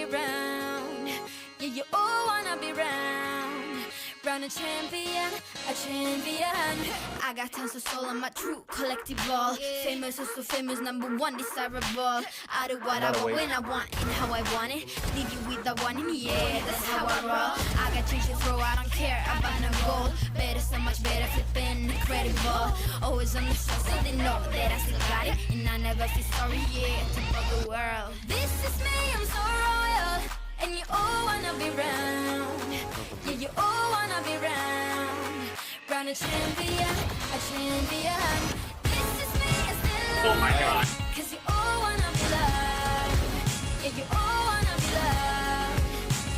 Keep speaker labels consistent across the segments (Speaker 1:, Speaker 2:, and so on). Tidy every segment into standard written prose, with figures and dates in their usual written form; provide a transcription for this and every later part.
Speaker 1: be round. Yeah, you all wanna be round. Round a champion, a champion. I got tons of soul on my true collective ball. Famous, so famous, #1 desirable. I do what I want when I want and how I want it. Leave you with the one in the air, that's how I roll. I got change to throw, I don't care about no gold. Better, so much better, flipping incredible. Always on the show, so they know that I still got it. And I never feel sorry, yeah, to the world. This is me, I'm so royal. And you all wanna be round. Yeah, you all wanna be round. Round a champion, a champion. This is me, I still love.
Speaker 2: Oh my god.
Speaker 1: Cause you all wanna be loved. Yeah, you all wanna be loved.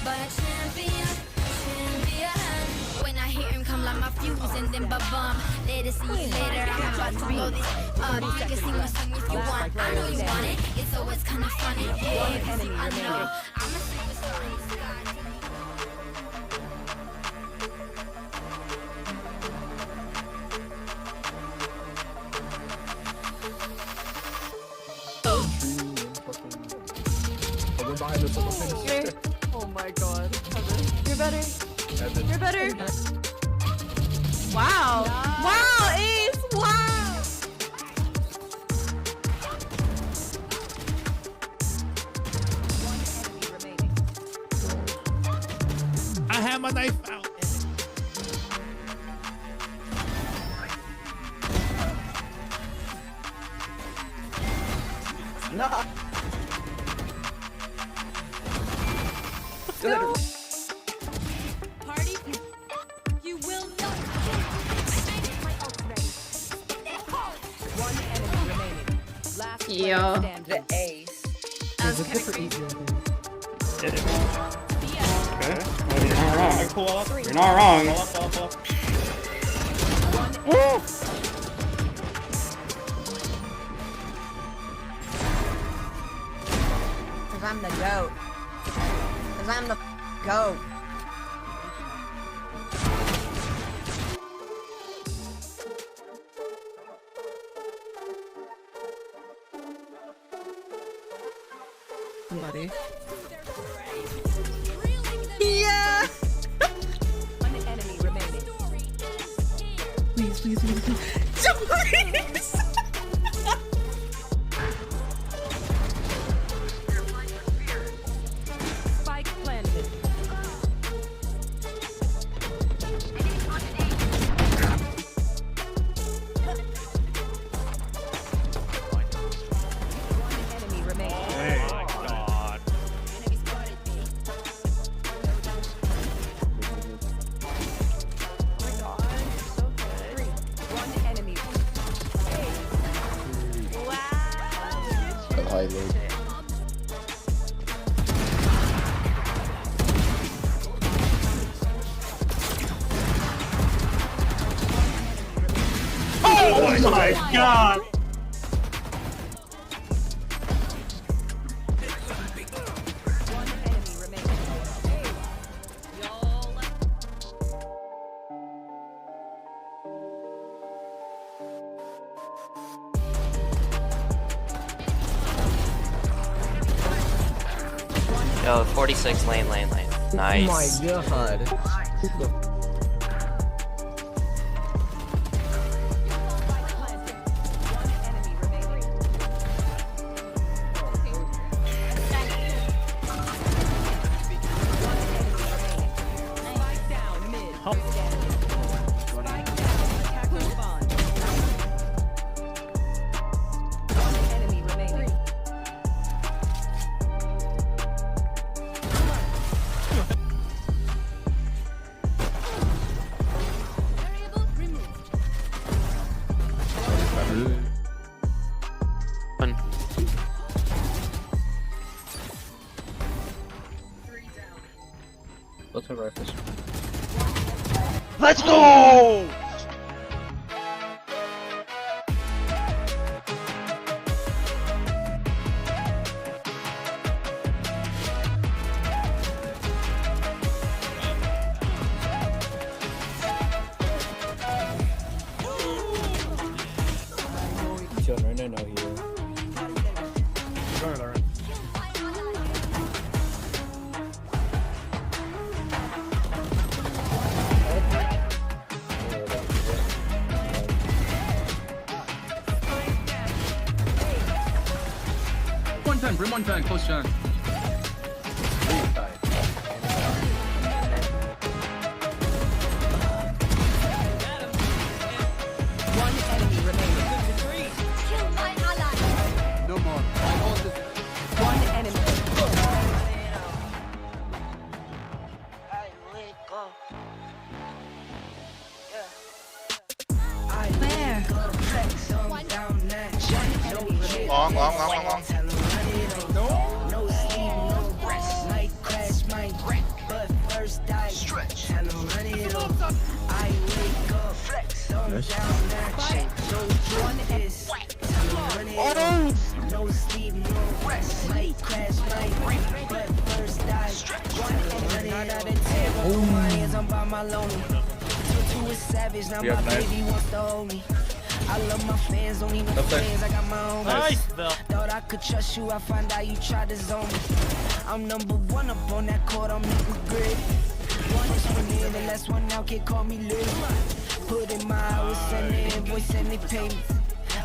Speaker 1: But a champion, a champion. When I hear him come like my fuse and then ba-bum. Later, see you later, I'm about to blow this up. You can sing my song if you want, I know you want it. It's always kinda funny, yeah, cause I know I'm a superstar in the sky.
Speaker 3: Oh my god. You're better. You're better. Wow. Nice. Wow, Ace. Wow.
Speaker 2: I have my knife out.
Speaker 4: No.
Speaker 3: Go. Party. You will not. My ult ready. One enemy remaining. Last player standing.
Speaker 4: The ace.
Speaker 5: That's kind of crazy.
Speaker 2: Okay. You're not wrong.
Speaker 5: You're not wrong.
Speaker 2: Woo!
Speaker 4: Cause I'm the goat. Cause I'm the goat.
Speaker 5: Somebody.
Speaker 4: Yeah.
Speaker 3: One enemy remaining.
Speaker 5: Please, please, please, please.
Speaker 4: Please.
Speaker 3: Spike planted. One enemy remaining.
Speaker 2: Hey. Oh my god.
Speaker 3: One enemy.
Speaker 2: Oh my god.
Speaker 3: One enemy remaining.
Speaker 6: Yo, 46 lane. Nice.
Speaker 4: Oh my god.
Speaker 3: One enemy remaining. Spike down mid. Spike down. Attacker spawn. One enemy remaining.
Speaker 6: One.
Speaker 4: Let's go rifles.
Speaker 2: Let's go!
Speaker 4: No here.
Speaker 7: Brim one fan, close John.
Speaker 4: One enemy remaining.
Speaker 1: Kill my ally.
Speaker 7: No more.
Speaker 4: One enemy.
Speaker 2: Long, long, long, long, long.
Speaker 8: We have nice.
Speaker 9: I love my fans, don't need no fans, I got my own.
Speaker 2: Nice.
Speaker 9: Thought I could trust you, I find out you tried to zone me. I'm number one up on that court, I'm equal grid. One is one in, the last one out, can't call me Liz. Put in my hours, send the invoice, and they pay me.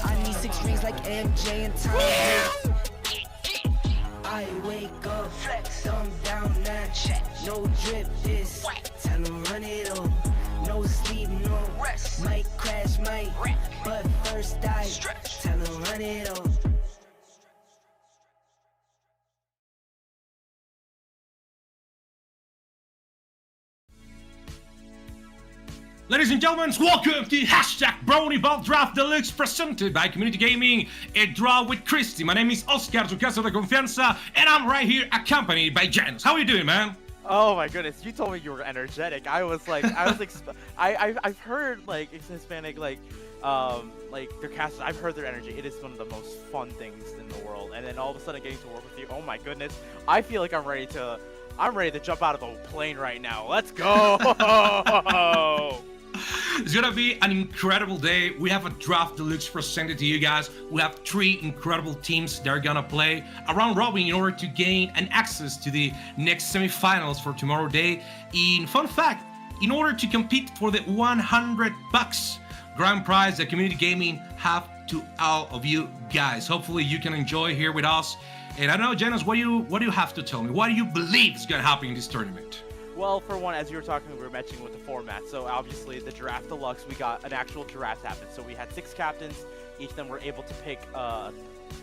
Speaker 9: I need 6 rings like MJ and Tom. I wake up, flex, thumb down, now check. No drip, this, time to run it all. No sleep, no rest. Might crash, might wreck. But first I stretch. Time to run it all.
Speaker 10: Ladies and gentlemen, welcome to #BrownieVAL Draft Deluxe presented by Community Gaming, a draw with Kristi. My name is Oscar, su casa de confianza, and I'm right here accompanied by Janus. How are you doing, man?
Speaker 2: Oh my goodness, you told me you were energetic. I've heard like Hispanic their cast. I've heard their energy. It is one of the most fun things in the world. And then all of a sudden getting to work with you, oh my goodness, I feel like I'm ready to jump out of the plane right now. Let's go.
Speaker 10: It's gonna be an incredible day. We have a Draft Deluxe presented to you guys. We have 3 incredible teams that are gonna play a round robin in order to gain an access to the next semifinals for tomorrow day. In fun fact, in order to compete for the $100 grand prize that Community Gaming have to all of you guys. Hopefully you can enjoy here with us. And I don't know, Janus, what do you have to tell me? What do you believe is gonna happen in this tournament?
Speaker 2: Well, for one, as you were talking, we were mentioning with the format. So obviously, the Draft Deluxe, we got an actual draft happen. So we had 6 captains. Each of them were able to pick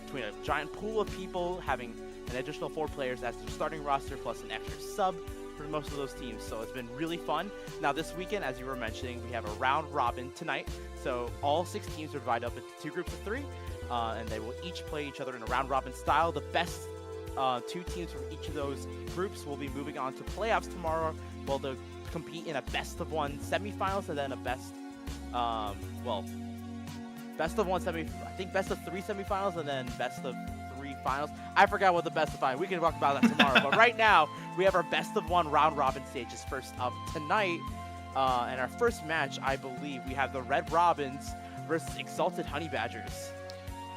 Speaker 2: between a giant pool of people, having an additional 4 players as their starting roster, plus an extra sub for most of those teams. So it's been really fun. Now this weekend, as you were mentioning, we have a round robin tonight. So all 6 teams are divided up into 2 groups of 3, and they will each play each other in a round robin style. The best 2 teams from each of those groups will be moving on to playoffs tomorrow. Well, they'll compete in a best-of-1 semifinals and then a best-of-1 I think best-of-3 semifinals and then best-of-3 finals. I forgot what the best-of-5. We can talk about that tomorrow. But right now, we have our best-of-1 round-robin stages first up tonight. And our first match, I believe, we have the Red Robins versus Exalted Honey Badgers.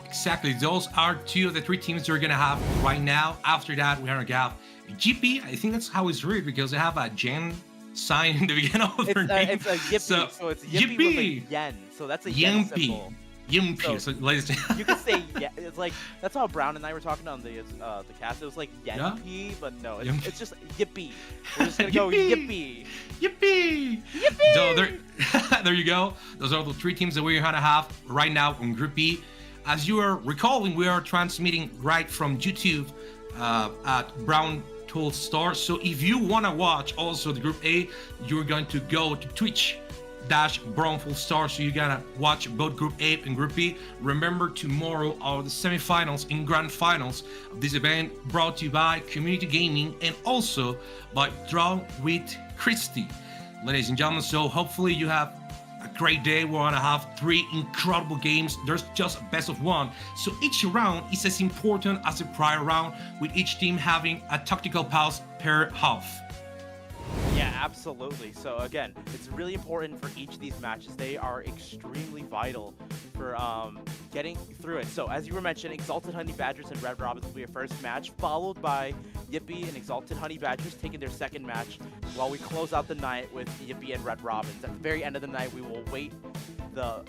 Speaker 10: Exactly, those are 2 of the 3 teams they're gonna have right now. After that, we're gonna have GP. I think that's how it's read because they have a Jen sign in the beginning of their name.
Speaker 2: It's a Yippee, so it's Yippee with a yen. So that's a yen symbol.
Speaker 10: Yimpy. So, ladies
Speaker 2: you could say yeah. It's like that's how Brown and I were talking on the cast. It was like Yenpee, but no, it's just Yippee. We're just gonna go Yippee.
Speaker 10: Yippee! Yippee! So there you go. Those are the 3 teams that we're gonna have right now in Group B. As you are recalling, we are transmitting right from YouTube at BrowntulStar. So if you want to watch also the Group A, you're going to go to Twitch.tv/BrowntulStar. So you're going to watch both Group A and Group B. Remember, tomorrow are the semifinals and grand finals of this event, brought to you by Community Gaming and also by Draw with Kristi. Ladies and gentlemen, so hopefully you have a great day. We're gonna have 3 incredible games. There's just a best-of-1, so each round is as important as the prior round, with each team having a tactical pause per half.
Speaker 2: Yeah, absolutely. So again, it's really important for each of these matches. They are extremely vital for getting through it. So as you were mentioning, Exalted Honey Badgers and Red Robins will be your first match, followed by Yippee and Exalted Honey Badgers taking their second match, while we close out the night with Yippee and Red Robins. At the very end of the night, we will wait the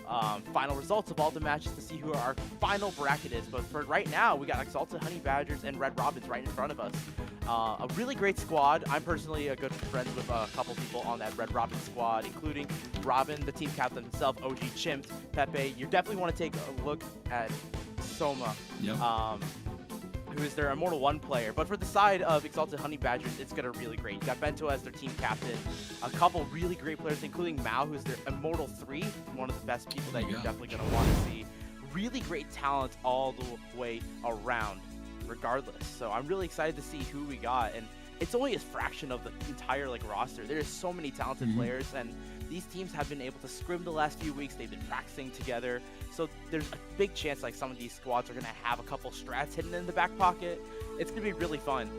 Speaker 2: final results of all the matches to see who our final bracket is. But for right now, we got Exalted Honey Badgers and Red Robins right in front of us. A really great squad. I'm personally a good friend with a couple people on that Red Robin squad, including Robin, the team captain himself, OG Chimp, Pepe. You definitely want to take a look at Soma, who is their Immortal 1 player. But for the side of Exalted Honey Badgers, it's going to really great. You got Bento as their team captain, a couple really great players, including Mao, who's their Immortal 3, one of the best people that you're definitely going to want to see. Really great talent all the way around, regardless. So I'm really excited to see who we got, and it's only a fraction of the entire roster. There's so many talented players, and these teams have been able to scrim the last few weeks. They've been practicing together, so there's a big chance some of these squads are going to have a couple strats hidden in the back pocket. It's going to be really fun.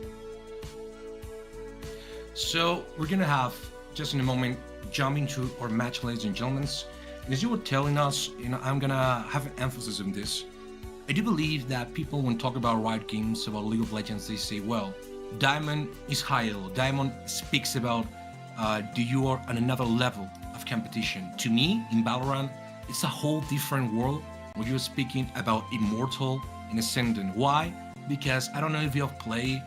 Speaker 10: So we're going to have, just in a moment, jump into our match, ladies and gentlemen. And as you were telling us, I'm going to have an emphasis on this. I do believe that people, when talk about Riot Games, about League of Legends, they say, well, Diamond is high level. Diamond speaks about you are on another level of competition. To me, in Valorant, it's a whole different world when you're speaking about Immortal and Ascendant. Why? Because I don't know if you have played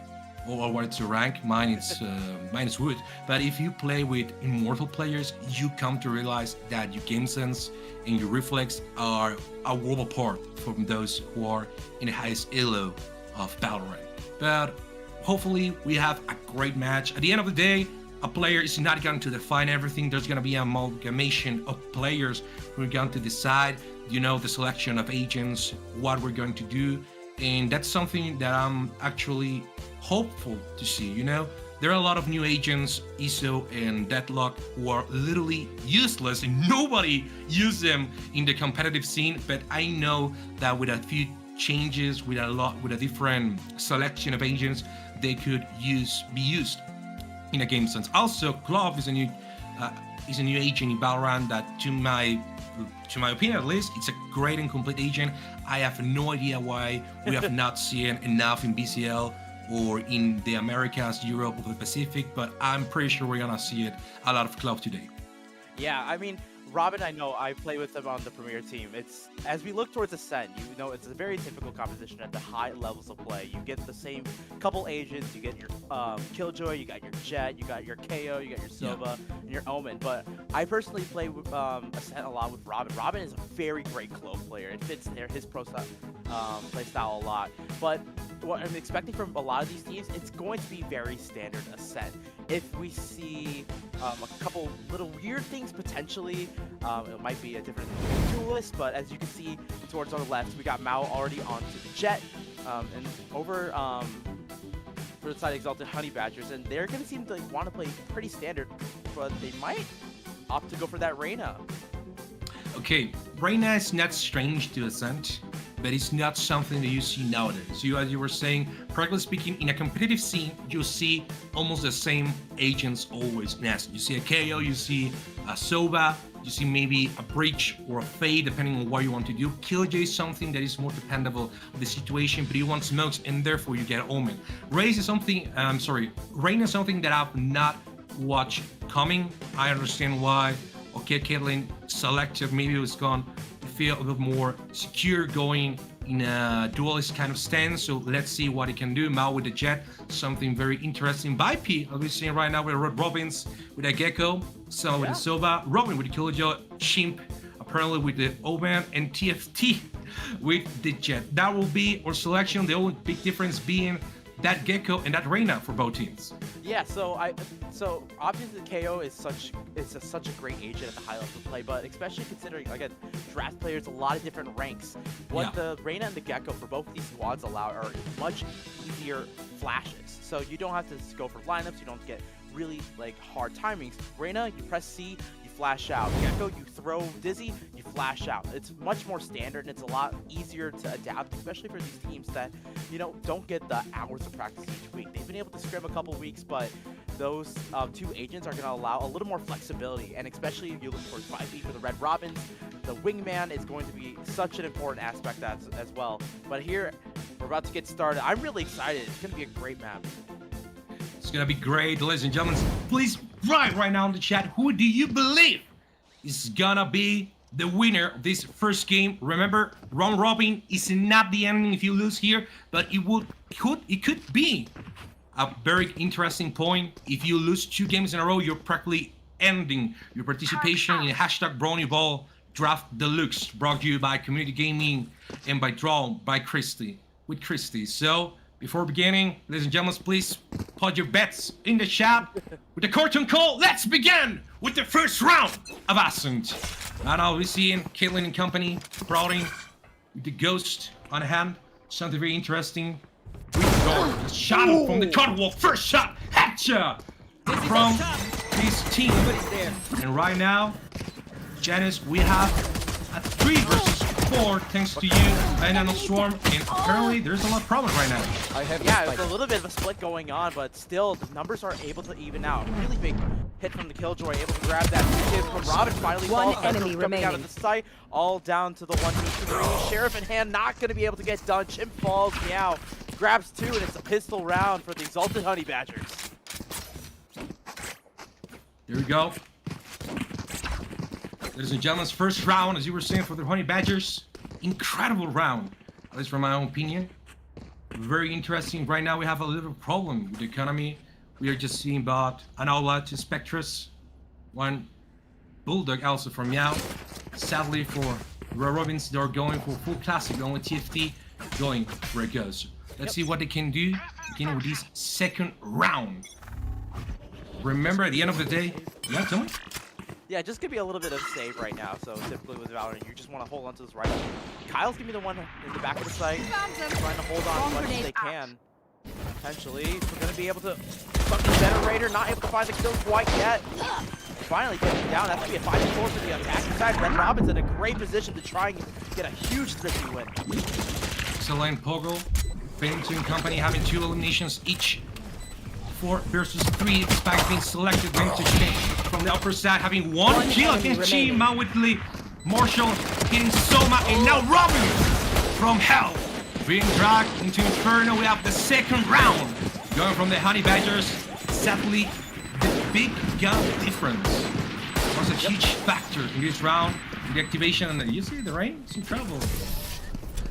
Speaker 10: or what it's your rank. Mine is Wood. But if you play with Immortal players, you come to realize that your game sense and your reflex are a world apart from those who are in the highest elo of Valorant. But hopefully we have a great match. At the end of the day, a player is not going to define everything. There's going to be an amalgamation of players who are going to decide, the selection of agents, what we're going to do. And that's something that I'm actually hopeful to see. There are a lot of new agents, ISO and Deadlock, who are literally useless and nobody uses them in the competitive scene. But I know that with a few changes, with a different selection of agents, they could be used in a game sense. Also, Glove is a new agent in Valorant that, to my opinion at least, it's a great and complete agent. I have no idea why we have not seen enough in BCL or in the Americas, Europe, or the Pacific, but I'm pretty sure we're gonna see it a lot of Glove today.
Speaker 2: Yeah, I mean, Robin, I know I play with them on the Premier team. It's as we look towards Ascent, it's a very typical composition at the high levels of play. You get the same couple agents, you get your Killjoy, you got your Jet, you got your KO, you got your Sova, and your Omen. But I personally play with Ascent a lot with Robin. Robin is a very great Clove player. It fits his play style a lot. But what I'm expecting from a lot of these teams, it's going to be very standard Ascent. If we see a couple little weird things potentially, it might be a different duelist, but as you can see towards our left, we got Mao already onto the Jet, and over for the side of Exalted Honey Badgers, and they're going to seem to want to play pretty standard, but they might opt to go for that Reyna.
Speaker 10: Okay, Reyna is not strange to Ascent, but it's not something that you see nowadays. So as you were saying, practically speaking, in a competitive scene, you see almost the same agents always in Ascent. You see a KO, you see a Sova, you see maybe a Breach or a Fade, depending on what you want to do. Killjoy is something that is more dependable on the situation, but you want smokes, and therefore you get Omen. Reyna is something that I've not watched coming. I understand why. Okay, Caitlyn selected, maybe it was gone to feel a bit more secure going in a duelist kind of stance. So let's see what he can do. Mao with the Jet, something very interesting. By P, I'll be seeing right now with Red Robins with a Gecko, so with the Sova, Robin with the Killjoy, Chimp apparently with the Omen, and TFT with the Jet. That will be our selection. The only big difference being that Gecko and that Reyna for both teams.
Speaker 2: Yeah, so obviously KO is such a great agent at the high level of play, but especially considering, again, draft players, a lot of different ranks. What the Reyna and the Gecko for both of these squads allow are much easier flashes. So you don't have to go for lineups, you don't get really hard timings. Reyna, you press C, you flash out. Gecko, you throw Dizzy, you flash out. It's much more standard, and it's a lot easier to adapt, especially for these teams that, don't get the hours of practice each week. They've been able to scrim a couple weeks, but those two agents are going to allow a little more flexibility, and especially if you look for 5B for the Red Robins, the Wingman is going to be such an important aspect as well. But here, we're about to get started. I'm really excited. It's going to be a great map.
Speaker 10: It's gonna be great, ladies and gentlemen. Please write right now in the chat, who do you believe is gonna be the winner of this first game. Remember, round robin is not the ending if you lose here, but it could be a very interesting point. If you lose 2 games in a row, you're practically ending your participation in #BrownieVAL Draft Deluxe, brought to you by Community Gaming and by drawwithkristi. So, before beginning, ladies and gentlemen, please put your bets in the chat. With the curtain call, let's begin with the first round of Ascent. And now we're seeing Caitlyn and company, Brownie with the ghost on hand. Something very interesting. We go. Just shot him from the catwalk. First shot, headshot from his team. And right now, Janice, we have a 3 versus 4 thanks to you and Anno Storm, and apparently there's a lot of problem right now.
Speaker 2: Yeah, it's a little bit of a split going on, but still the numbers are able to even out. Really big hit from the Killjoy, able to grab that kid from Robin. Finally
Speaker 8: One
Speaker 2: falls,
Speaker 8: enemy
Speaker 2: coming out of
Speaker 8: remaining.
Speaker 2: the site, all down to the 1v3. Sheriff in hand, not going to be able to get done. Chimp falls, Meow grabs 2, and it's a pistol round for the Exalted Honey Badgers.
Speaker 10: Here we go. Ladies and gentlemen, first round, as you were saying, for the Honey Badgers. Incredible round, at least from my own opinion. Very interesting. Right now we have a little problem with the economy. We are just seeing about an outlet to Spectrus, 1 Bulldog also from Meow. Sadly for Robins, they're going for full classic, only TFT going where it goes. Let's see what they can do beginning with this second round. Remember, at the end of the day, yeah, tell me.
Speaker 2: Yeah, just gonna be a little bit of save right now. So typically with Valorant, you just want to hold on to this rifle. Kyle's gonna be the one in the back of the site, trying to hold on as much as they can. Potentially, we're gonna be able to fucking better Raider, not able to find the kill quite yet. Finally getting him down. That's gonna be a 5-4 for the attacking side. Red Robin's in a great position to try and get a huge 3 win.
Speaker 10: Excellent Pogo, Phantom and company having 2 eliminations each. 4 versus 3. Spike being selected. Vintage from the upper side having 1 kill against Chi. Mawitli, Marshall hitting Soma, and now Robin from Hell being dragged into Inferno. We have the second round going from the Honey Badgers. Sadly, the big gun difference was a huge factor in this round. The activation, and you see the rain, it's incredible.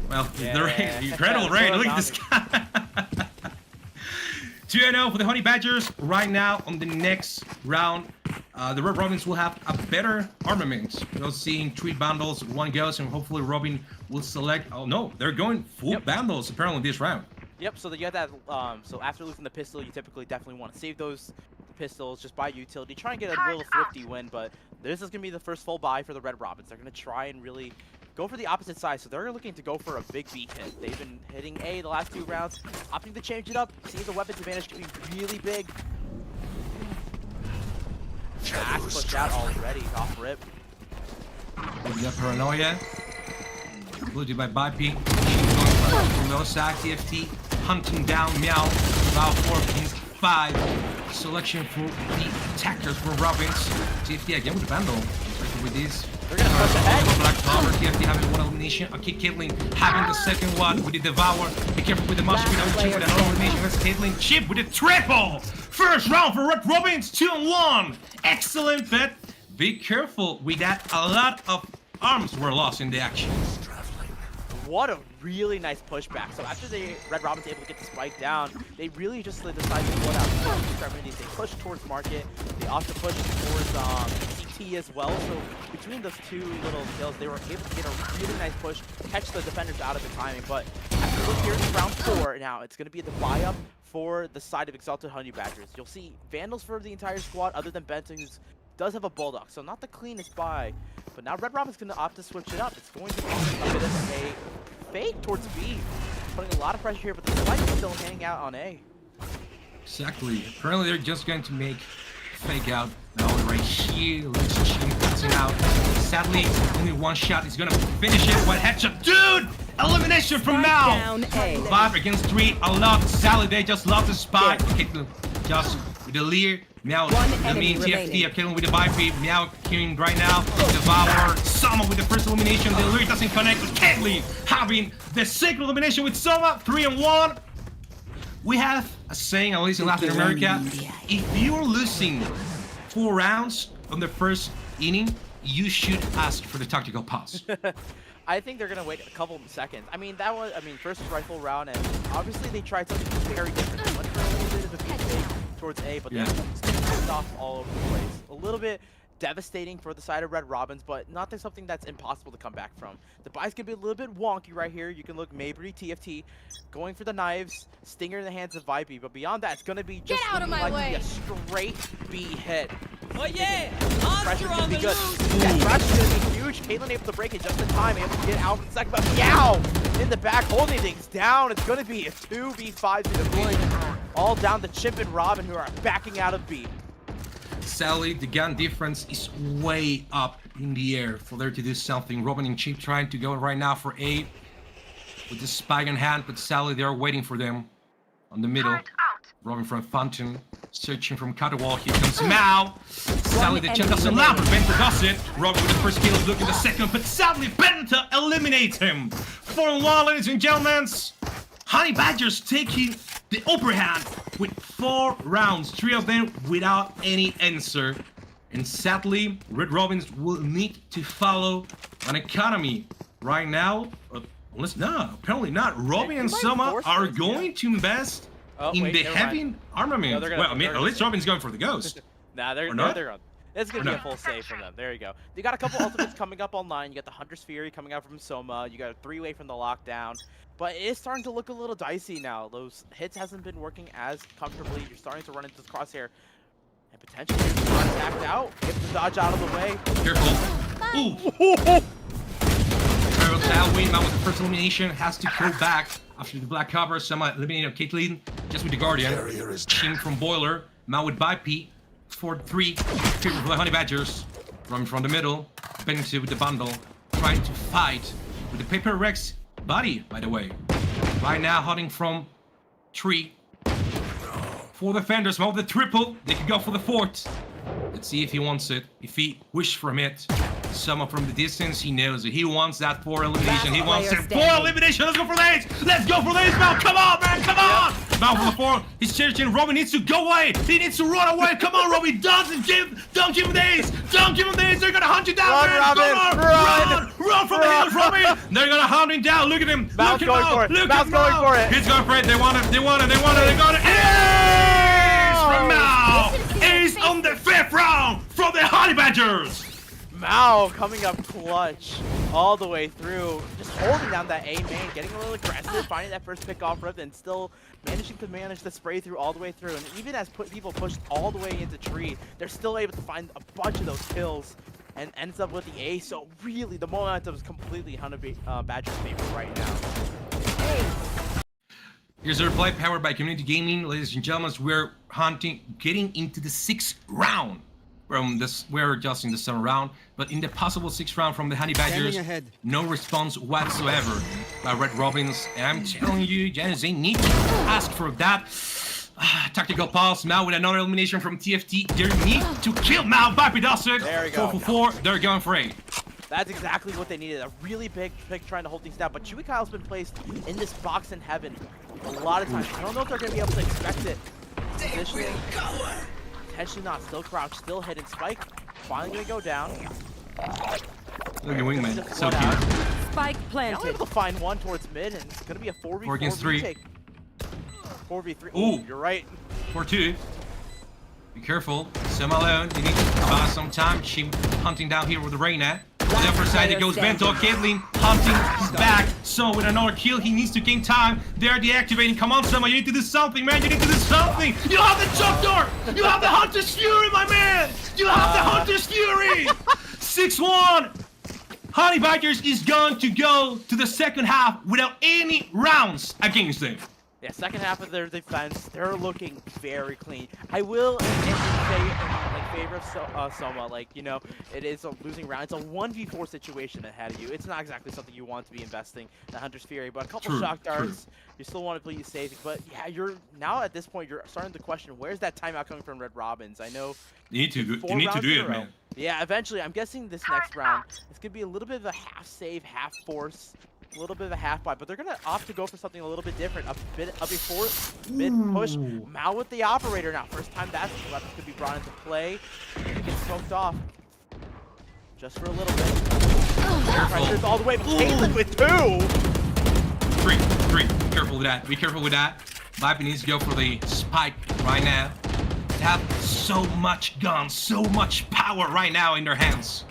Speaker 10: Well,
Speaker 2: Yeah.
Speaker 10: the rain, incredible rain. Look at this guy. 2-0 for the Honey Badgers. Right now, on the next round, the Red Robins will have a better armament. We're seeing 3 bundles, 1 goes, and hopefully Robin will select. Oh no, they're going full bundles apparently this round.
Speaker 2: Yep, so you have that, so after losing the pistol, you typically definitely want to save those pistols, just buy utility, try and get a little thrifty win, but this is going to be the first full buy for the Red Robins. They're going to try and really go for the opposite side, so they're looking to go for a big beat hit. They've been hitting A the last 2 rounds, opting to change it up, see the weapons advantage can be really big. Ash pushed out already, off rip.
Speaker 10: With the paranoia. Blue by Bipe. From the other side, TFT hunting down Meow. About 4 against 5. Selection for the attackers for Robins. TFT again with the bundle. Especially with this.
Speaker 2: They're gonna push ahead.
Speaker 10: Black Power, TFT having 1 elimination. Okay, Caitlyn having the second one with the Devour. Be careful with the Muscle with another elimination. That's Caitlyn. Chip with the triple. First round for Red Robins, 2-1. Excellent bet. Be careful with that. A lot of arms were lost in the action.
Speaker 2: What a really nice pushback. So after the Red Robin's able to get the spike down, they really just decided to blow out. They push towards market. They also push towards CT as well. So between those 2 little kills, they were able to get a really nice push, catch the defenders out of the timing. But after look here in round 4, now it's going to be the buy-up for the side of Exalted Honey Badgers. You'll see Vandals for the entire squad, other than Benton, who does have a Bulldog, so not the cleanest buy. But now Red Robin's going to opt to switch it up. It's going to be a bit of a fake towards B, putting a lot of pressure here, but the spike is still hanging out on A.
Speaker 10: Exactly. Apparently they're just going to make fake out. Now right here, let's Chin passing out. Sadly, only 1 shot is gonna finish it. One headshot, dude! Elimination from now. 5 against 3. A lot. Sadly, they just lost the spike. Okay, just with the leer. Meow, the main TFT, killing with the Vipe. Meow killing right now. Devour. Soma with the first elimination. The leer doesn't connect with Caitlyn having the second elimination with Soma. 3-1. We have a saying, at least in Latin America, if you're losing 4 rounds on the first inning, you should ask for the tactical pause.
Speaker 2: I think they're gonna wait a couple seconds. I mean, that was, first rifle round, and obviously they tried something very different. They went for a little bit of a beat fake towards A, but then just off all over the place. A little bit devastating for the side of Red Robins, but not something that's impossible to come back from. The buys can be a little bit wonky right here. You can look Mabry, TFT, going for the knives, Stinger in the hands of Vipey, but beyond that, it's gonna be just a straight B hit.
Speaker 8: Oh yeah!
Speaker 2: Pressure's gonna be good. Yeah, pressure's gonna be huge. Caitlyn able to break it just in time, able to get out for the second, but Meow in the back holding things down. It's gonna be a 2v5 to the point. All down to Chimp and Robin, who are backing out of B.
Speaker 10: Sadly, the gun difference is way up in the air for there to do something. Robin and Chimp trying to go right now for A with the spike in hand, but sadly they are waiting for them on the middle. Robin from Fountain, searching from Catawall. Here comes Mao. Sadly, the Chimp doesn't allow, but Benta does it. Robin with the first kill, looking the second, but sadly Benta eliminates him. 4-1, ladies and gentlemen. Honey Badgers taking the upper hand with 4 rounds, 3 of them without any answer. And sadly, Red Robins will need to follow an economy right now. Apparently not. Robin and Soma are going to invest in the heavy armament.
Speaker 2: No,
Speaker 10: well, at least Robin's going for the ghost.
Speaker 2: Nah, they're on. It's going to be a full save from them. There you go. You got a couple ultimates coming up online. You got the Hunter's Fury coming out from Soma. You got a 3-way from the lockdown. But it is starting to look a little dicey now. Those hits hasn't been working as comfortably. You're starting to run into the crosshair. And potentially attacked out. Get the dodge out of the way.
Speaker 10: Careful. Ooh. Win, with the first elimination, has to go back after the black cover. Soma eliminated Caitlyn just with the Guardian. Ching from Boiler. Mao with Bipey. 4-3. Favorite for the Honey Badgers. Running from the middle. Bentu with the bundle. Trying to fight with the Paper Rex body, by the way. Right now, hunting from 3. 4 defenders. Mao with the triple. They could go for the 4th. Let's see if he wants it. If he wished for it. Someone from the distance, he knows it. He wants that 4 elimination. He wants it. 4 elimination. Let's go for these. Let's go for these, Mao. Come on, man. Come on. Mao for the 4. He's searching. Robin needs to go away. He needs to run away. Come on, Robin. Don't give him these. Don't give him these. They're gonna hunt you down,
Speaker 2: run,
Speaker 10: man.
Speaker 2: Robin,
Speaker 10: Run from the hills, Robin. They're gonna hunt him down. Look at him.
Speaker 2: Mao's going for it. Mao's going for it.
Speaker 10: He's going for it. They want it. They got it. Ace from Mao. Ace on the 5th round from the Honey Badgers.
Speaker 2: Mao coming up clutch all the way through, just holding down that A main, getting a little aggressive, finding that first pick off rip, and still managing to manage the spray through all the way through. And even as people pushed all the way into tree, they're still able to find a bunch of those kills and ends up with the A. So really, the momentum is completely Honey Badger's favor right now.
Speaker 10: Here's a replay powered by Community Gaming, ladies and gentlemen. We're getting into the 6th round. We're just in the 7th round, but in the possible 6th round from the Honey Badgers, no response whatsoever by Red Robins. And I'm telling you, they need to ask for that. Tactical pause. Mao with another elimination from TFT. They need to kill Mao. Bipey does it.
Speaker 2: There we go.
Speaker 10: 4 for 4. They're going for 8.
Speaker 2: That's exactly what they needed. A really big pick trying to hold things down. But Chewy Kyle's been placed in this box in heaven a lot of times. I don't know if they're going to be able to expect it. Positioning. Potentially not. Still crouched. Still hidden. Spike finally going to go down.
Speaker 10: Look at Wingman. So cute.
Speaker 3: Spike planted.
Speaker 2: Now able to find one towards mid, and it's going to be a 4v4
Speaker 10: 4 against 3.
Speaker 2: retake. 4v3.
Speaker 10: Ooh.
Speaker 2: You're right.
Speaker 10: 4-2. Be careful. Some alone. You need to buy some time. She hunting down here with the Reyna. On the upper side, it goes Bento. Caitlyn hunting. He's back. So with another kill, he needs to gain time. They're deactivating. Come on, Soma. You need to do something, man. You need to do something. You have the jump door. You have the Hunter's Fury, my man. You have the Hunter's Fury. 6-1. Honey Badgers is going to go to the 2nd half without any rounds against them.
Speaker 2: Yeah, second half of their defense, they're looking very clean. I will say in favor of Soma, like, you know, it is a losing round. It's a 1v4 situation ahead of you. It's not exactly something you want to be investing in the Hunter's Fury, but a couple shock darts, you still want to play safe. But yeah, you're now at this point, you're starting to question, where's that timeout coming from Red Robins? I know
Speaker 10: you need to do it, man.
Speaker 2: Yeah, eventually, I'm guessing this next round, it's going to be a little bit of a half save, half force. A little bit of a half buy, but they're gonna opt to go for something a little bit different. A bit of a force mid push. Mao with the operator now. First time that weapon could be brought into play. It gets smoked off. just for a little bit. Pressure's all the way, but Caitlyn with 2!
Speaker 10: 3. Careful with that. Be careful with that. Vibe needs to go for the spike right now. They have so much guns, so much power right now in their hands.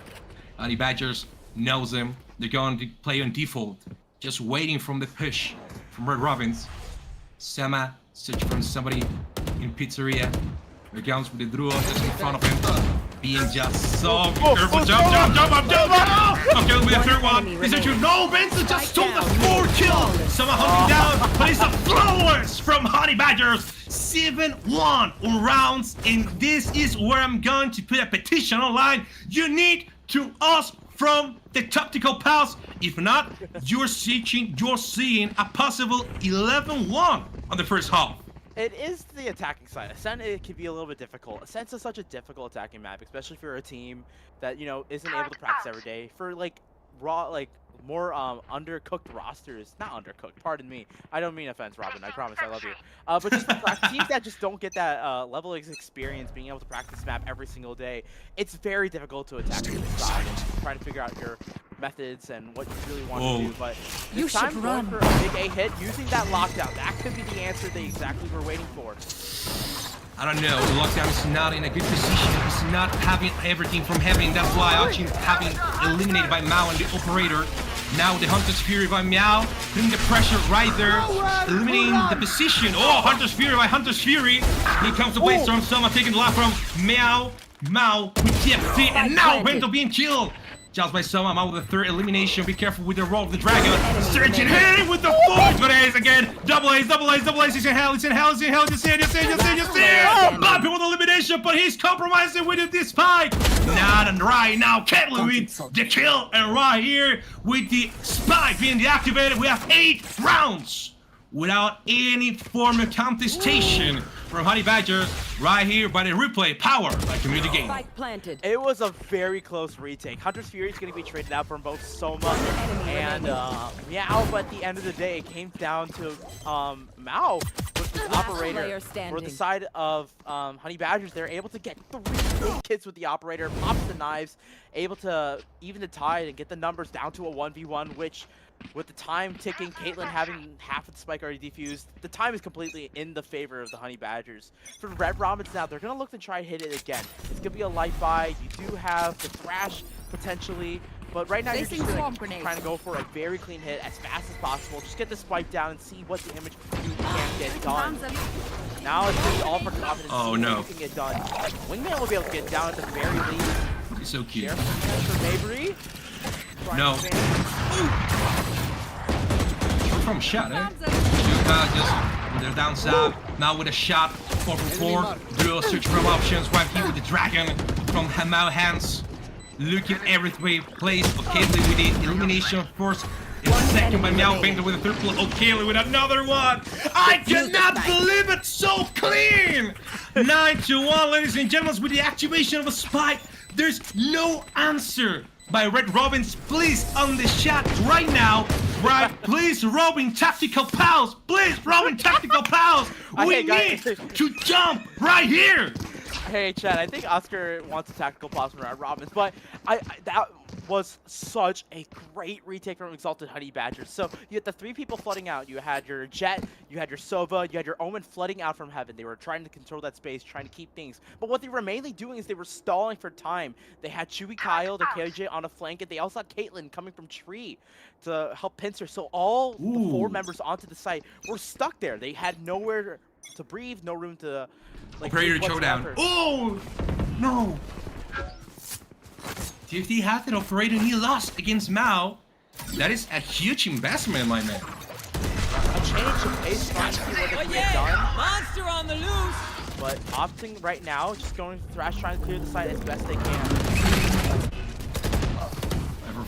Speaker 10: Honey Badgers knows them. They're going to play on default, just waiting from the push from Red Robins. Sama searching for somebody in pizzeria. There comes with the Druo just in front of him, being just so careful. Jump! Okay, with the third one. Is it you? No, Benson just stole the 4 kill. Sama hunting down, but it's the flowers from Honey Badgers. 7-1 on rounds, and this is where I'm going to put a petition online. You need to ask from the tactical pals. If not, you're seeing a possible 11-1 on the first half.
Speaker 2: It is the attacking side. Ascent, it can be a little bit difficult. Ascent is such a difficult attacking map, especially for a team that, you know, isn't able to practice every day. For like raw, like more undercooked rosters, not undercooked, pardon me. I don't mean offense, Robin. I promise, I love you. But just teams that just don't get that level of experience being able to practice this map every single day, it's very difficult to attack from the side and try to figure out your methods and what you really want to do. But
Speaker 8: You
Speaker 2: this time
Speaker 8: should
Speaker 2: going
Speaker 8: run.
Speaker 2: for a big A hit, using that lockdown, that could be the answer they exactly were waiting for.
Speaker 10: I don't know, the lockdown is not in a good position. It's not having everything from heaven. That's why actually having eliminated by Mao and the operator. Now the Hunter's Fury by Meow, putting the pressure right there, eliminating the position. Oh, Hunter's Fury by Hunter's Fury. Here comes the Blaze Storm, Selma taking the life from Meow. Mao with TFT, and now Bento being killed. Just by Selma, Mao with the 3rd elimination. Be careful with the roll of the dragon. Surgeon hitting with the 4th, but Ace again. Double Ace. He's in hell. Just in. Bumpy with elimination, but he's compromising with this spike. Not and right now. Caitlyn with the kill, and right here with the spike being deactivated, we have 8 rounds without any form of contestation from Honey Badgers right here by the replay powered by Community Game.
Speaker 8: Spike planted.
Speaker 2: It was a very close retake. Hunter's Fury is going to be traded out from both Soma and Meow, but at the end of the day, it came down to Mao with the operator. For the side of Honey Badgers, they're able to get 3 big hits with the operator, pops the knives, able to even the tide and get the numbers down to a 1v1, which with the time ticking, Caitlyn having half of the spike already defused, the time is completely in the favor of the Honey Badgers. For Red Robins now, they're going to look to try and hit it again. It's going to be a light buy. You do have the crash potentially, but right now you're just trying to go for a very clean hit as fast as possible. Just get the spike down and see what damage you can get done. Now it's going to be all for confidence.
Speaker 10: Oh no.
Speaker 2: You can get done. Wingman will be able to get down at the very least.
Speaker 10: He's so cute.
Speaker 2: For Mabry.
Speaker 10: No. From shot, eh? Just they're down south. Now with a shot, 4-for-4. Duo search for options. Right here with the dragon from Mao hands. Looking every place. Okay, with the elimination first. It's second by Meow Bender with a 3rd pull. Okay, with another one. I cannot believe it, so clean. 9-1, ladies and gentlemen, with the activation of a spike. There's no answer by Red Robins. Please on the chat right now. Right, please, Robin Tactical Pals. Please, Robin Tactical Pals. We need to jump right here.
Speaker 2: Hey, Chad, I think Oscar wants a tactical pause from Red Robins, but that was such a great retake from Exalted Honey Badgers. So you had the 3 people flooding out. You had your Jet, you had your Sova, you had your Omen flooding out from heaven. They were trying to control that space, trying to keep things. But what they were mainly doing is they were stalling for time. They had Chewy Kyle, the KJ on a flank, and they also had Caitlyn coming from Tree to help pincer. So all the 4 members onto the site were stuck there. They had nowhere to breathe, no room to
Speaker 10: Operator showdown. Oh no! TFT had an operator and he lost against Mao. That is a huge investment, my man.
Speaker 2: A change of pace, trying to see what they can get done.
Speaker 8: Monster on the loose.
Speaker 2: But opting right now, just going to Thrash, trying to clear the site as best they can.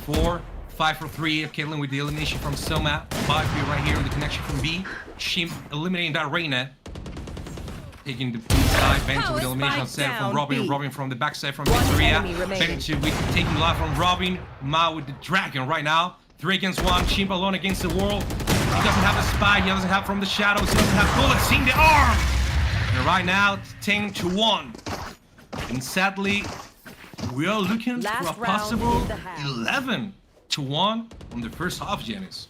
Speaker 10: 5-for-4, 5-for-3. Caitlyn with the elimination from Soma. Bobby right here with the connection from B. Shimp eliminating that Reina. Taking the B side, Bento with the elimination set from Robin. Robin from the backside from Victoria. Bento with taking life from Robin. Mao with the dragon right now. 3 against 1. Shimp alone against the world. He doesn't have a spy. He doesn't have from the shadows. He doesn't have bullets in the arm. And right now, it's 10-1. And sadly, We are looking
Speaker 8: Last
Speaker 10: for a
Speaker 8: round
Speaker 10: possible
Speaker 8: in the half.
Speaker 10: 11-1 on the first half, Janice.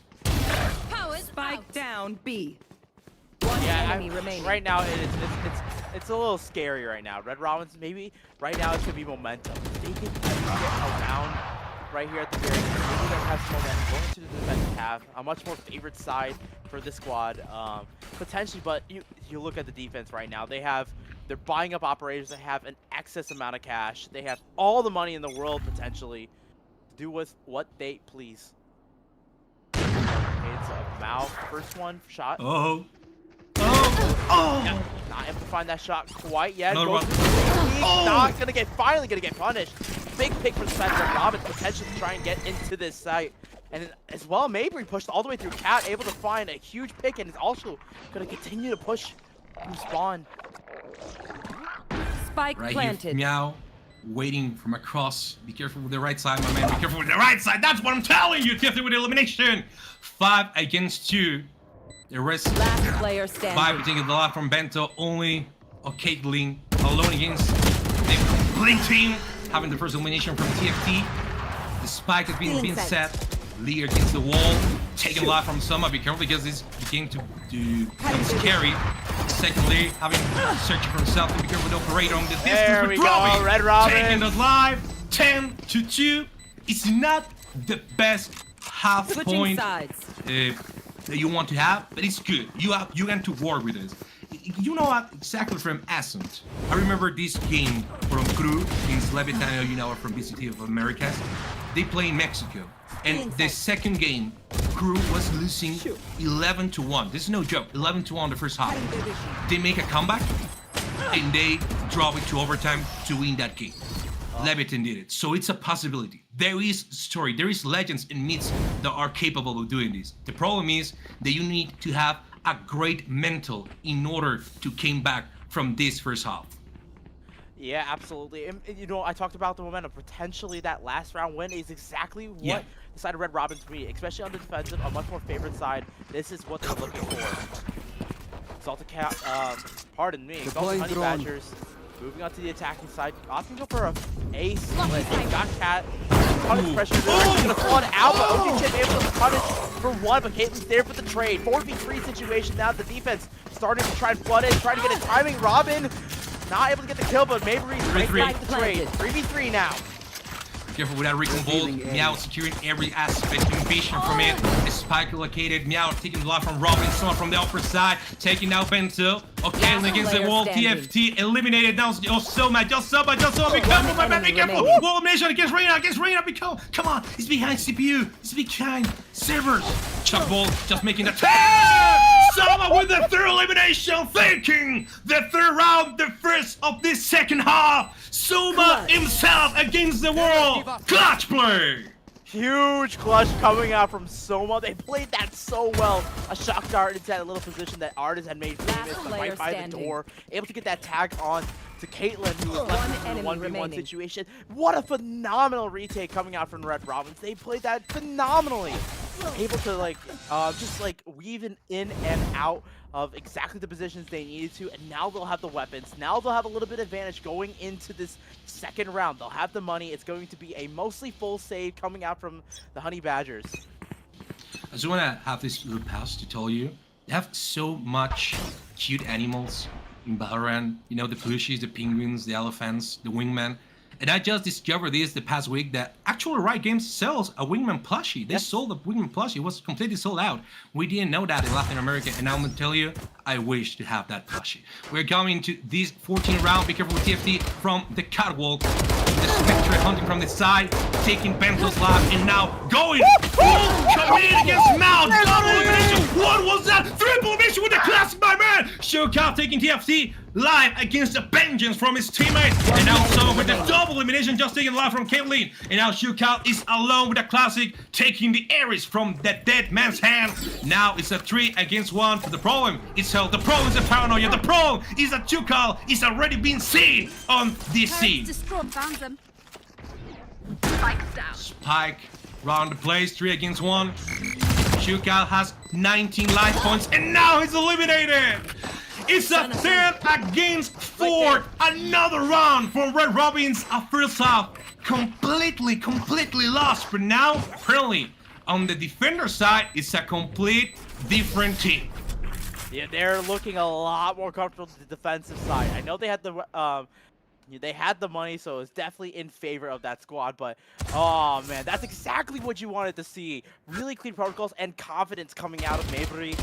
Speaker 8: Spike down B.
Speaker 2: Yeah,
Speaker 8: Enemy remaining.
Speaker 2: right now it's a little scary right now. Red Robins, maybe right now it's gonna be momentum. If they can get around right here at the very end, maybe they have some momentum going into the defensive half. A much more favored side for this squad, potentially. But you look at the defense right now. They're buying up operators. They have an excess amount of cash. They have all the money in the world potentially to do with what they please. Okay, it's a mouth. First one shot.
Speaker 10: Oh.
Speaker 2: Yeah, not able to find that shot quite yet.
Speaker 10: Another
Speaker 2: Goes
Speaker 10: one.
Speaker 2: to the not finally gonna get punished. Big pick for the side of Robin, potentially to try and get into this site. And as well, Mabry pushed all the way through Cat, able to find a huge pick, and is also gonna continue to push from spawn.
Speaker 8: Spike
Speaker 10: Right
Speaker 8: planted.
Speaker 10: here, Meow, waiting from across. Be careful with the right side, my man. Be careful with the right side. That's what I'm telling you. Careful with the elimination. 5 against 2. The rest
Speaker 8: Last player standing.
Speaker 10: 5 taking the lot from Bento. Only Caitlyn alone against the complete team. Having the first elimination from TFT. The spike has been set. Lee against the wall. Taking a lot from Summer. Be careful because this began to become scary. Secondly, having searching for himself. Be careful with the operator on the distance.
Speaker 2: There we go, Red Robin.
Speaker 10: Taking it live. 10-2. It's not the best half
Speaker 8: Switching
Speaker 10: point
Speaker 8: sides.
Speaker 10: that you want to have, but it's good. You got to work with this. You know what? Exactly from Ascent. I remember this game from Crew in Levitan, you know, from BCT of Americas. They play in Mexico. And the second game, Crew was losing 11-1. This is no joke. 11-1 the first half. They make a comeback and they drop it to overtime to win that game. Levitan did it. So it's a possibility. There is story. There is legends and myths that are capable of doing this. The problem is that you need to have a great mental in order to come back from this first half.
Speaker 2: Yeah, absolutely. And you know, I talked about the momentum. Potentially that last round win is exactly what the side of Red Robins need, especially on the defensive, a much more favored side. This is what they're looking for. Exalted Cat, pardon me, Exalted Honey Badgers moving on to the attacking side. Opting go for a ace split. They got Cat. Punish pressure. They're gonna flood out, but OG Chip able to punish for one, but Caitlyn's there for the trade. 4v3 situation now. The defense starting to try and flood it, trying to get a timing. Robin not able to get the kill, but Mabry's right the trade. 3v3 now.
Speaker 10: Careful with that Recon Bolt. Meow securing every aspect, invasion from it. The spike located. Meow taking the lot from Robin. Someone from the upper side. Taking out Bento. Okay, against the wall. TFT eliminated. Now just so mad. Be careful, my man. Be careful. Wall elimination against Reina. Come on. He's behind CPU. He's behind servers. Chuck Ball just making the Sama with the third elimination. Thinking the third round, the first of this second half. Soma himself against the wall. Clutch play!
Speaker 2: Huge clutch coming out from Soma. They played that so well. A shock dart into that little position that Artis had made famous, but right by the door. Able to get that tag on to Caitlyn, who was left in the 1v1 situation. What a phenomenal retake coming out from the Red Robins. They played that phenomenally. Able to just weave in and out of exactly the positions they needed to, and now they'll have the weapons. Now they'll have a little bit of advantage going into this second round. They'll have the money. It's going to be a mostly full save coming out from the Honey Badgers.
Speaker 10: I just want to have this little pause to tell you, they have so much cute animals in Valorant. You know, the plushies, the penguins, the elephants, the wingmen. And I just discovered this the past week that actually Riot Games sells a wingman plushie. They sold a wingman plushie. It was completely sold out. We didn't know that in Latin America, and I'm gonna tell you, I wish to have that plushie. We're coming to this 14th round. Be careful with TFT from the catwalk. The Spectre hunting from the side, taking Bento's lap, and now going full commit against Mount. Double elimination. What was that? Triple elimination with the classic, my man. Showcard taking TFT live against the vengeance from his teammate, and now Soma with the double elimination, just taking live from Caitlyn, and now Showcard is alone with the classic, taking the Ares from the dead man's hand. Now it's a 3 against 1. The problem is held. The problem is a paranoia. The problem is that Showcard is already being seen on this scene. Spike round the place, 3 against 1. Showcard has 19 life points, and now he's eliminated. It's a 10 against 4. Another round for Red Robins. A first half completely lost. But now, apparently, on the defender side, it's a complete different team.
Speaker 2: Yeah, they're looking a lot more comfortable to the defensive side. I know they had the money, so it's definitely in favor of that squad, but oh man, that's exactly what you wanted to see. Really clean protocols and confidence coming out of Maybury.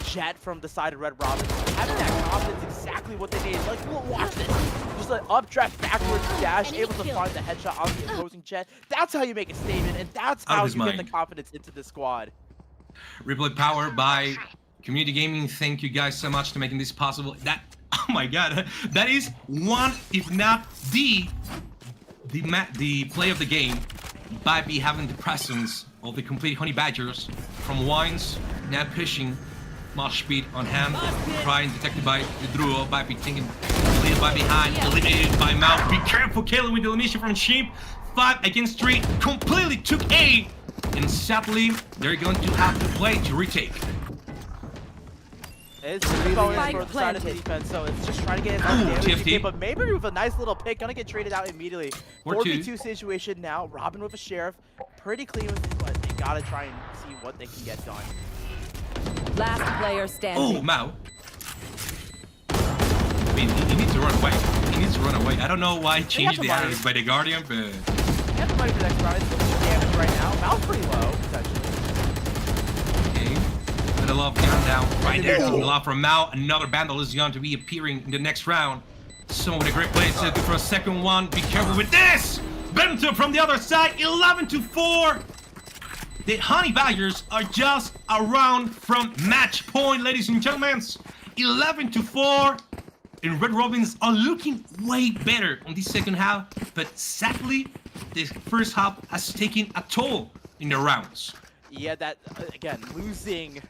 Speaker 2: Jet from the side of Red Robin. Having that confidence, exactly what they need. Like, look, watch this. Just an updraft backwards dash, able to find the headshot on the opposing Jet. That's how you make a statement, and that's how you get the confidence into the squad.
Speaker 10: Replay power by Community Gaming. Thank you guys so much for making this possible. Oh my god, that is one, if not the play of the game, by having the presence of the complete Honey Badgers from Wines, now pushing much speed on hand, trying detected by the Druo, by taking lead by behind, eliminated by Mount. Be careful, Kayla, with the elimination from Sheep. 5 against 3, completely took A, and sadly, they're going to have to play to retake.
Speaker 2: It's a bonus for the side of the defense, so it's just trying to get it out of damage. But maybe with a nice little pick, gonna get traded out immediately. 4v2 situation now. Robin with a sheriff, pretty clean with it, but they gotta try and see what they can get done.
Speaker 8: Last player standing.
Speaker 10: Oh, Mao. I mean, he needs to run away. He needs to run away. I don't know why he changed the arrows by the Guardian, but...
Speaker 2: They have the money for the next round. It's doing damage right now. Mao's pretty low, potentially.
Speaker 10: A lot of countdown right there. Taking a lot from Mao. Another Vandal is going to be appearing in the next round. Someone with a great play to go for a second one. Be careful with this. Bento from the other side. 11-4. The Honey Badgers are just around from match point, ladies and gentlemen. 11-4. And Red Robins are looking way better on the second half. But sadly, the first half has taken a toll in the rounds.
Speaker 2: Yeah, that, again, losing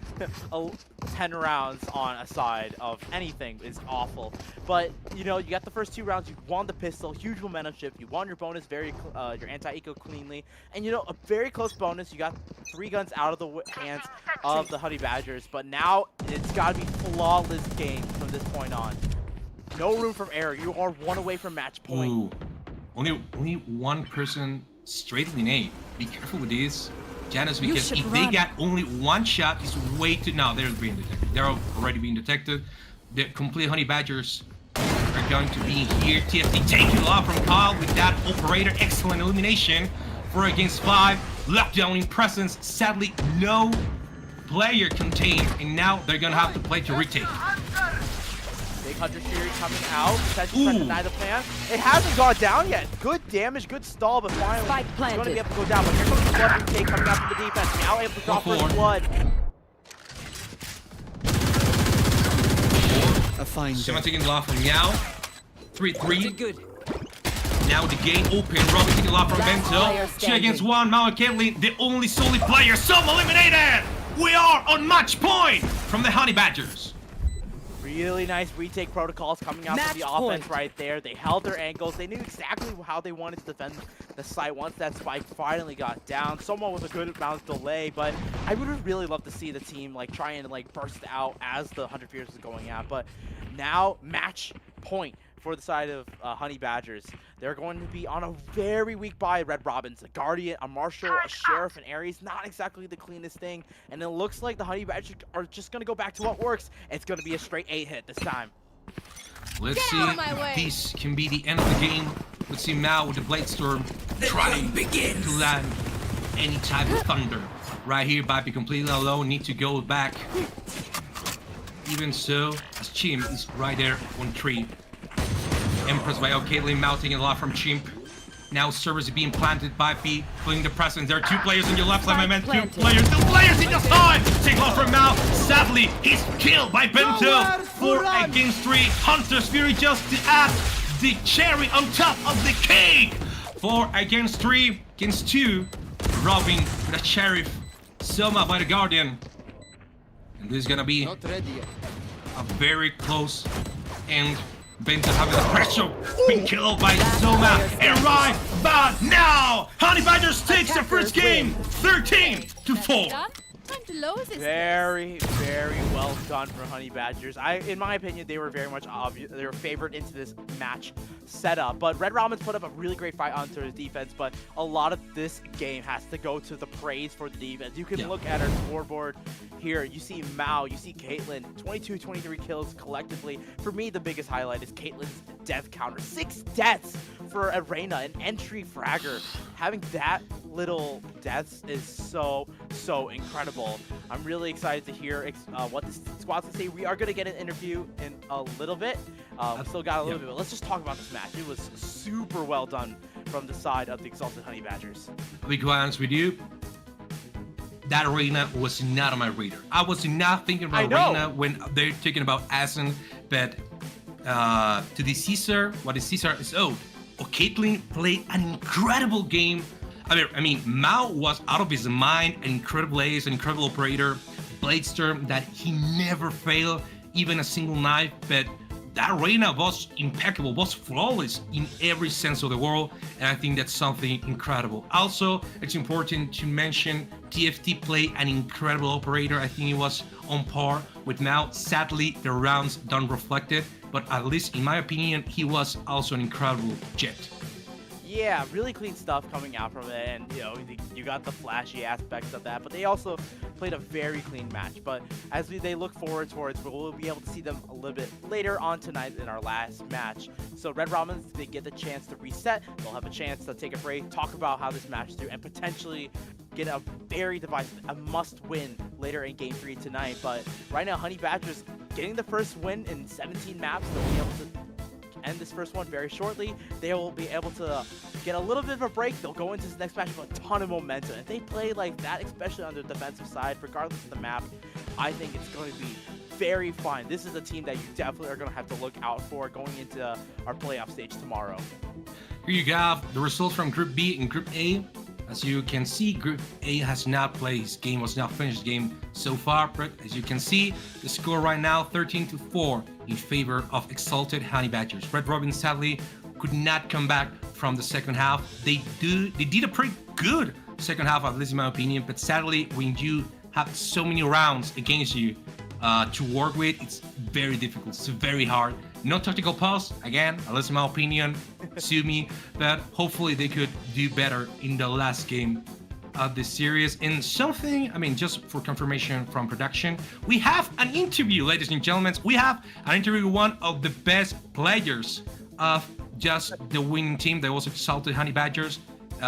Speaker 2: 10 rounds on a side of anything is awful. But, you know, you got the first 2 rounds, you won the pistol, huge momentum shift, you won your bonus, your anti-eco cleanly. And, you know, a very close bonus, you got 3 guns out of the hands of the Honey Badgers. But now, it's got to be flawless game from this point on. No room for error, you are 1 away from match point.
Speaker 10: Ooh. Only one person straight in A. Be careful with this. Janus, because if they get only 1 shot, it's way too... No, they're being detected. They're already being detected. The complete Honey Badgers are going to be here. TFT taking a lot from Kyle with that operator. Excellent elimination. 4 against 5. Lockdown in presence. Sadly, no player contained. And now they're going to have to play to retake.
Speaker 2: Big Hunter Fury coming out, potentially trying to deny the plan. It hasn't gone down yet. Good damage, good stall, but finally it's going to be able to go down. But here comes the blood retake coming out from the defense. Now able to draw first blood.
Speaker 7: A fine.
Speaker 10: Someone taking a lot from Meow. 3-3. Now the game open. Robin taking a lot from Bento. 2 against 1. Mao and Caitlyn, the only solid player. Some eliminated. We are on match point from the Honey Badgers.
Speaker 2: Really nice retake protocols coming out from the offense right there. They held their angles. They knew exactly how they wanted to defend the site once that spike finally got down. Someone with a good amount of delay, but I would really love to see the team like try and like burst out as the 100 Fears is going out. But now match point for the side of Honey Badgers. They're going to be on a very weak buy. Red Robins, a Guardian, a Marshal, a Sheriff, and Ares. Not exactly the cleanest thing. And it looks like the Honey Badgers are just going to go back to what works. It's going to be a straight 8 hit this time.
Speaker 10: Let's see if this can be the end of the game. Let's see Mao with the Blade Storm trying to land any type of thunder. Right here, Bappy completely alone. Need to go back. Even so, as Chim is right there on 3. Empress by Caitlyn, Mao taking a lot from Chimp. Now servers are being planted by B, putting the presence. There are 2 players on your left side. I meant 2 players. 2 players in the side. Take off from Mao. Sadly, he's killed by Bento. 4 against 3. Hunter's Fury just to add the cherry on top of the cake. 4 against 3 against 2. Robin with a Sheriff. Soma by the Guardian. And this is gonna be a very close end. Bento having the pressure, being killed by Soma, and right but now, Honey Badgers takes the first game, 13-4.
Speaker 3: Lotus is
Speaker 2: Very, very well done for Honey Badgers. In my opinion, they were very much obvious. They were favored into this match setup. But Red Ramen's put up a really great fight onto his defense. But a lot of this game has to go to the praise for the defense. You can look at our scoreboard here. You see Mao, you see Caitlyn, 22, 23 kills collectively. For me, the biggest highlight is Caitlyn's death counter. 6 deaths for Arena, an entry fragger. Having that little deaths is so incredible. I'm really excited to hear what this squad's gonna say. We are gonna get an interview in a little bit. We still got a little bit, but let's just talk about this match. It was super well done from the side of the Exalted Honey Badgers.
Speaker 10: I'll be quite honest with you. That Arena was not on my radar. I was not thinking about Arena when they're talking about Ascent, but to the Caesar, what is Caesar is Caitlyn played an incredible game. I mean, Mao was out of his mind, an incredible ace, an incredible operator, Bladestorm that he never failed, even a single knife, but that Arena was impeccable, was flawless in every sense of the word, and I think that's something incredible. Also, it's important to mention TFT played an incredible operator. I think he was on par with Mao. Sadly, the rounds don't reflect it, but at least in my opinion, he was also an incredible jet.
Speaker 2: Yeah, really clean stuff coming out from it, and you got the flashy aspects of that, but they also played a very clean match. But as they look forward towards, we'll be able to see them a little bit later on tonight in our last match. So Red Ramens, they get the chance to reset. They'll have a chance to take a break, talk about how this match is through, and potentially get a very divisive, a must-win later in Game 3 tonight. But right now, Honey Badgers getting the first win in 17 maps. They'll be able to end this first one very shortly. They will be able to get a little bit of a break. They'll go into this next match with a ton of momentum. If they play like that, especially on the defensive side, regardless of the map, I think it's going to be very fun. This is a team that you definitely are going to have to look out for going into our playoff stage tomorrow.
Speaker 10: Here you have the results from Group B and Group A. As you can see, Group A has not played his game, was not finished his game so far, but as you can see, the score right now, 13-4 in favor of Exalted Honey Badgers. Red Robin sadly could not come back from the second half. They did a pretty good second half, at least in my opinion, but sadly, when you have so many rounds against you to work with, it's very difficult, it's very hard. No tactical pause, again, at least in my opinion, sue me, but hopefully they could do better in the last game of the series. And something, I mean, just for confirmation from production, we have an interview, ladies and gentlemen. We have an interview with one of the best players of just the winning team that was Exalted Honey Badgers.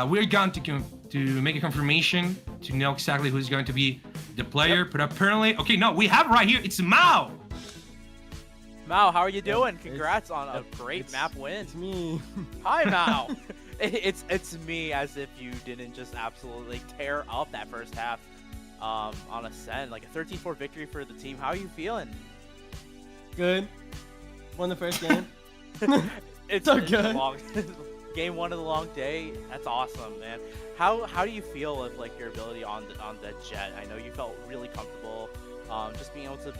Speaker 10: We're going to make a confirmation to know exactly who's going to be the player, but apparently, okay, no, we have right here, it's Mao.
Speaker 2: Mao, how are you doing? Congrats on a great map win.
Speaker 11: It's me.
Speaker 2: Hi, Mao. It's me, as if you didn't just absolutely tear up that first half on Ascent. Like a 13-4 victory for the team. How are you feeling?
Speaker 11: Good. Won the first game.
Speaker 2: It's
Speaker 11: so good.
Speaker 2: Game 1 of the long day. That's awesome, man. How do you feel with like your ability on the jet? I know you felt really comfortable. Just being able to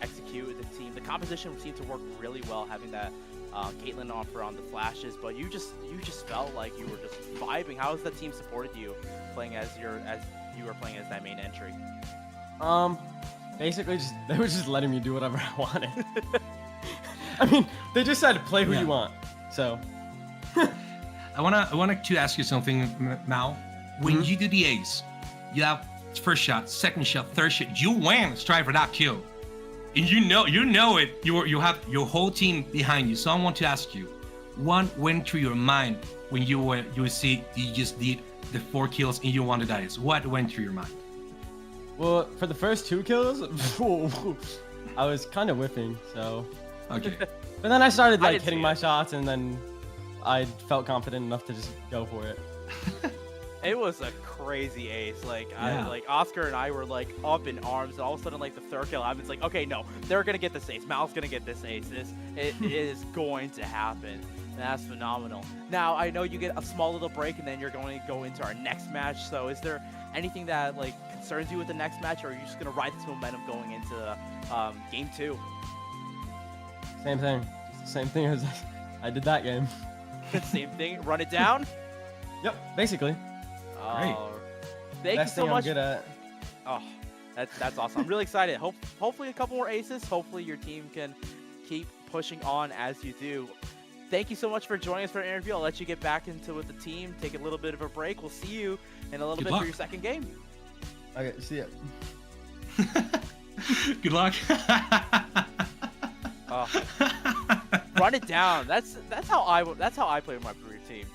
Speaker 2: execute with the team. The composition seemed to work really well, having that Caitlyn offer on the flashes, but you just felt like you were just vibing. How has the team supported you playing as you were playing as that main entry?
Speaker 11: Basically they were just letting me do whatever I wanted. I mean, they just said play who you want. So
Speaker 10: I wanted to ask you something, Mao. When you do the ace, you have first shot, second shot, third shot, you win, strive for that kill. And you know it. You have your whole team behind you. So I want to ask you, what went through your mind when you see you just did the 4 kills and you wanted that? What went through your mind?
Speaker 11: Well, for the first 2 kills, I was kind of whiffing, so.
Speaker 10: Okay.
Speaker 11: But then I started like hitting my shots, and then I felt confident enough to just go for it.
Speaker 2: It was a crazy ace. Like,
Speaker 10: yeah.
Speaker 2: Like Oscar and I were like up in arms, and all of a sudden, like the third kill, I was like, okay, no, they're gonna get this ace. Mal's gonna get this ace. It is going to happen. And that's phenomenal. Now I know you get a small little break, and then you're going to go into our next match. So is there anything that like concerns you with the next match, or are you just gonna ride this momentum going into game 2?
Speaker 11: Same thing. Just the same thing as I did that game.
Speaker 2: Same thing. Run it down.
Speaker 11: Yep, basically.
Speaker 2: Thank you so much.
Speaker 11: I'm good at.
Speaker 2: Oh, That's awesome. I'm really excited. Hopefully a couple more aces. Hopefully your team can keep pushing on as you do. Thank you so much for joining us for an interview. I'll let you get back into with the team, take a little bit of a break. We'll see you in a little
Speaker 10: Good
Speaker 2: bit
Speaker 10: luck.
Speaker 2: for your second game.
Speaker 11: Okay, see ya.
Speaker 10: Good luck.
Speaker 2: Run it down. That's how I play with my brewery team.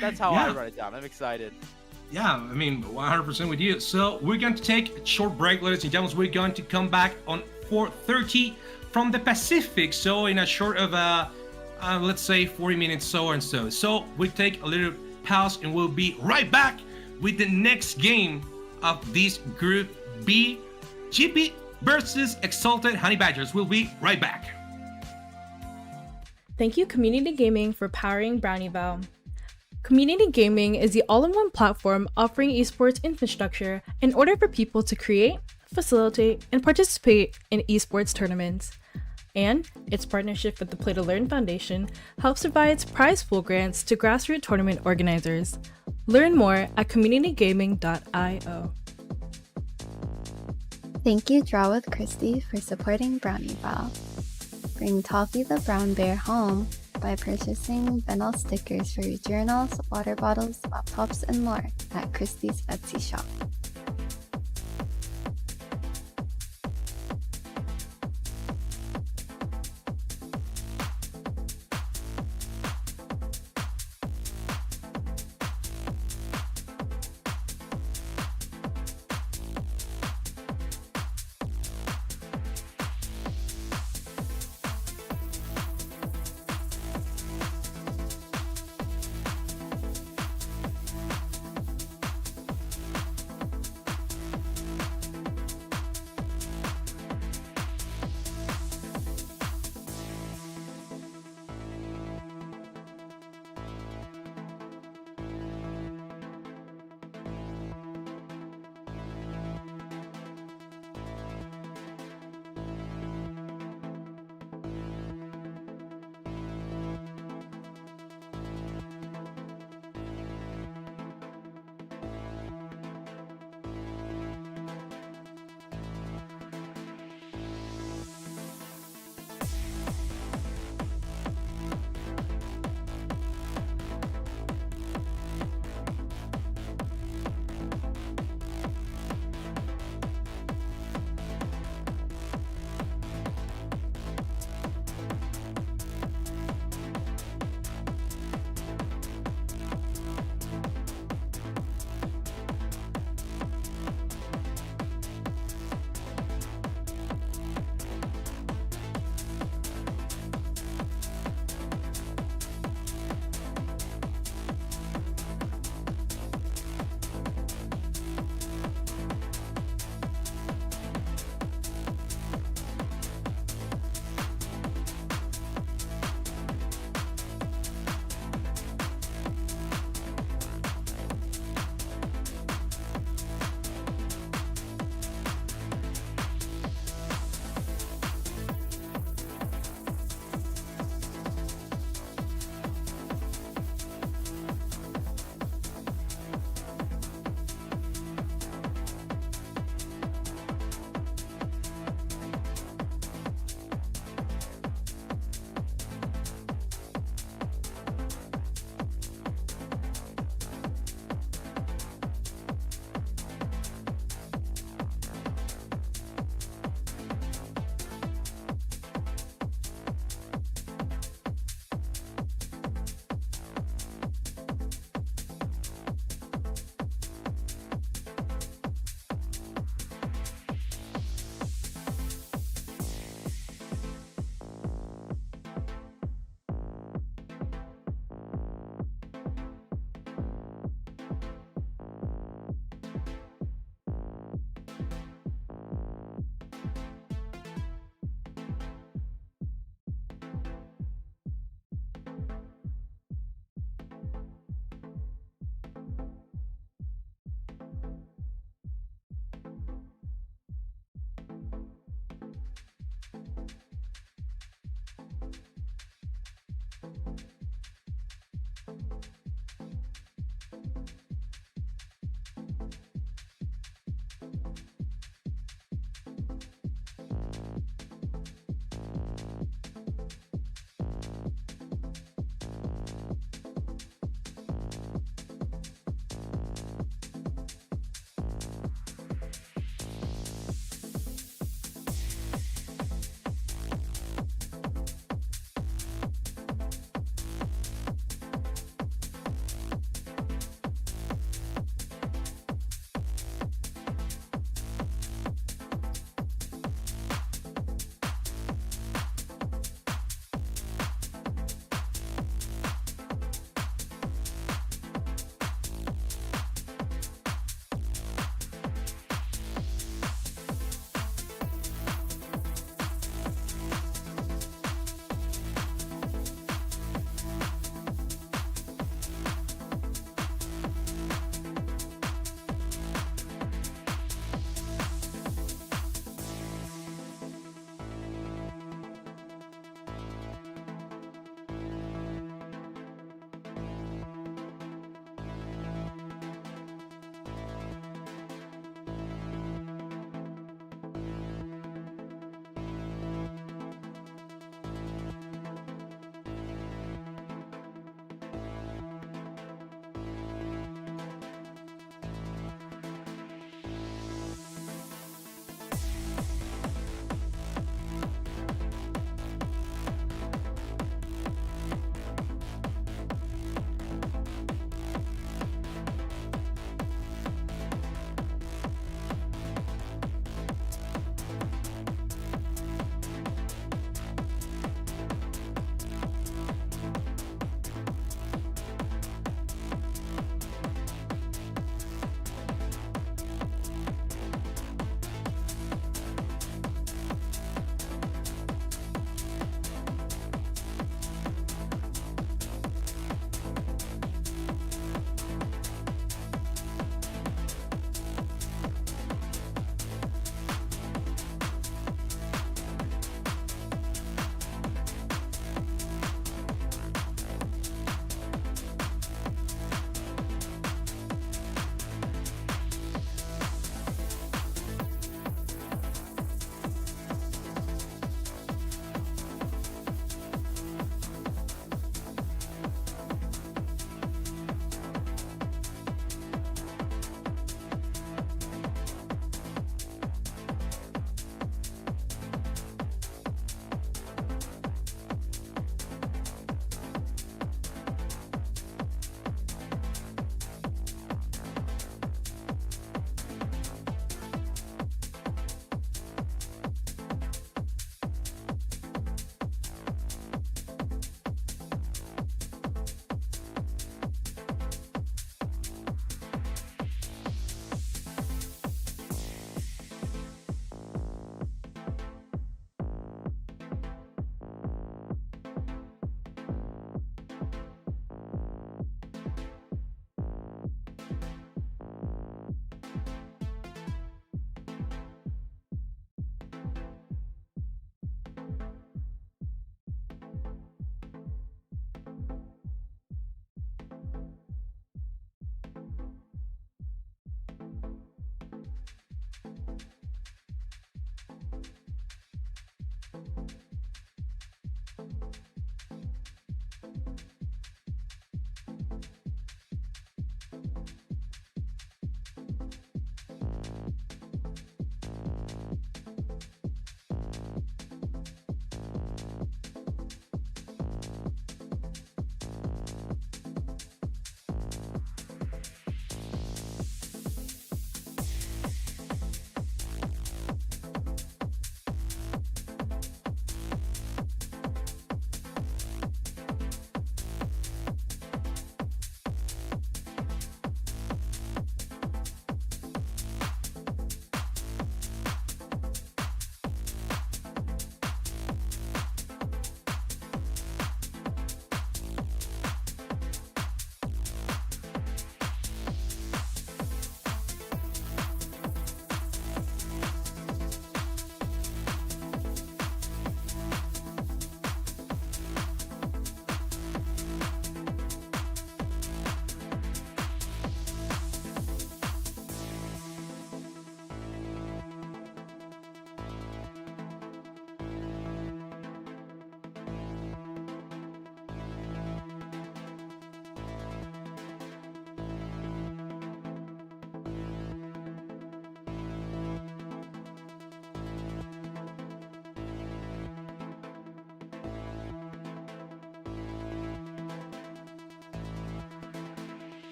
Speaker 2: That's how I run it down. I'm excited.
Speaker 10: Yeah, I mean, 100% with you. So we're going to take a short break, ladies and gentlemen. We're going to come back on 4:30 from the Pacific. So in a short of let's say 40 minutes, so and so. So we take a little pause and we'll be right back with the next game of this Group B, GP versus Exalted Honey Badgers. We'll be right back.
Speaker 5: Thank you, Community Gaming, for powering BrownieVAL. Community Gaming is the all-in-one platform offering esports infrastructure in order for people to create, facilitate, and participate in esports tournaments. And its partnership with the Play to Learn Foundation helps provides prize pool grants to grassroots tournament organizers. Learn more at communitygaming.io.
Speaker 12: Thank you, drawwithkristi, for supporting BrownieVAL. Bring Toffee the Brown Bear home by purchasing Benel stickers for your journals, water bottles, laptops, and more at Kristi's Etsy shop.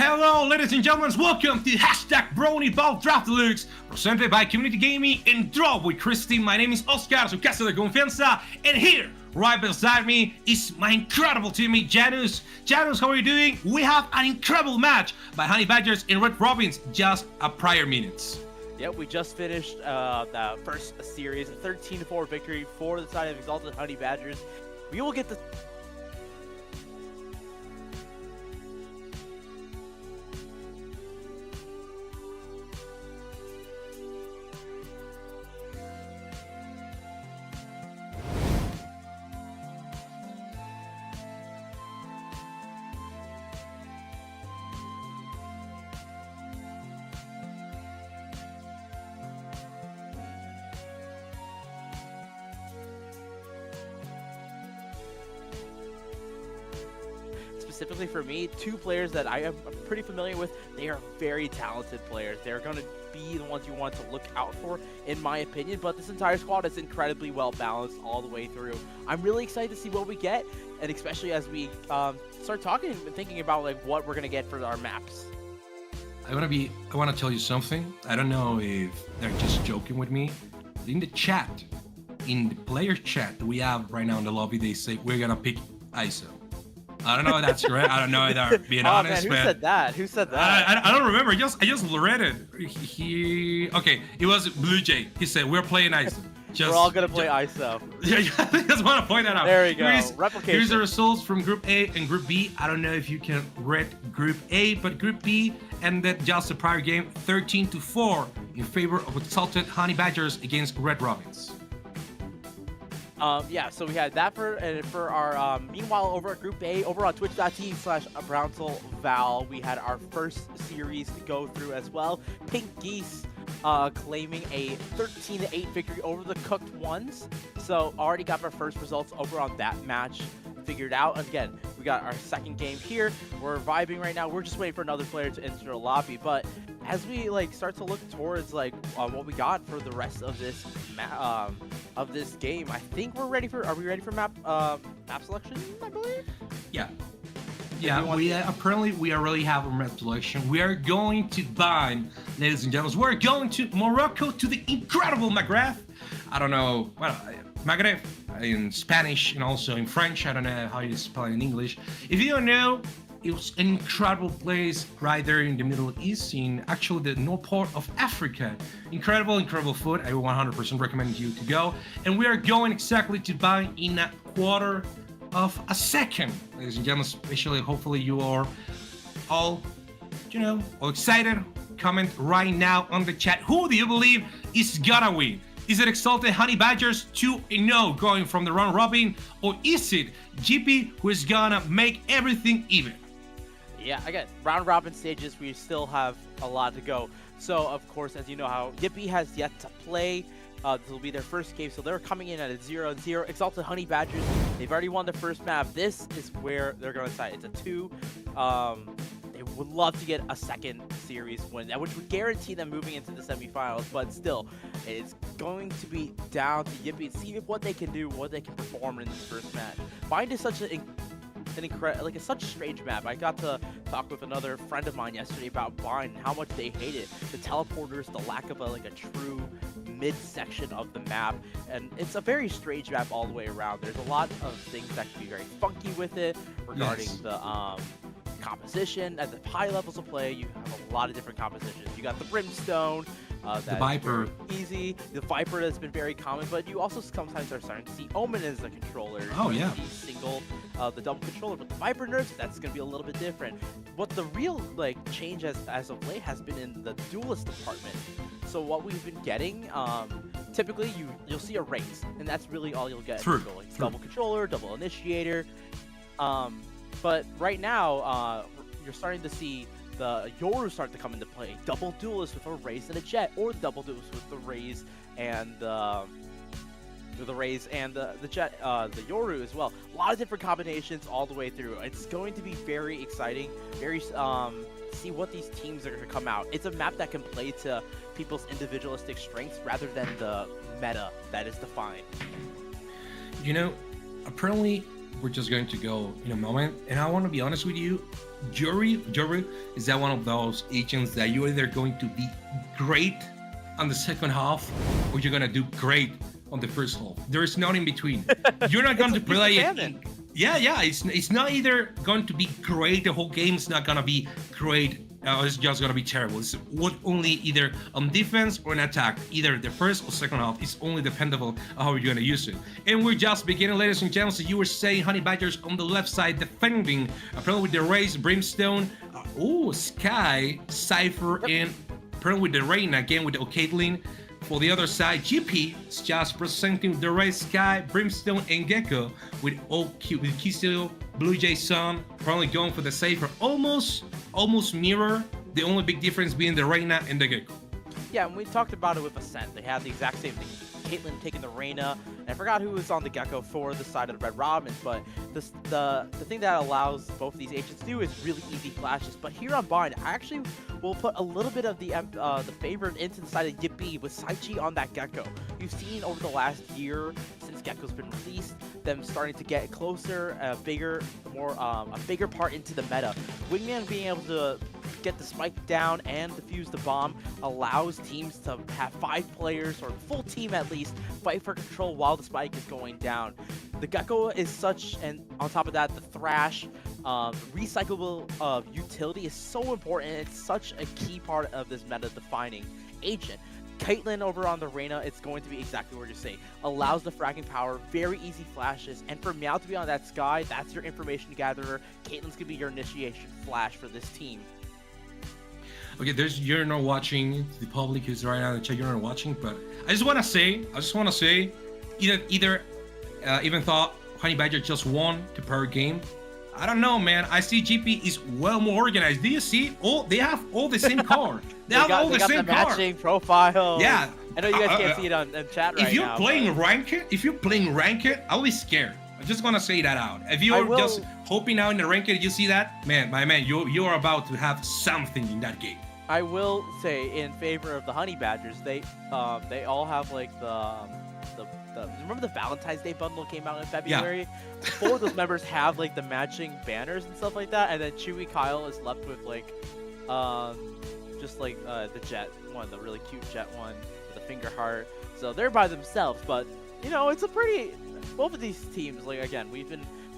Speaker 10: Hello, ladies and gentlemen, welcome to #BrownieVAL Draft Deluxe, presented by Community Gaming and drawwithkristi. My name is Oscar, su casa de confianza, and here, right beside me, is my incredible teammate, Janus. Janus, how are you doing? We have an incredible match by Honey Badgers and Red Robins just a prior minutes.
Speaker 2: Yep, we just finished the first series, a 13-4 victory for the side of Exalted Honey Badgers. We will get the... Specifically for me, two players that I am pretty familiar with. They are very talented players. They're going to be the ones you want to look out for, in my opinion. But this entire squad is incredibly well balanced all the way through. I'm really excited to see what we get, and especially as we start talking and thinking about like what we're going to get for our maps.
Speaker 10: I want to tell you something. I don't know if they're just joking with me. In the chat, in the player chat that we have right now in the lobby, they say we're going to pick ISO. I don't know if that's correct. I don't know if they're being honest,
Speaker 2: man. Who said that? Who said that?
Speaker 10: I don't remember. I just read it. Okay, it was Blue Jay. He said we're playing ISO.
Speaker 2: We're all gonna play ISO.
Speaker 10: Yeah, I just want to point that out.
Speaker 2: There we go. Replication.
Speaker 10: Here's the results from Group A and Group B. I don't know if you can read Group A, but Group B ended just the prior game 13-4 in favor of Exalted Honey Badgers against Red Robins.
Speaker 2: Yeah, so we had that for our meanwhile over at Group A, over on twitch.tv/BrowntulVAL, we had our first series to go through as well. Pink Geese claiming a 13-8 victory over the Cooked Ones. So already got our first results over on that match figured out. Again, we got our second game here. We're vibing right now. We're just waiting for another player to enter the lobby. But as we like start to look towards like what we got for the rest of this game, I think we're ready for. Are we ready for map selection? I believe.
Speaker 10: Yeah. Yeah, we apparently we already have a map selection. We are going to bind, ladies and gentlemen. We're going to Morocco to the incredible Maghreb. I don't know. Well, Maghreb in Spanish and also in French. I don't know how you spell it in English. If you don't know, it was an incredible place right there in the Middle East, in actually the north part of Africa. Incredible food. I 100% recommend you to go. And we are going exactly to buy in a quarter of a second, ladies and gentlemen. Especially, hopefully, you are all, all excited. Comment right now on the chat. Who do you believe is gonna win? Is it Exalted Honey Badgers 2-0 going from the round robin, or is it GP who is gonna make everything even?
Speaker 2: Yeah, again, round robin stages, we still have a lot to go. So, of course, as you know how Yippee has yet to play. This will be their first game, so they're coming in at a 0-0. Exalted Honey Badgers, they've already won the first map. This is where they're going to decide. It's a 2. They would love to get a second series win, which would guarantee them moving into the semifinals, but still, it's going to be down to Yippee to see what they can do, what they can perform in this first match. Bind is such it's such a strange map. I got to talk with another friend of mine yesterday about Bind and how much they hate it. The teleporters, the lack of a true mid-section of the map, and it's a very strange map all the way around. There's a lot of things that can be very funky with it regarding the composition. At the high levels of play, you have a lot of different compositions. You got the Brimstone,
Speaker 10: the Viper,
Speaker 2: easy. The Viper that's been very common, but you also sometimes are starting to see Omen as a controller.
Speaker 10: Oh yeah.
Speaker 2: The double controller, but the Viper nerfs, that's going to be a little bit different. What the real change as of late has been in the duelist department. So what we've been getting, typically you'll see a race, and that's really all you'll get. Double controller, double initiator. But right now, you're starting to see the Yoru start to come into play. Double duelist with a Raze and a Jet, or double duelist with the Raze and the Jet, the Yoru as well. A lot of different combinations all the way through. It's going to be very exciting. See what these teams are going to come out. It's a map that can play to people's individualistic strengths rather than the meta that is defined.
Speaker 10: Apparently we're just going to go in a moment. And I want to be honest with you, Jibber is that one of those agents that you're either going to be great on the second half or you're going to do great on the first half. There is none in between. You're not going to play it. Yeah, it's not either going to be great, the whole game's not going to be great, it's just going to be terrible. It's only either on defense or an attack. Either the first or second half. It's only dependable on how you're going to use it. And we're just beginning, ladies and gentlemen. So you were saying Honey Badgers on the left side defending, apparently with the Raze, Brimstone, Sky, Cypher, and apparently with the Rain again with the Caitlyn. For the other side, GP is just presenting the Raze, Sky, Brimstone, and Gecko with Kisto, Blue Jay Sun, probably going for the Cypher. Almost mirror, the only big difference being the Reina and the Gecko.
Speaker 2: Yeah, and we talked about it with Ascent. They had the exact same thing. Caitlyn taking the Reina, and I forgot who was on the Gecko for the side of the Red Robins, but the thing that allows both of these agents to do is really easy flashes. But here on Bind, I actually will put a little bit of the favorite into the side of Yippee with Saichi on that Gecko. You've seen over the last year, since Gecko's been released, them starting to get closer, a bigger part into the meta. Wingman being able to get the spike down and defuse the bomb allows teams to have 5 players, or full team at least, fight for control while the spike is going down. The Gecko is such, and on top of that, the Thrash, recyclable utility is so important. It's such a key part of this meta-defining agent. Caitlyn over on the Reina, it's going to be exactly what you're saying. Allows the fragging power, very easy flashes, and for Meow to be on that Sky, that's your information gatherer. Caitlyn's gonna be your initiation flash for this team.
Speaker 10: Okay, you're not watching, the public is right now in the chat, you're not watching, but I just want to say, even thought Honey Badger just won the per game. I don't know, man. I see GP is well more organized. Do you see? They have all the same card. They have all the same card.
Speaker 2: Matching profile.
Speaker 10: Yeah.
Speaker 2: I know you guys can't see it on chat right now.
Speaker 10: If you're playing ranked, I'll be scared. I just want to say that out. If you're just hoping out in the ranked, you see that, man, my man, you are about to have something in that game.
Speaker 2: I will say in favor of the Honey Badgers, they all have like the remember the Valentine's Day bundle came out in February? Yeah. 4 of those members have like the matching banners and stuff like that, and then Chewy Kyle is left with like just like the Jet one, the really cute Jet one with the finger heart. So they're by themselves, but you know, it's a pretty, both of these teams, like again,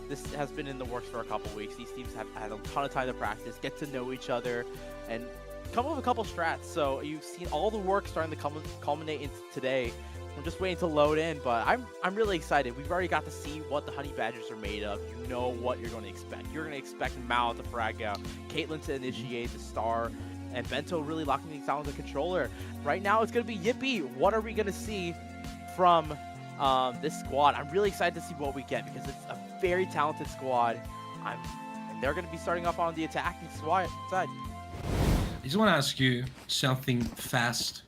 Speaker 2: this has been in the works for a couple weeks. These teams have had a ton of time to practice, get to know each other, and come up with a couple strats. So you've seen all the work starting to culminate into today. We're just waiting to load in, but I'm really excited. We've already got to see what the Honey Badgers are made of. You know what you're going to expect. You're going to expect Mao to frag out, Caitlyn to initiate the Star, and Bento really locking things down with the controller. Right now, it's going to be Yippee. What are we going to see from this squad? I'm really excited to see what we get because it's a very talented squad. And they're going to be starting off on the attacking side.
Speaker 10: I just want to ask you something fast,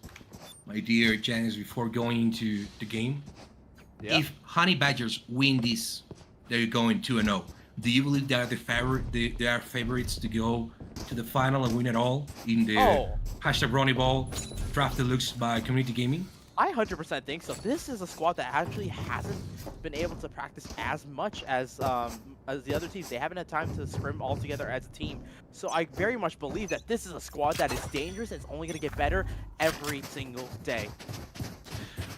Speaker 10: my dear Janice, before going into the game. Yeah. If Honey Badgers win this, they're going 2-0. Do you believe they are they are favorites to go to the final and win it all in the hashtag BrownieVAL Draft Deluxe by Community Gaming?
Speaker 2: I 100% think so. This is a squad that actually hasn't been able to practice as much as the other teams. They haven't had time to scrim all together as a team. So I very much believe that this is a squad that is dangerous and it's only going to get better every single day.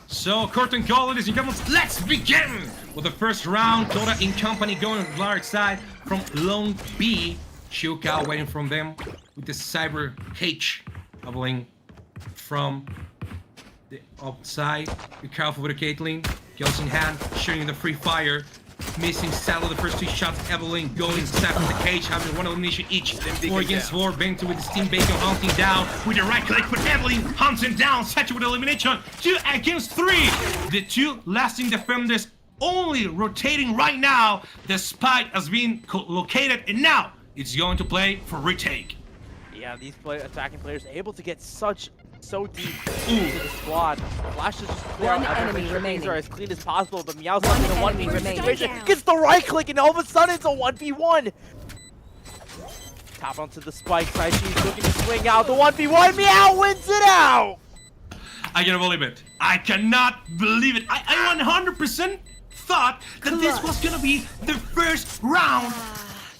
Speaker 10: So, curtain call, ladies and gentlemen, let's begin with the first round. Dota in company going on the large side from Lone B. Shuka waiting from them with the Cyber H leveling from the upside. Be careful with the Caitlyn. Kills in hand, shooting the free fire. Missing Saddle the first 2 shots. Evelyn going inside from the cage, having 1 elimination each. 4 against 4. Bento with the Steam Bacon hunting down with the right click, but Evelyn hunts him down. Sacha with elimination. 2 against 3. The 2 lasting defenders only rotating right now. The spike has been located, and now it's going to play for retake.
Speaker 2: Yeah, these attacking players able to get so deep into the squad. Flash is just clear out everything. Things are as clean as possible, but Meow's not in a 1v situation. Gets the right click, and all of a sudden it's a 1v1. Tap onto the spike. Saichi's looking to swing out the 1v1. Meow wins it out.
Speaker 10: I cannot believe it. I cannot believe it. I 100% thought that this was gonna be the first round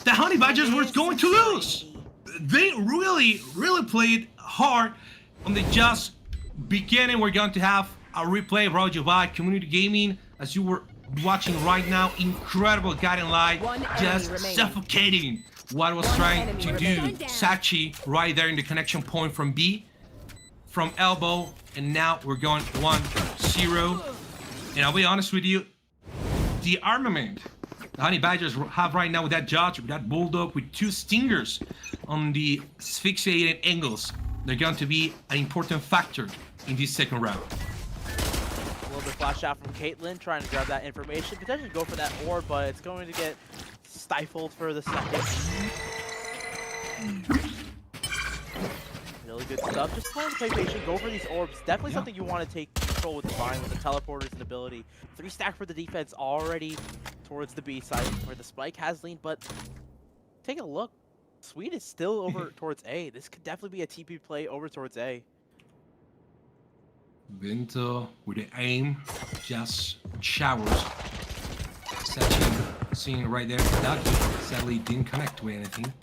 Speaker 10: the Honey Badgers were going to lose. They really played hard on the just beginning. We're going to have a replay of BrownieVAL Community Gaming as you were watching right now. Incredible guiding light, just suffocating what was trying to do Sachi right there in the connection point from B, from elbow, and now we're going 1-0. And I'll be honest with you, the armament the Honey Badgers have right now with that Judge, with that Bulldog, with 2 Stingers on the asphyxiated angles, they're going to be an important factor in this second round.
Speaker 2: A little bit flash out from Caitlyn, trying to grab that information, potentially go for that orb, but it's going to get stifled for the second. Really good stuff. Just trying to play patient, go for these orbs. Definitely something you want to take control with Divine, with the teleporters and ability. 3 stack for the defense already towards the B side where the spike has leaned, but take a look. Sweet is still over towards A. This could definitely be a TP play over towards A.
Speaker 10: Bento with the aim, just showers. Seeing right there, Ducky sadly didn't connect with anything.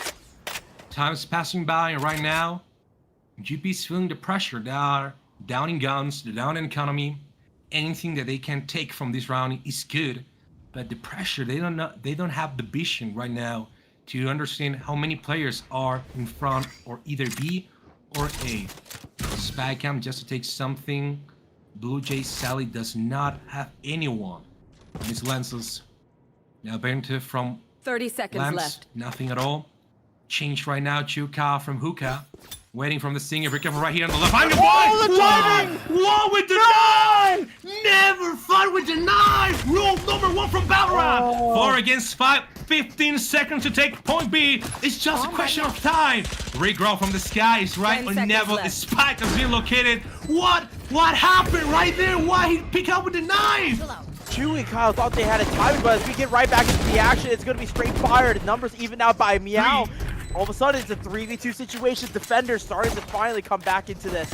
Speaker 10: Time's passing by, and right now, GP's feeling the pressure. They are down in guns, they're down in economy. Anything that they can take from this round is good, but the pressure, they don't have the vision right now to understand how many players are in front or either B or A. Spycam just to take something. Blue Jay Sally does not have anyone on his lenses. Now Bento from
Speaker 8: 30 seconds
Speaker 10: lamps,
Speaker 8: left.
Speaker 10: nothing at all. Change right now, Chuka from Hookah. Waiting from the Stinger, be careful right here on the left. Find the one with the knife! Never fight with the knife! Rule number 1 from Valorant. 4 against 5, 15 seconds to take point B. It's just a question of time. Regrow from the sky is right on Neville. The spike has been located. What happened right there? Why he pick up with the knife?
Speaker 2: Chewy Kyle thought they had it timed, but as we get right back into the action, it's going to be straight fired. Numbers even out by Meow. All of a sudden, it's a 3v2 situation. Defenders starting to finally come back into this.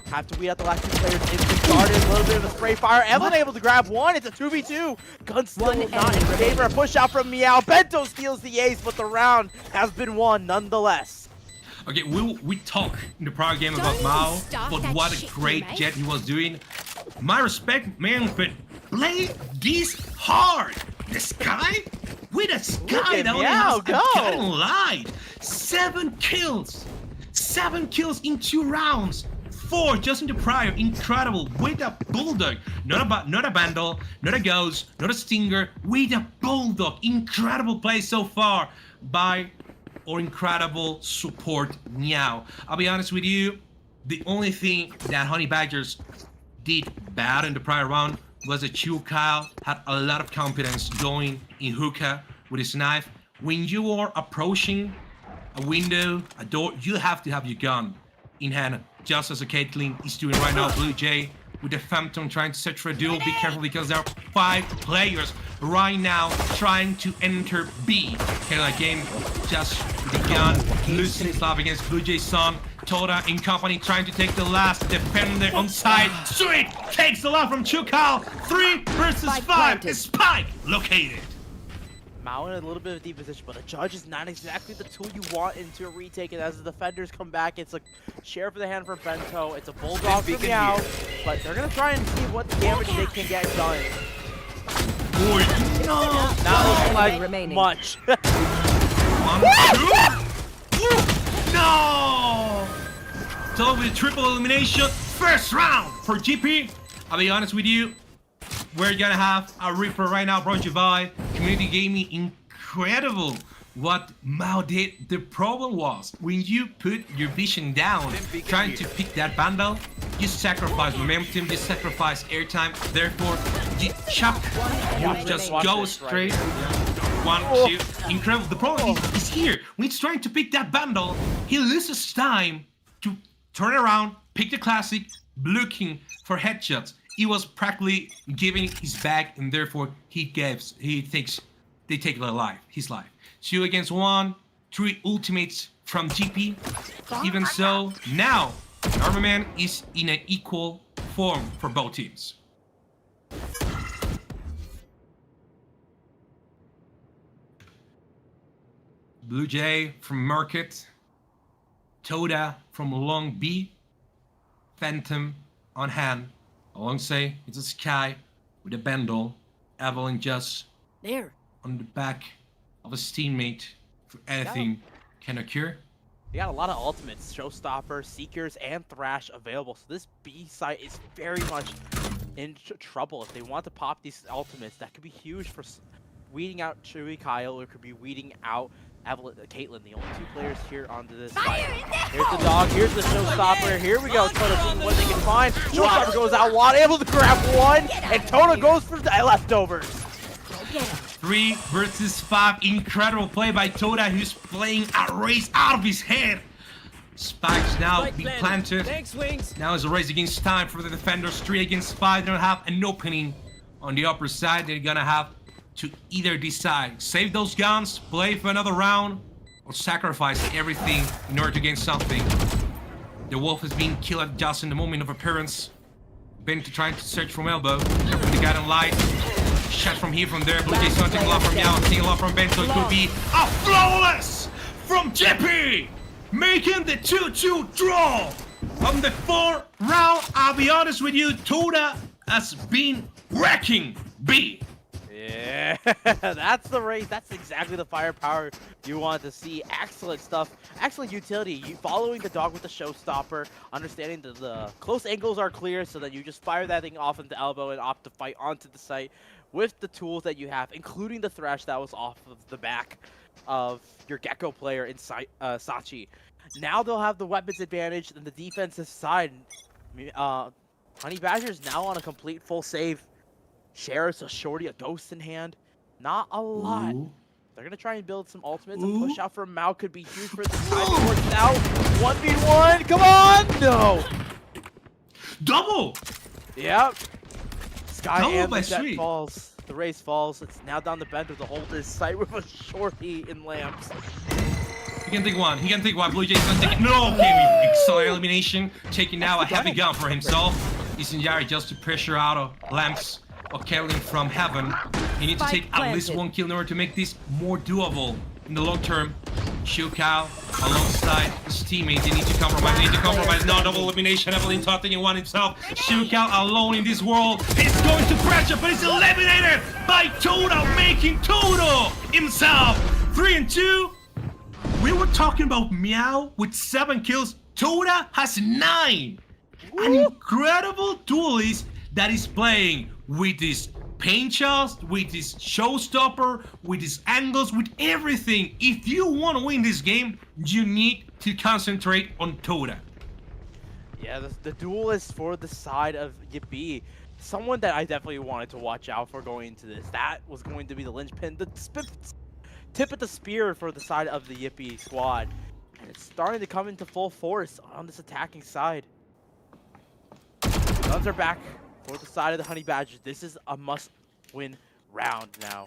Speaker 2: Have to weed out the last 2 players. Instant guarded, a little bit of a spray fire. Evelyn able to grab 1. It's a 2v2. Gun still not in favor. A push out from Meow. Bento steals the ace, but the round has been won nonetheless.
Speaker 10: Okay, we talk in the prior game about Mao, but what a great jet he was doing. My respect, man, but play this hard. The sky? With a sky that only has a guiding light. 7 kills. 7 kills in 2 rounds. 4 just in the prior. Incredible. With a Bulldog. Not a Vandal, not a Ghost, not a Stinger. With a Bulldog. Incredible play so far by our incredible support Meow. I'll be honest with you. The only thing that Honey Badgers did bad in the prior round was that Chu Kyle had a lot of confidence going in Hookah with his knife. When you are approaching a window, a door, you have to have your gun in hand, just as a Caitlyn is doing right now. Blue Jay with the Phantom trying to search for a duel. Be careful because there are 5 players right now trying to enter B. Kayla game just with the gun, losing his life against Blue Jay's son. Toda in company trying to take the last defender on side. Sweet takes the lot from Chukal. 3 versus 5. The spike located.
Speaker 2: Mao in a little bit of a deep position, but a Judge is not exactly the tool you want into a retake. And as the defenders come back, it's a share for the hand for Bento. It's a Bulldog for Meow, but they're gonna try and see what damage they can get done.
Speaker 10: Boy, no,
Speaker 2: not looking like much.
Speaker 10: No! So with triple elimination, first round for GP. I'll be honest with you, we're gonna have a Reaper right now, BrownieVAL, Community Gaming, incredible what Mao did. The problem was, when you put your vision down, trying to pick that bundle, you sacrifice momentum, you sacrifice airtime, therefore you chop, you just go straight. 1, 2, incredible. The problem is here. When he's trying to pick that bundle, he loses time to turn around, pick the classic, looking for headshots. He was practically giving his back, and therefore they take his life. 2 against 1, 3 ultimates from GP. Even so, now Armament is in an equal form for both teams. Blue Jay from Market, Toda from Long B, Phantom on hand, alongside it's a Sky with a Bendel, Evelyn just
Speaker 3: There.
Speaker 10: on the back of his teammate for anything can occur.
Speaker 2: They got a lot of ultimates, Showstopper, Seekers, and Thrash available. So this B site is very much in trouble. If they want to pop these ultimates, that could be huge for weeding out Chewy Kyle, or it could be weeding out Evelyn, Caitlyn, the only two players here onto this site. Here's the dog, here's the Showstopper, here we go, Toda seeing what they can find. Showstopper goes out, Watt able to grab one, and Toda goes for the leftovers.
Speaker 10: 3 versus 5, incredible play by Toda, who's playing a race out of his head. Spikes now being planted.
Speaker 3: Thanks, Wings.
Speaker 10: Now is a race against time for the defenders. 3 against 5. They don't have an opening on the upper side. They're gonna have to either decide, save those guns, play for another round, or sacrifice everything in order to gain something. The wolf is being killed just in the moment of appearance. Bento trying to search from elbow with the guiding light. Shot from here, from there. Blue Jay's taking a lot from Yao, taking a lot from Bento. It could be a flawless from Jibber, making the 2-2 draw on the 4th round. I'll be honest with you, Toda has been wrecking B.
Speaker 2: Yeah, that's the race. That's exactly the firepower you want to see. Excellent stuff. Excellent utility. You following the dog with the Showstopper, understanding that the close angles are clear, so that you just fire that thing off into elbow and opt to fight onto the site with the tools that you have, including the Thrash that was off of the back of your Gecko player inside Sachi. Now they'll have the weapons advantage and the defensive side. Honey Badger's now on a complete full save. Sheriff's a shorty, a ghost in hand. Not a lot.
Speaker 10: Ooh.
Speaker 2: They're going to try and build some ultimates. A push out from Mao could be huge for the time. It works out. 1v1. Come on. No.
Speaker 10: Double.
Speaker 2: Yep. Sky
Speaker 10: Double
Speaker 2: and
Speaker 10: by
Speaker 2: the jet
Speaker 10: three.
Speaker 2: falls. The race falls. It's now down the Bento to hold this site with a shorty in lamps.
Speaker 10: He can take one. He can take one. Blue Jay's gonna take it. No, okay, excellent elimination. Taking now a heavy gun for himself. Isinjari just to pressure out of lamps or Kelly from heaven. He needs to take at least 1 kill in order to make this more doable in the long term. Shukao alongside his teammates. They need to compromise. They need to compromise. No, double elimination. Evelyn Todd taking one himself. Shukao alone in this world. It's going to pressure, but it's eliminated by Toda, making Toda himself 3-2. We were talking about Meow with 7 kills. Toda has 9. An incredible duelist that is playing with his paint shots, with his showstopper, with his angles, with everything. If you want to win this game, you need to concentrate on Toda.
Speaker 2: Yeah, the duelist for the side of Yippee. Someone that I definitely wanted to watch out for going into this. That was going to be the linchpin, the tip of the spear for the side of the Yippee squad. And it's starting to come into full force on this attacking side. Guns are back for the side of the Honey Badgers. This is a must-win round now.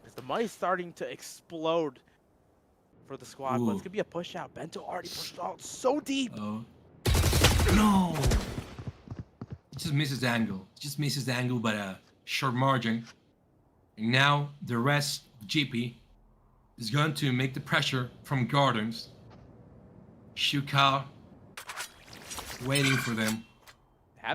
Speaker 2: Because the money's starting to explode for the squad. But it's going to be a push out. Bento already pushed out so deep.
Speaker 10: Oh. No! It just misses the angle. It just misses the angle by a short margin. And now the rest of GP is going to make the pressure from Gardens. Shukao waiting for them.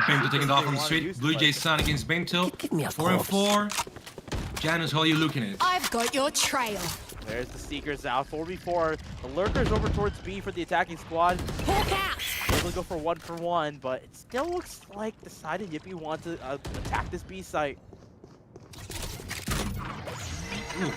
Speaker 10: Bento taking it off on the street. Blue Jay's son against Bento. 4-4. Janus, how are you looking at it?
Speaker 1: I've got your trail.
Speaker 2: There's the Seekers out. 4v4. The Lurkers over towards B for the attacking squad.
Speaker 1: Hawk out.
Speaker 2: Able to go for 1-for-1, but it still looks like the side of Yippee want to attack this B site.
Speaker 10: Ooh.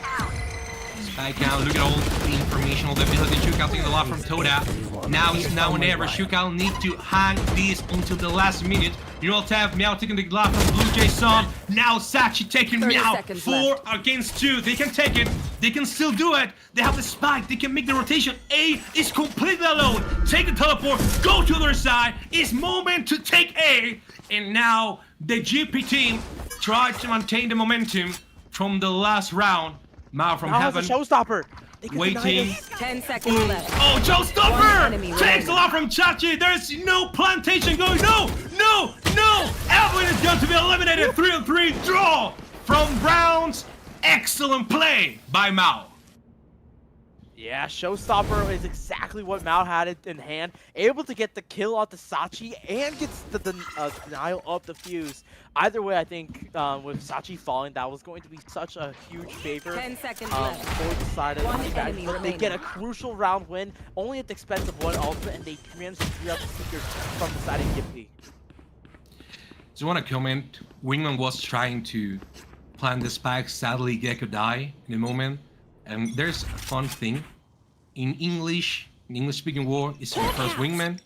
Speaker 10: Spike out. Look at all the information, all the ability. Shukao taking a lot from Toda. Now it's now and never. Shukao need to hang this until the last minute. You all have Meow taking the glove from Blue Jay's son. Now Sachi taking Meow. 4 against 2. They can take it. They can still do it. They have the spike. They can make the rotation. A is completely alone. Take the teleport. Go to the other side. It's moment to take A. And now the GP team try to maintain the momentum from the last round. Mao from heaven.
Speaker 2: Has a showstopper.
Speaker 10: Waiting.
Speaker 8: 10 seconds left.
Speaker 10: Oh, showstopper! Takes a lot from Chachi. There's no plantation going. No! No! No! Evelyn is going to be eliminated. 3-3 draw from Browns. Excellent play by Mao.
Speaker 2: Yeah, Showstopper is exactly what Mao had it in hand. Able to get the kill on the Sachi and gets the denial of the fuse. Either way, I think with Sachi falling, that was going to be such a huge favor
Speaker 8: 10 seconds left.
Speaker 2: for the side of the
Speaker 8: One
Speaker 2: Honey
Speaker 8: enemy
Speaker 2: Badgers. They
Speaker 8: remaining.
Speaker 2: get a crucial round win, only at the expense of one ultimate, and they managed to clear out the Seekers from the side of ippee.
Speaker 10: Just want to comment, Wingman was trying to plant the spike, sadly Gecko died in the moment. And there's a fun thing. In English-speaking world, it refers Wingman.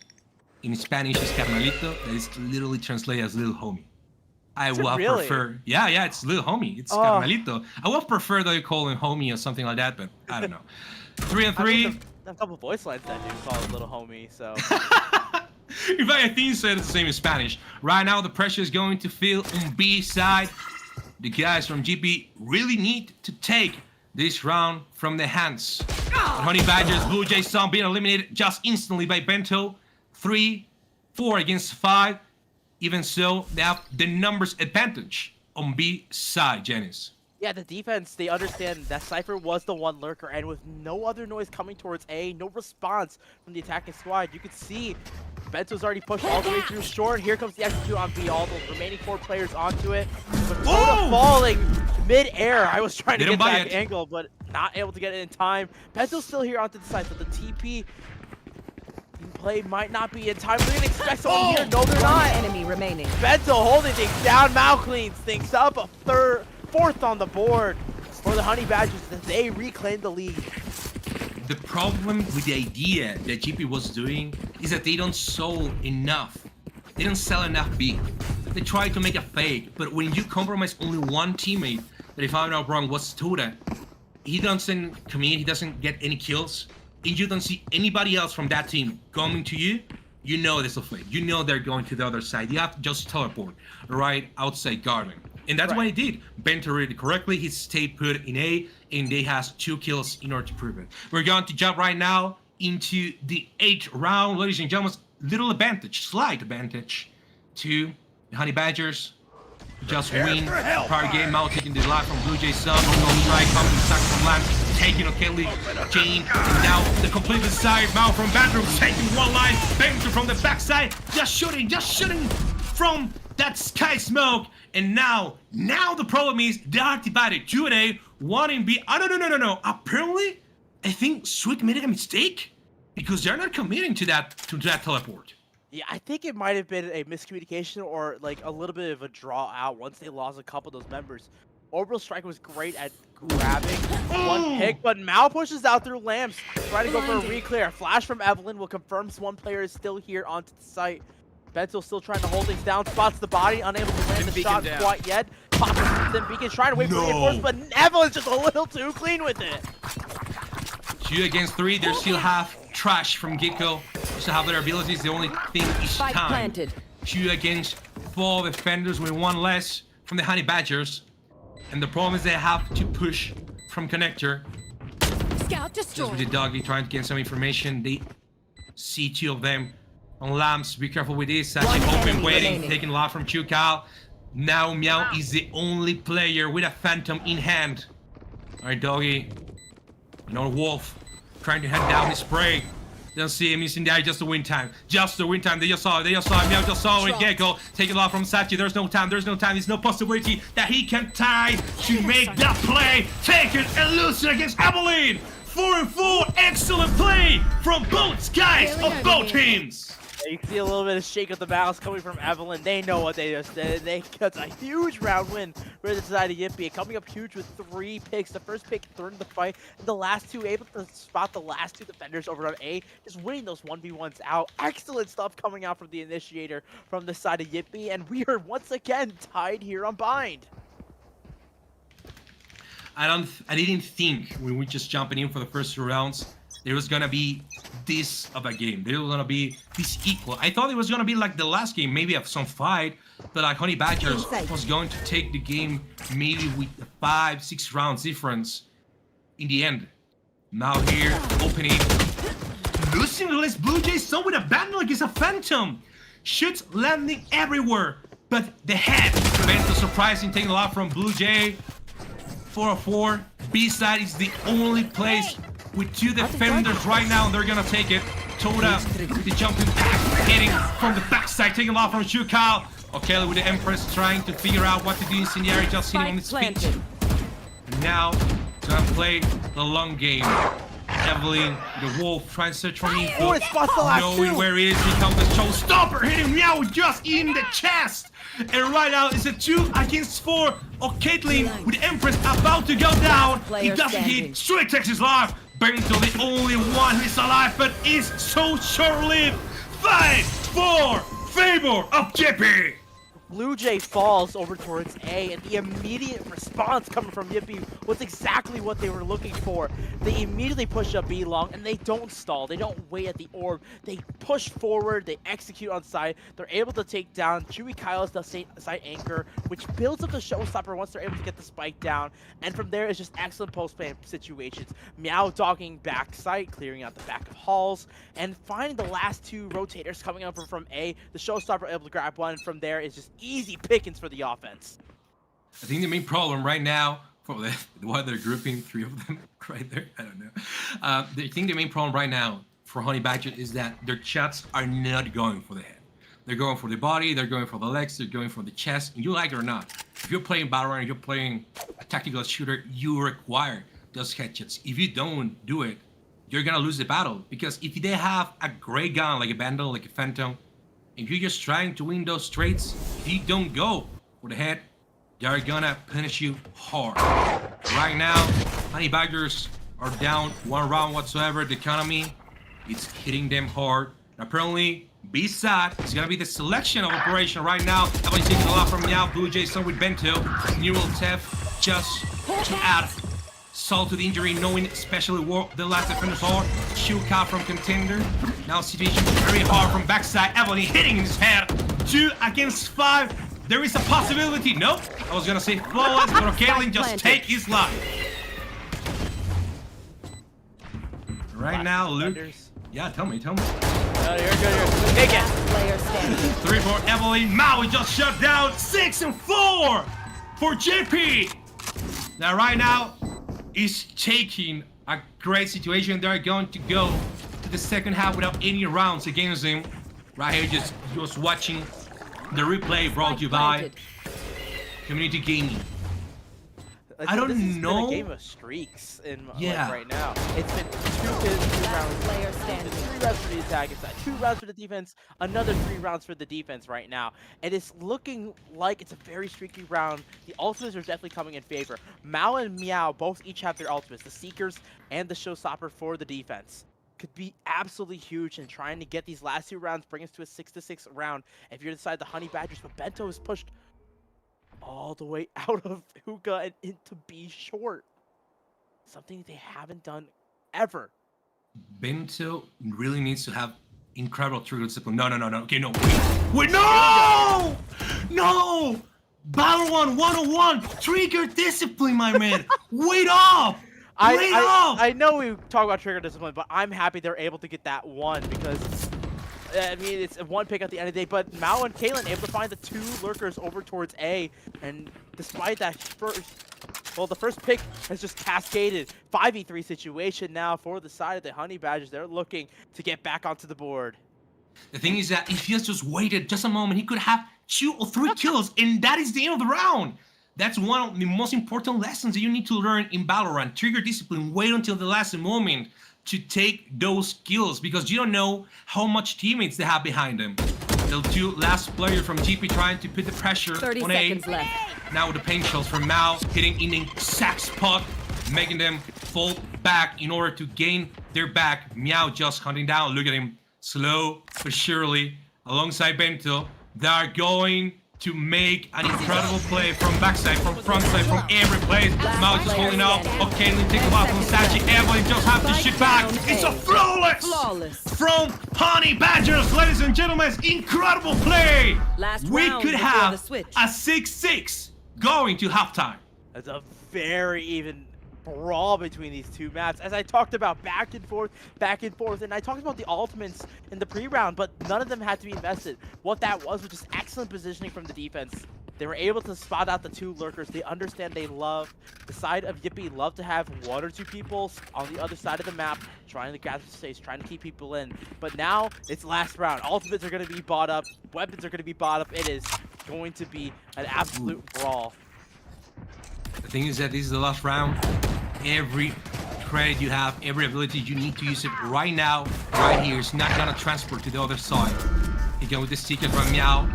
Speaker 10: In Spanish, it's Carnalito. That is literally translated as little homie. I would
Speaker 2: really?
Speaker 10: prefer... Yeah, it's little homie. It's Carnalito. I would prefer that you call him homie or something like that, but I don't know. 3 and 3.
Speaker 2: I mean, a couple voice lines that do call it little homie, so...
Speaker 10: In fact, I think you said it's the same in Spanish. Right now, the pressure is going to feel on B side. The guys from GP really need to take this round from their hands. The Honey Badgers, Blue Jay Sun being eliminated just instantly by Bento. 3, 4 against 5. Even so, they have the numbers advantage on B side, Janice.
Speaker 2: Yeah, the defense, they understand that Cypher was the one lurker, and with no other noise coming towards A, no response from the attacking squad, you could see Bento's already pushed all the way through short. Here comes the execute on B, all the remaining 4 players onto it. But Toda falling mid-air. I was trying to get that angle, but not able to get it in time. Bento's still here onto the side, so the TP play might not be in time. We didn't expect someone here. No, they're not.
Speaker 8: Enemy remaining.
Speaker 2: Bento holding things down. Mao cleans things up. A fourth on the board for the Honey Badgers as they reclaim the lead.
Speaker 10: The problem with the idea that GP was doing is that they don't sell enough. They don't sell enough B. They try to make a fake, but when you compromise only one teammate, that if I'm not wrong was Toda, he doesn't commit, he doesn't get any kills, and you don't see anybody else from that team coming to you, you know there's a flame. You know they're going to the other side. You have to just teleport right outside garden. And that's what he did. Bento read it correctly. He stayed put in A, and they has 2 kills in order to prove it. We're going to jump right now into the 8th round. Ladies and gentlemen, little advantage, slight advantage to the Honey Badgers. Just win part game. Mao taking the life from Blue Jay Sun. No strike coming back from land. Taking O'Kelly, Jane. And now the complete side. Mao from bathroom taking one line. Bento from the backside. Just shooting from that sky smoke. And now the problem is they are divided 2 in A, 1 in B. Oh, no. Apparently, I think Sweet made a mistake because they're not committing to that teleport.
Speaker 2: Yeah, I think it might have been a miscommunication or like a little bit of a draw out once they lost a couple of those members. Orbital Strike was great at grabbing one pick, but Mao pushes out through lamps, trying to go for a re-clear. Flash from Evelyn will confirm one player is still here onto the site. Bento still trying to hold things down, spots the body, unable to land the shot quite yet. Pops in Beacon, trying to wait for reinforcements, but Evelyn's just a little too clean with it.
Speaker 10: 2 against 3, they still have trash from Gecko. They still have their abilities, the only thing each time.
Speaker 8: Planted.
Speaker 10: 2 against 4 defenders with 1 less from the Honey Badgers. And the problem is they have to push from connector.
Speaker 1: Scout
Speaker 10: Just
Speaker 1: destroyed.
Speaker 10: with the doggy trying to get some information. They see 2 of them on lamps. Be careful with this. Actually open waiting, taking a lot from Chukal. Now Meow is the only player with a Phantom in hand. Alright, doggy. Wolf trying to head down his spray. Don't see him, he's in there, just the win time. Just the win time, they just saw it, Meow just saw it, Gecko. Taking a lot from Sachi, there's no time, there's no possibility that he can tie to make that play. Take it and lose it against Evelyn. 4 and 4, excellent play from both guys of both teams.
Speaker 2: You can see a little bit of shake of the balance coming from Evelyn. They know what they just did. They got a huge round win for the side of ippee. Coming up huge with 3 picks. The first pick third in the fight, and the last 2 able to spot the last 2 defenders over on A. Just winning those 1v1s out. Excellent stuff coming out from the initiator from the side of ippee, and we are once again tied here on Bind.
Speaker 10: I didn't think when we just jumping in for the first 2 rounds there was gonna be this of a game. There was gonna be this equal. I thought it was gonna be like the last game, maybe have some fight, but like Honey Badgers was going to take the game maybe with a 5-6 rounds difference in the end. Now here, opening, losing the list. Blue Jays so with a band like it's a Phantom. Shoots landing everywhere, but the head. Bento surprising, taking a lot from Blue Jay. 4-4. B side is the only place with two defenders right now, and they're gonna take it. Toda with the jumping back, hitting from the backside, taking off from Shukal. Okay, with the Empress trying to figure out what to do in scenario, just hitting on his feet. Now, he's gonna play the long game. Evelyn, the wolf, trying to search for info. Knowing where he is, he comes the showstopper, hitting Meow just in the chest. And right now, it's a 2 against 4 of Caitlyn with Empress about to go down. He doesn't hit, straight takes his life. Bento, the only one who is alive, but is so short-lived. 5-4 favor of Jippy.
Speaker 2: Blue Jay falls over towards A, and the immediate response coming from Yippee was exactly what they were looking for. They immediately push up B long, and they don't stall. They don't wait at the orb. They push forward. They execute on side. They're able to take down Chewy Kyle's the side anchor, which builds up the showstopper once they're able to get the spike down. And from there, it's just excellent post-play situations. Meow dogging backside, clearing out the back of halls, and finding the last 2 rotators coming over from A. The showstopper able to grab one. From there, it's just easy pickings for the offense.
Speaker 10: I think the main problem right now, for why they're grouping 3 of them right there, I don't know. I think the main problem right now for Honey Badger is that their shots are not going for the head. They're going for the body, they're going for the legs, they're going for the chest, and you like it or not. If you're playing Valorant, you're playing a tactical shooter, you require those headshots. If you don't do it, you're gonna lose the battle. Because if they have a great gun, like a Vandal, like a Phantom, if you're just trying to win those trades, if you don't go for the head, they're gonna punish you hard. Right now, Honey Badgers are down 1 round whatsoever. The economy is hitting them hard. Apparently, B-side is gonna be the selection of operation right now. Everybody's taking a lot from Meow. Blue Jay start with Bento. Neural Tef just to add salt to the injury, knowing especially where the last defenders are. Shuka from contender. Now situation very hard from backside. Evelyn hitting his head. 2 against 5. There is a possibility. Nope. I was gonna say flawless, but Caitlyn just take his life. Right now, Luke. Yeah, tell me.
Speaker 2: No, you're good. Take it.
Speaker 10: 3 for Evelyn. Maui just shut down. 6 and 4 for JP. Now, right now, is taking a great situation. They're going to go to the second half without any rounds against him. Right here, just watching the replay brought to you by Community Gaming. I don't know.
Speaker 2: Been a game of streaks in like, right now. It's been 2 rounds. 3 rounds for the attack side, 2 rounds for the defense, another 3 rounds for the defense right now. And it's looking like it's a very streaky round. The ultimates are definitely coming in favor. Mao and Meow both each have their ultimates, the Seekers and the Showstopper for the defense. Could be absolutely huge in trying to get these last 2 rounds, bring us to a 6-6 round. If you're inside the Honey Badgers, but Bento is pushed all the way out of Hookah and into B short. Something they haven't done ever.
Speaker 10: Bento really needs to have incredible trigger discipline. No. Okay, no. Wait, no! No! Valorant 101, trigger discipline, my man. Wait up!
Speaker 2: I know we talk about trigger discipline, but I'm happy they're able to get that one because I mean, it's a 1 pick at the end of the day, but Mao and Caitlyn able to find the 2 lurkers over towards A, and despite that the first pick has just cascaded. 5v3 situation now for the side of the Honey Badgers. They're looking to get back onto the board.
Speaker 10: The thing is that if he has just waited just a moment, he could have 2 or 3 kills, and that is the end of the round. That's one of the most important lessons that you need to learn in Valorant. Trigger discipline, wait until the last moment to take those kills, because you don't know how much teammates they have behind them. The 2 last players from GP trying to put the pressure
Speaker 8: 30
Speaker 10: on
Speaker 8: seconds
Speaker 10: A.
Speaker 8: left.
Speaker 10: Now with the paint shells from Mao hitting in the exact spot, making them fall back in order to gain their back. Meow just hunting down. Look at him, slow but surely, alongside Bento. They are going to make an incredible play from backside, from front side, from every place. Mao just holding up. Okay, we take a lot from Sachi. Evelyn just have to shoot back. It's a flawless from Honey Badgers, ladies and gentlemen. Incredible play. We could have a 6-6 going to halftime.
Speaker 2: That's a very even brawl between these two maps. As I talked about back and forth, and I talked about the ultimates in the pre-round, but none of them had to be invested. What that was just excellent positioning from the defense. They were able to spot out the two lurkers. They understand they love, the side of Yippee love to have 1 or 2 people on the other side of the map, trying to gather space, trying to keep people in. But now, it's last round. Ultimates are going to be bought up. Weapons are going to be bought up. It is going to be an absolute brawl.
Speaker 10: The thing is that this is the last round. Every credit you have, every ability, you need to use it right now, right here. It's not going to transfer to the other side. Again with the secret from Meow,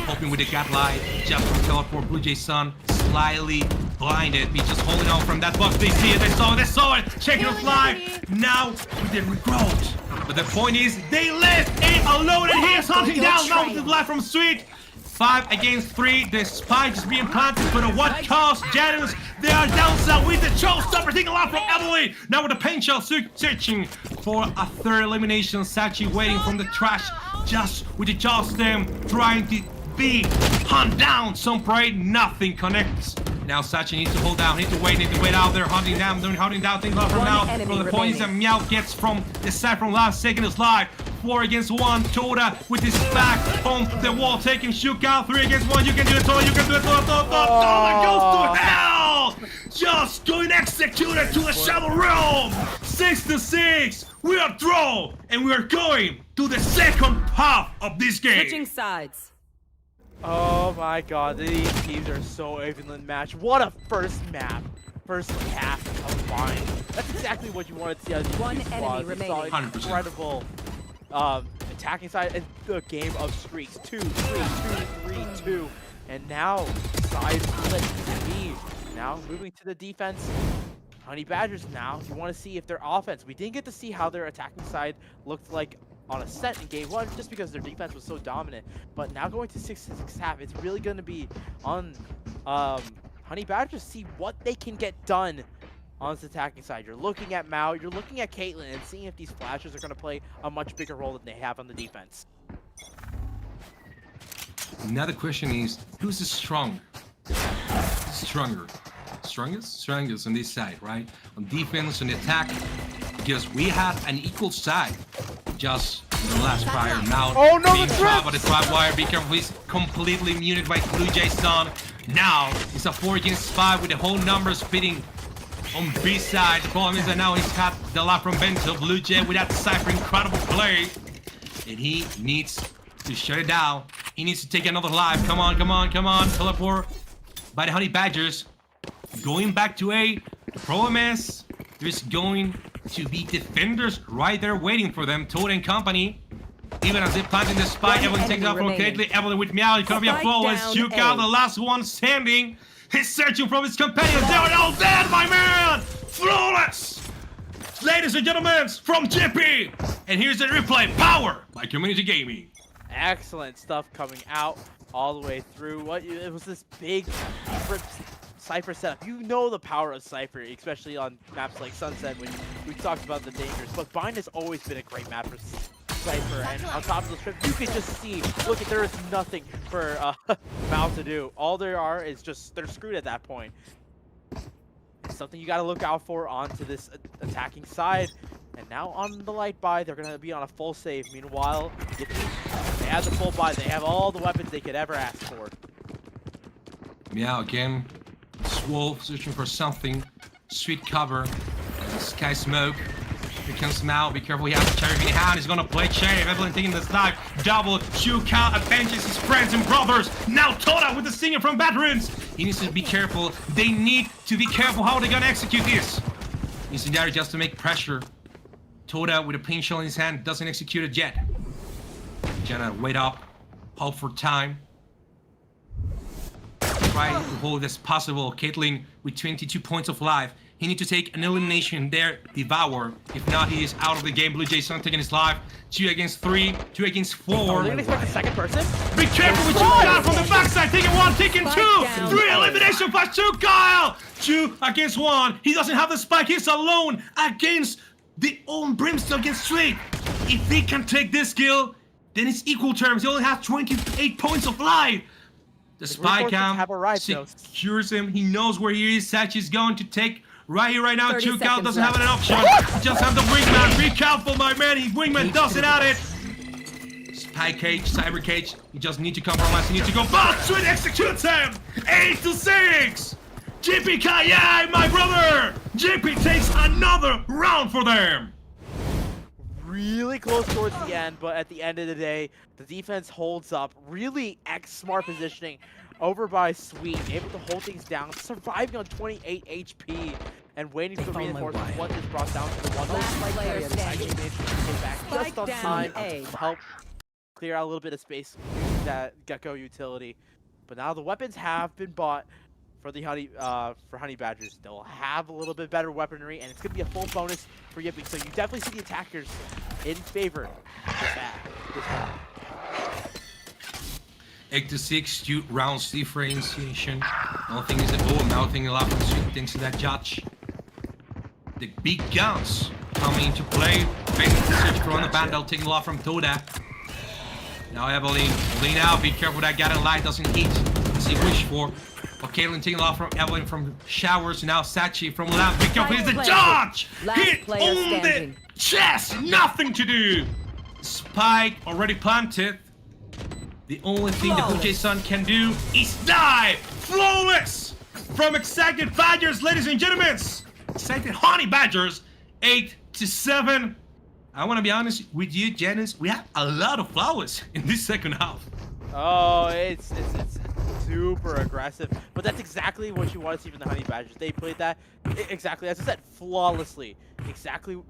Speaker 10: hoping with the Godlight, just from teleport. Blue Jay Sun slightly blinded, be just holding on from that box. They see it, they saw it, checking the fly. Now with the regrowth. But the point is, they left it alone, and he is hunting down now with the fly from Sweet. 5 against 3, the spike is being planted, but at what cost? Janus, they are down south with the showstopper, taking a lot from Emily. Now with the paint shell searching for a third elimination. Sachi waiting from the trash, just with the jaw stem, trying to be hunt down some prey. Nothing connects. Now Sachi needs to hold down, needs to wait out there, hunting down things off from now. From the points that Meow gets from the side from last second is live. 4 against 1, Toda with his back on the wall, taking shook out. 3 against 1, you can do it, Toda, you can do it, Toda goes to hell! Just going executed to the Shadow Realm! 6-6, we are draw, and we are going to the second half of this game.
Speaker 8: Switching sides.
Speaker 2: Oh my god, these teams are so evenly matched. What a first map. First half of Vine. That's exactly what you wanted to see out of these
Speaker 8: 1 enemy remaining.
Speaker 2: 100%. Incredible attacking side and the game of streaks. 2, 3, 2, 3, 2. And now side split B. Now moving to the defense. Honey Badgers now, you want to see if their offense, we didn't get to see how their attacking side looked like on Ascent in game 1 just because their defense was so dominant. But now going to 6-6 half, it's really going to be on Honey Badgers, see what they can get done on this attacking side. You're looking at Mao, you're looking at Caitlyn, and seeing if these flashes are going to play a much bigger role than they have on the defense.
Speaker 10: Now the question is, who's stronger? Strongest on this side, right? On defense, on the attack, because we have an equal side just in the last fire. Now being trapped by the trap wire. Be careful, he's completely muted by Blue Jay Sun. Now it's a 4 against 5 with the whole numbers fitting on B side. The problem is that now he's got the lap from Bento. Blue Jay with that Cypher, incredible play, and he needs to shut it down. He needs to take another life. Come on. Teleport by the Honey Badgers. Going back to A. The problem is there's going to be defenders right there waiting for them. Toad and company. Even as they planting the spike, Evelyn takes out from Caitlyn. Evelyn with Meow. It's gonna be a flawless shoot out. The last one standing. He's searching from his companions. They are all dead, my man! Flawless! Ladies and gentlemen, from Jippy! And here's the replay. Power by Community Gaming.
Speaker 2: Excellent stuff coming out all the way through. It was this big Cypher setup. You know the power of Cypher, especially on maps like Sunset when we talked about the dangers. But Bind has always been a great map for Cypher, and on top of the strip, you can just see, look, there is nothing for Mal to do. All there are is just, they're screwed at that point. Something you got to look out for onto this attacking side. And now on the light buy, they're going to be on a full save. Meanwhile, they have the full buy. They have all the weapons they could ever ask for.
Speaker 10: Meow again. Swolf searching for something. Sweet cover. Sky smoke. Here comes Mao. Be careful, he has a cherry in hand. He's gonna play cherry. Evelyn taking this dive. Double. Shuka avenges his friends and brothers. Now Toda with the singer from Veterans. He needs to be careful. They need to be careful how they're gonna execute this. Incendiary just to make pressure. Toda with a paint shell in his hand doesn't execute it yet. Jenna, wait up. Hope for time. Trying to hold as possible. Caitlyn with 22 points of life. He needs to take an elimination there, devour. If not, he is out of the game. Blue Jay Sun taking his life. 2 against 3, 2 against 4.
Speaker 2: Oh, they're gonna expect a second person?
Speaker 10: Be careful with you, Kyle, from the backside. Taking 1, taking 2. 3 elimination by 2, Kyle. 2 against 1. He doesn't have the spike. He's alone against the own Brimstone against Straight. If he can take this kill, then it's equal terms. He only has 28 points of life. The spy cam secures him. He knows where he is. Sachi's going to take Right here, right now,
Speaker 8: 30
Speaker 10: Chukout
Speaker 8: seconds
Speaker 10: doesn't have
Speaker 8: left.
Speaker 10: an option. Just have the wingman. Be careful, my man. His wingman doesn't have it. Spy cage, cyber cage. You just need to compromise. You need to go fast to execute him. 8-6. JP my brother. JP takes another round for them.
Speaker 2: Really close towards the end, but at the end of the day, the defense holds up. Really smart positioning over by Sweet, able to hold things down, surviving on 28 HP, and waiting for the reinforcements. What is brought down to the one.
Speaker 8: Last player standing.
Speaker 2: Actually managed to get back just on time
Speaker 8: A.
Speaker 2: to help clear out a little bit of space with that Gecko utility. But now the weapons have been bought for the Honey Badgers. They'll have a little bit better weaponry, and it's going to be a full bonus for Yippee. So you definitely see the attackers in favor of this round.
Speaker 10: 8-6, 2 rounds differentiation. One thing is that now thinking a lot from Sweet, thanks to that judge. The big guns coming into play. Facing the search for on the Vandal, taking a lot from Toda. Now Evelyn, lean out, be careful that Gatten Light doesn't hit. As he wished for. But Caitlyn taking a lot from Evelyn from Showers, now Sachi from Lab. Be careful, he's the judge! Hit on the chest, nothing to do! Spike already planted. The only thing the Blue Jay Sun can do is dive! Flawless! From Excited Badgers, ladies and gentlemen! Excited Honey Badgers, 8-7. I want to be honest with you, Janice. We have a lot of flowers in this second half.
Speaker 2: Oh, it's super aggressive, but that's exactly what you want to see from the Honey Badgers. They played that exactly, as I said, flawlessly. Exactly,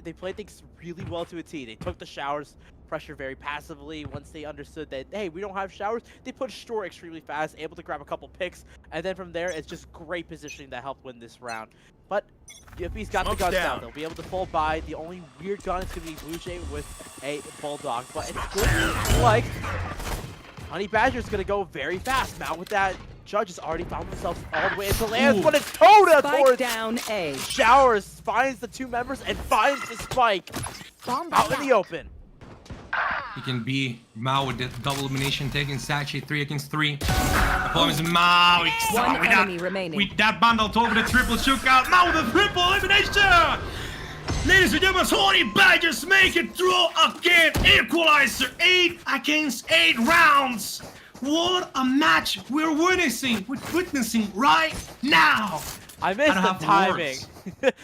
Speaker 2: they played things really well to a T. They took the showers pressure very passively. Once they understood that, hey, we don't have showers, they pushed store extremely fast, able to grab a couple picks, and then from there, it's just great positioning that helped win this round. But Yippee's got the guns down. They'll be able to fall by. The only weird gun is going to be Blue Jay with a Bulldog, but it's good like Honey Badger's going to go very fast. Now with that, Judge has already found themselves all the way into lands, but it's Toda towards
Speaker 8: down A.
Speaker 2: Showers, finds the two members and finds the spike out in the open.
Speaker 10: He can be Mao with the double elimination, taking Sachi 3 against 3. Opponent is Mao.
Speaker 8: One enemy remaining.
Speaker 10: With that bundle over the triple shootout. Mao with the triple elimination. Ladies and gentlemen, Honey Badgers make it through again. Equalizer 8 against 8 rounds. What a match we're witnessing right now.
Speaker 2: I missed the timing.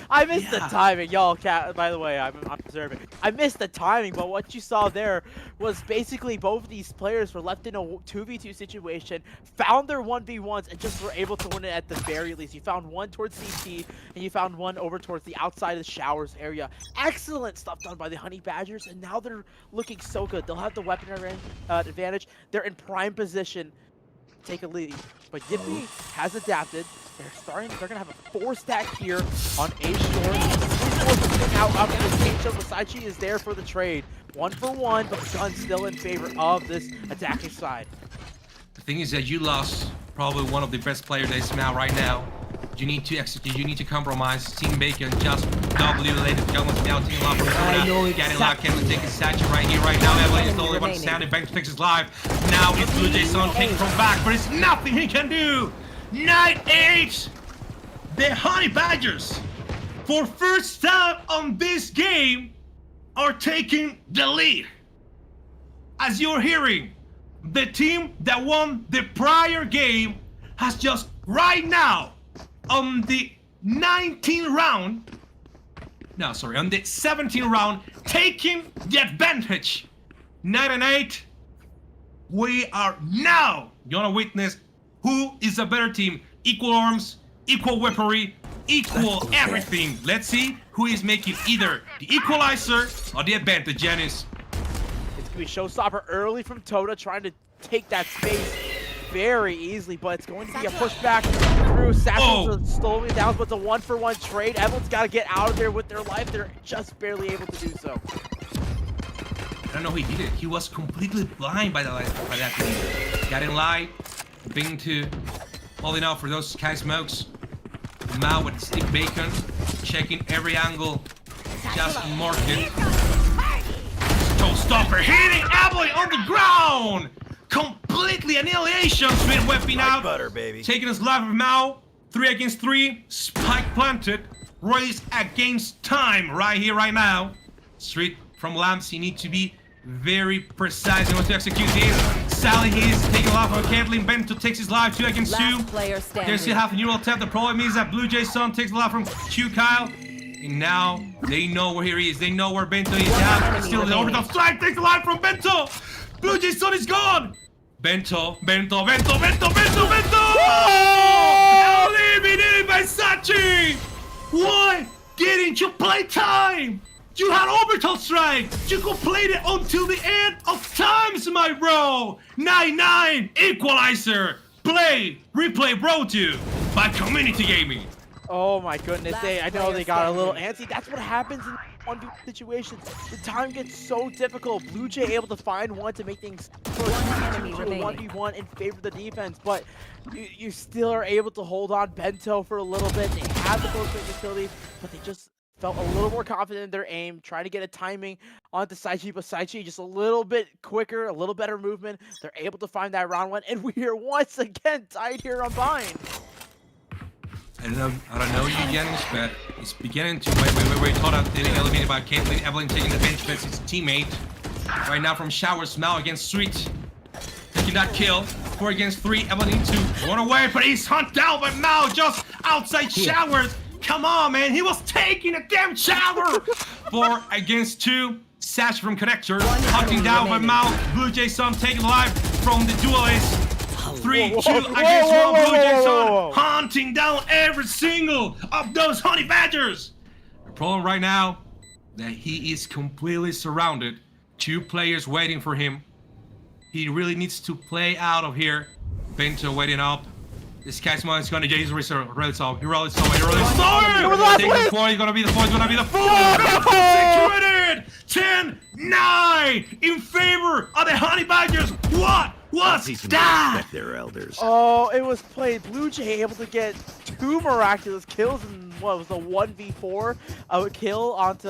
Speaker 2: I missed the timing, y'all. By the way, I'm observing. I missed the timing, but what you saw there was basically both of these players were left in a 2v2 situation, found their 1v1s, and just were able to win it at the very least. You found one towards CT, and you found one over towards the outside of the Showers area. Excellent stuff done by the Honey Badgers, and now they're looking so good. They'll have the weapon advantage. They're in prime position. Take a lead, but Yippee has adapted. They're gonna have a 4-stack here on A short. Out of the stage, so Masaichi is there for the trade. 1 for 1, but the gun's still in favor of this attacking side.
Speaker 10: The thing is that you lost probably one of the best players that is now right now. You need to execute, you need to compromise. Team Bacon just W-related gun was now taking off from Toda. Getting locked in with taking Sachi right here, right now. Evelyn is the only one standing. Bank fix his live. Now it's Blue Jay Sun taking from back, but it's nothing he can do. 9-8. The Honey Badgers, for first time on this game, are taking the lead. As you're hearing, the team that won the prior game has just right now on the 19th round, on the 17th round, taking the advantage. 9-8. We are now gonna witness who is a better team. Equal arms, equal weaponry, equal everything. Let's see who is making either the equalizer or the advantage, Janice.
Speaker 2: It's gonna be showstopper early from Toda, trying to take that space very easily, but it's going to be a pushback through. Satchel's slowing down, but it's a 1-for-1 trade. Evelyn's got to get out of there with their life. They're just barely able to do so.
Speaker 10: I don't know who he did it. He was completely blind by that thing. Got in light, being to holding out for those sky smokes. Mao with stick bacon, checking every angle, just mark it. Showstopper hitting Evelyn on the ground. Completely annihilation. Sweet weapon out.
Speaker 13: Butter, baby.
Speaker 10: Taking his life of Mao. 3 against 3. Spike planted. Race against time right here, right now. Street from Lamps, you need to be very precise in order to execute this. Sally is taking a lot from Caitlyn. Bento takes his life, 2 against 2. They still have a neural tap. The problem is that Blue Jay's son takes a lot from Q Kyle. And now they know where he is. They know where Bento is at. Still the orbital strike takes a lot from Bento. Blue Jay's son is gone. Bento. Oh! Eliminated by Sachi. Why didn't you play time? You had orbital strike! You completed it until the end of times, my bro! 9-9 equalizer! Play, replay, bro 2 by Community Gaming.
Speaker 2: Oh my goodness, I know they got a little antsy. That's what happens in 1v1 situations. The time gets so difficult. Blue Jay able to find one to make things 1v1 in favor of the defense, but you still are able to hold on Bento for a little bit. They had the close range ability, but they just felt a little more confident in their aim, trying to get a timing onto Saichi, but Saichi just a little bit quicker, a little better movement. They're able to find that round 1, and we are once again tied here on bind.
Speaker 10: I don't know you again, but it's beginning to wait. Thought out getting eliminated by Caitlyn. Evelyn taking the bench, that's his teammate. Right now from Showers, Mal against Street. Taking that kill. 4 against 3. Evelyn needs to run away, but he's hunt down by Mal just outside Showers. Come on, man. He was taking a damn shower. 4 against 2. Sash from Connector. Hunting down by Mal. Blue Jay Sun taking life from the duelist. 3, 2 against 1. Blue Jay Sun hunting down every single of those honey badgers. The problem right now that he is completely surrounded. 2 players waiting for him. He really needs to play out of here. Bento waiting up. This guy's mind is gonna get his really solid. He really solid. He's gonna be the 4. He's gonna be the 4. Executed. 10-9 in favor of the Honey Badgers. What was that?
Speaker 13: Their elders.
Speaker 2: Oh, it was played. Blue Jay able to get 2 miraculous kills in what was a 1v4 kill onto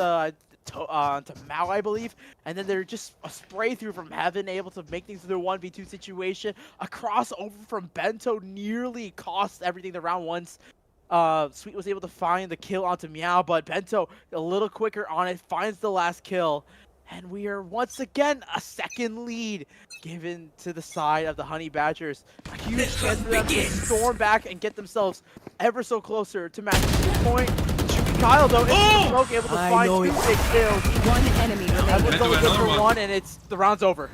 Speaker 2: Mao, I believe, and then they're just a spray through from heaven, able to make things into a 1v2 situation. A crossover from Bento nearly cost everything the round once. Sweet was able to find the kill onto Meow, but Bento a little quicker on it, finds the last kill, and we are once again a second lead given to the side of the Honey Badgers. A huge chance for them to storm back and get themselves ever so closer to match this point. Kyle though, is smoke able to find 2 big kills.
Speaker 8: 1 enemy remaining.
Speaker 2: For 1, and the round's over.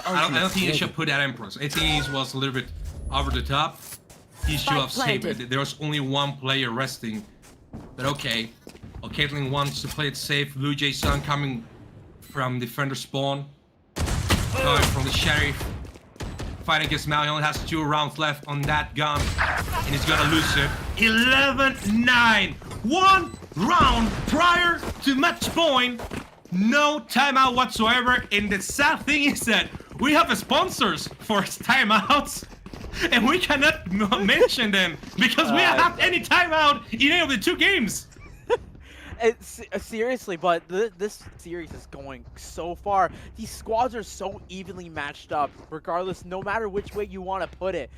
Speaker 10: I don't think you should put that Empress. I think he was a little bit over the top. He should have saved it. There was only 1 player resting. But okay. Well, Caitlyn wants to play it safe. Blue Jay Sun coming from Defender spawn. Going from the Sheriff. Fighting against Mal. He only has 2 rounds left on that gun. And he's gonna lose it. 11-9. 1 round prior to match point. No timeout whatsoever. And the sad thing is that we have sponsors for timeouts. And we cannot mention them because we haven't had any timeout in any of the 2 games.
Speaker 2: Seriously, but this series is going so far. These squads are so evenly matched up, regardless, no matter which way you want to put it.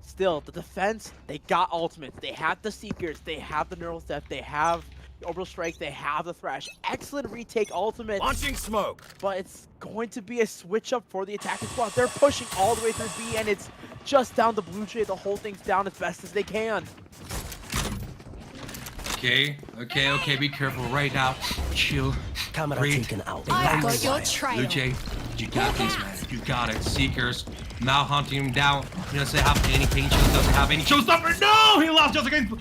Speaker 2: Still, the defense, they got ultimates. They have the Seekers, they have the Neural Step, they have the Orbital Strike, they have the Thresh. Excellent retake ultimates.
Speaker 13: Launching smoke.
Speaker 2: But it's going to be a switch up for the attacking squad. They're pushing all the way through B, and it's just down to Blue Jay to hold things down as best as they can.
Speaker 10: Okay, be careful right now. Chill.
Speaker 13: Taken out.
Speaker 10: Blue Jay, you got this, man. You got it. Seekers now hunting him down. He doesn't have any pain shields, doesn't have any showstopper. No! He lost just against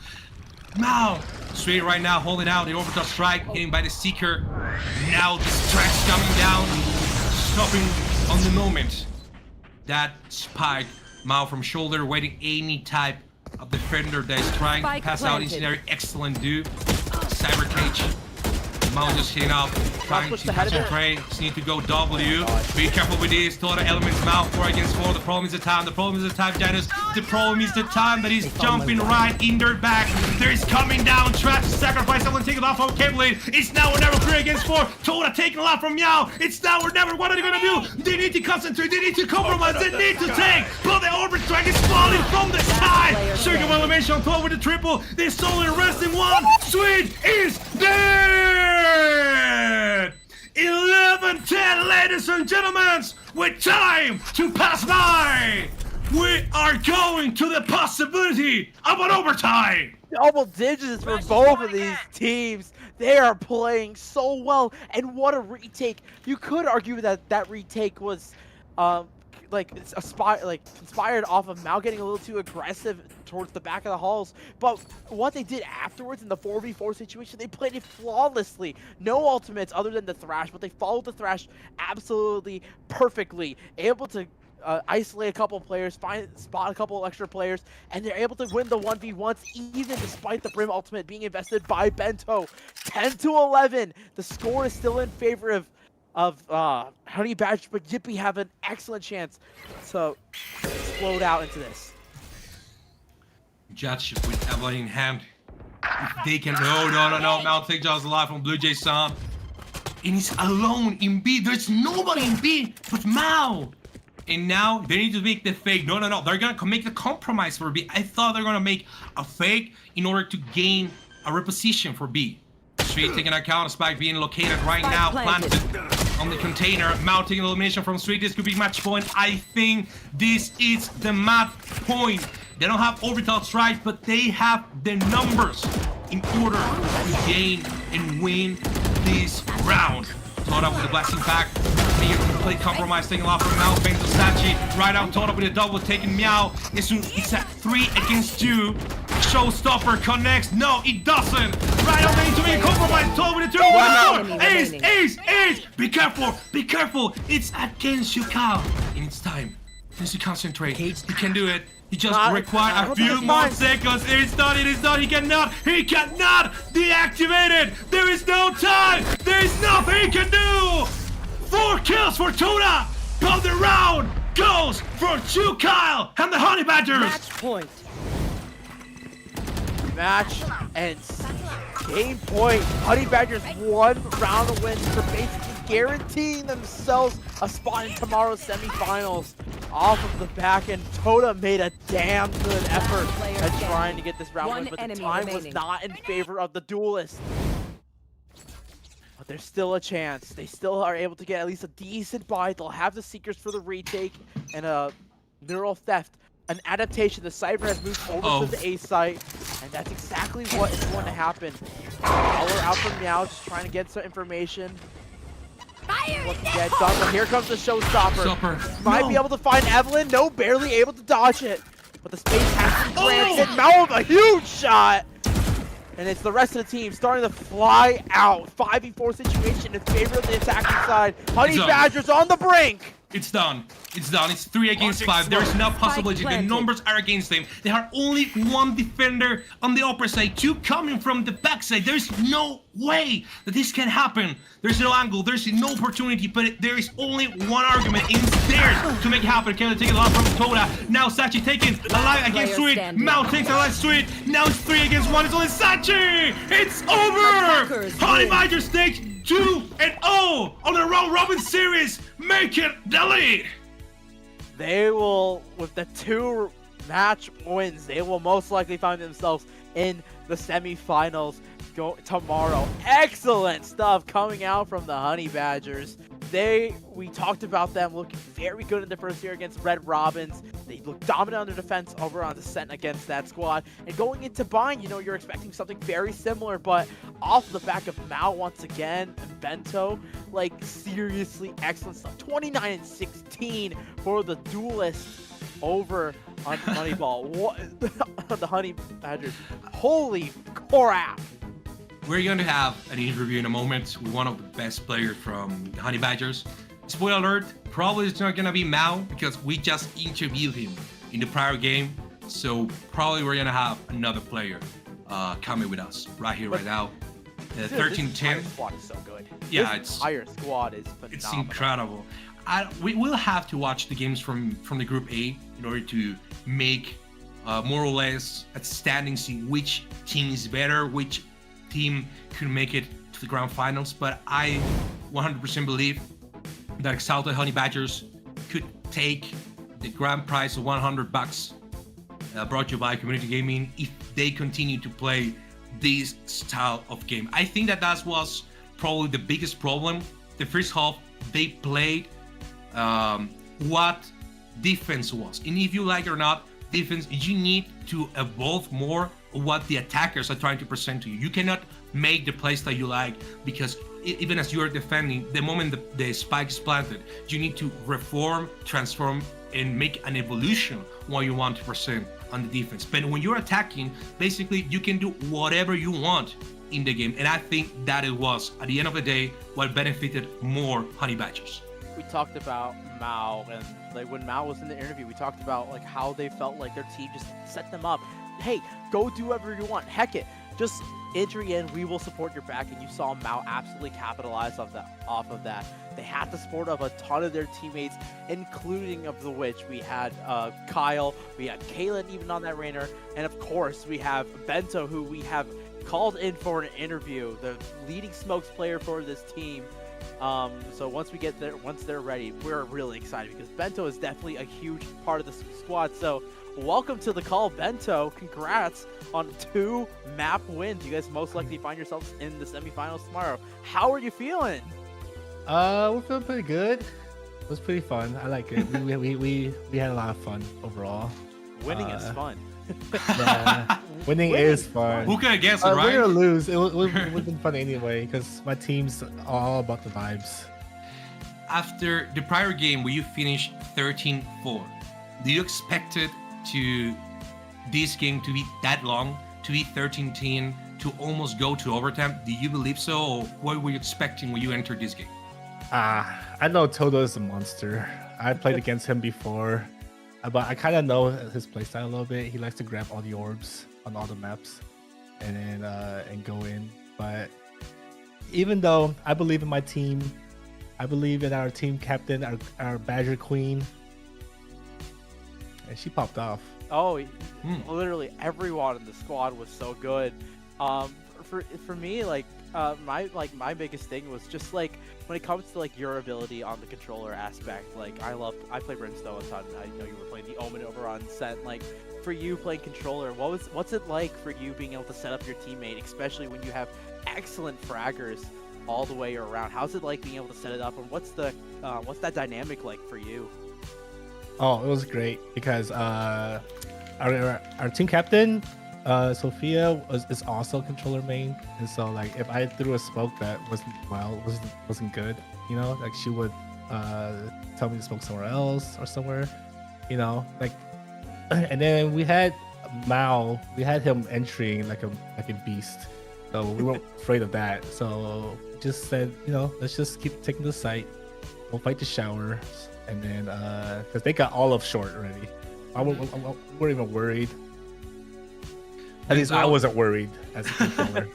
Speaker 10: Mal. Straight right now, holding out the orbital strike, hitting by the Seeker. Now the strike's coming down, stopping on the moment. That spike, Mal from shoulder, waiting any type of defender that is trying to pass out incendiary. Excellent dude. Cyber cage. Mal just hitting up, trying to concentrate. Just need to go W. Be careful with this. Two other elements. Mal 4 against 4. The problem is the time. The problem is the time, Janus. The problem is the time that he's jumping right in their back. There is coming down. Trash sacrifice. Someone taking off from Caitlyn. It's now or never 3 against 4. Toda taking a lot from Meow. It's now or never. What are they gonna do? They need to concentrate. They need to compromise. They need to take. But the orbit strike is falling from the sky. Sugar incredible elimination on 12 with the triple. There's only resting one. Sweet is dead. 11-10, ladies and gentlemen, with time to pass by. We are going to the possibility of an overtime.
Speaker 2: Double digits for both of these teams. They are playing so well, and what a retake. You could argue that that retake was inspired off of Mao getting a little too aggressive towards the back of the halls, but what they did afterwards in the 4v4 situation, they played it flawlessly. No ultimates other than the Thrash, but they followed the Thrash absolutely perfectly, able to isolate a couple players, spot a couple extra players, and they're able to win the 1v1s even despite the Brim ultimate being invested by Bento. 10-11. The score is still in favor of Honey Badger, but Yippee have an excellent chance to explode out into this.
Speaker 10: Judge with Evelyn in hand. If they can. No. Mount takes just alive from Blue Jay Sun. And he's alone in B. There's nobody in B but Mao. And now they need to make the fake. No. They're gonna make the compromise for B. I thought they're gonna make a fake in order to gain a reposition for B. Sweet taking a counter spike being located right now, planted on the container. Mao taking elimination from Sweet. This could be match point. I think this is the match point. They don't have orbital strikes, but they have the numbers in order to gain and win this round. Caught up with the blessing pack. Being complete compromise, taking off from Mao, bangs to Sachi. Right out, caught up with a double, taking Meow. It's at 3 against 2. Showstopper connects. No, it doesn't. Right out, into being compromised. 12 with a 2. Ace. Be careful. It's against Yukao. And it's time. He needs to concentrate. He can do it. He just requires a few more seconds. It is done. He cannot deactivate it. There is no time. There is nothing he can do. 4 kills for Tuna. But the round goes for Kyle and the Honey Badgers.
Speaker 8: Match point.
Speaker 2: Match and game point. Honey Badgers 1 round of wins for basically guaranteeing themselves a spot in tomorrow's semifinals. Off of the back end, Toda made a damn good effort at trying to get this round win, but the time was not in favor of the duelist. But there's still a chance. They still are able to get at least a decent buy. They'll have the Seekers for the retake and a Neural Theft. An adaptation. The Cypher has moved over to the A site, and that's exactly what is going to happen. Power out from Meow, just trying to get some information. What to get done, but here comes the Showstopper. Might be able to find Evelyn. No, barely able to dodge it. But the space has been granted. Mao with a huge shot. And it's the rest of the team starting to fly out. 5v4 situation in favor of the attacking side. Honey Badgers on the brink.
Speaker 10: It's done. It's 3 against 5. There is no possibility. The numbers are against them. There are only 1 defender on the upper side, 2 coming from the backside. There's no way that this can happen. There's no angle. There's no opportunity, but there is only 1 argument, and it's theirs to make it happen. Can they take a lot from Toda? Now Sachi taking a life against Sweet. Mao takes a life Sweet. Now it's 3 against 1. It's only Sachi. It's over. Honey Badgers takes 2-0 on the round robin series, making the lead.
Speaker 2: They will, with the 2 match wins, they will most likely find themselves in the semifinals tomorrow. Excellent stuff coming out from the Honey Badgers. We talked about them looking very good in the first year against Red Robins. They look dominant on their defense over on Ascent against that squad. And going into Bind, you're expecting something very similar, but off the back of Mao once again, and Bento, seriously excellent stuff. 29-16 for the duelist over on Moneyball. What the Honey Badgers. Holy crap.
Speaker 10: We're going to have an interview in a moment with one of the best players from the Honey Badgers. Spoiler alert, probably it's not going to be Mao because we just interviewed him in the prior game. So probably we're going to have another player coming with us right here, right now. The 13-10
Speaker 2: squad is so good.
Speaker 10: Yeah,
Speaker 2: this entire squad is phenomenal.
Speaker 10: It's incredible. We will have to watch the games from the Group A in order to make more or less a standing, see which team is better, which team could make it to the grand finals. But I 100% believe that EXALTED Honey Badgers could take the grand prize of $100 brought to you by Community Gaming, if they continue to play this style of game. I think that was probably the biggest problem. The first half, they played what defense was. And if you like it or not, defense, you need to evolve more what the attackers are trying to present to you. You cannot make the playstyle you like, because even as you are defending, the moment the spike is planted, you need to reform, transform, and make an evolution what you want to present on the defense. But when you're attacking, basically you can do whatever you want in the game. And I think that it was, at the end of the day, what benefited more Honey Badgers.
Speaker 2: We talked about Mao, and like when Mao was in the interview, we talked about like how they felt like their team just set them up. Hey, go do whatever you want. Heck it. Just enter in, we will support your back. And you saw Mao absolutely capitalize off of that. They had the support of a ton of their teammates, including of the which we had Kyle, we had Kaylin even on that Rainer, and of course we have Bento, who we have called in for an interview, the leading smokes player for this team. So once we get there, once they're ready, we're really excited because Bento is definitely a huge part of the squad. So welcome to the call, Bento. Congrats on 2 map wins. You guys most likely find yourselves in the semifinals tomorrow. How are you feeling?
Speaker 14: We're feeling pretty good. It was pretty fun. I like it. we had a lot of fun overall.
Speaker 2: Winning is fun.
Speaker 14: Yeah, winning is fun.
Speaker 10: Who can I guess, right?
Speaker 14: Win or lose, it would have been fun anyway, because my team's all about the vibes.
Speaker 10: After the prior game where you finished 13-4, do you expect it to this game to be that long, to be 13-10, to almost go to overtime? Do you believe so, or what were you expecting when you entered this game?
Speaker 14: I know Toto is a monster. I played against him before, but I kind of know his playstyle a little bit. He likes to grab all the orbs on all the maps and then and go in. But even though I believe in my team, I believe in our team captain, our Badger Queen, and she popped off.
Speaker 2: Oh, literally everyone in the squad was so good. For me, like my biggest thing was just like when it comes to like your ability on the controller aspect. Like I play Brimstone a ton. I know you were playing the Omen over on Ascent. Like for you playing controller, what's it like for you being able to set up your teammate, especially when you have excellent fraggers all the way around? How's it like being able to set it up, and what's that dynamic like for you?
Speaker 14: Oh, it was great because our team captain, Sophia, is also controller main, and so like if I threw a smoke that wasn't good, you know, like she would tell me to smoke somewhere else or somewhere, you know, like. And then we had Mao, we had him entering like a beast, so we weren't afraid of that. So just said, you know, let's just keep taking the site. We'll fight the shower, and then because they got all of short already, we're even worried. At least I wasn't worried as a controller.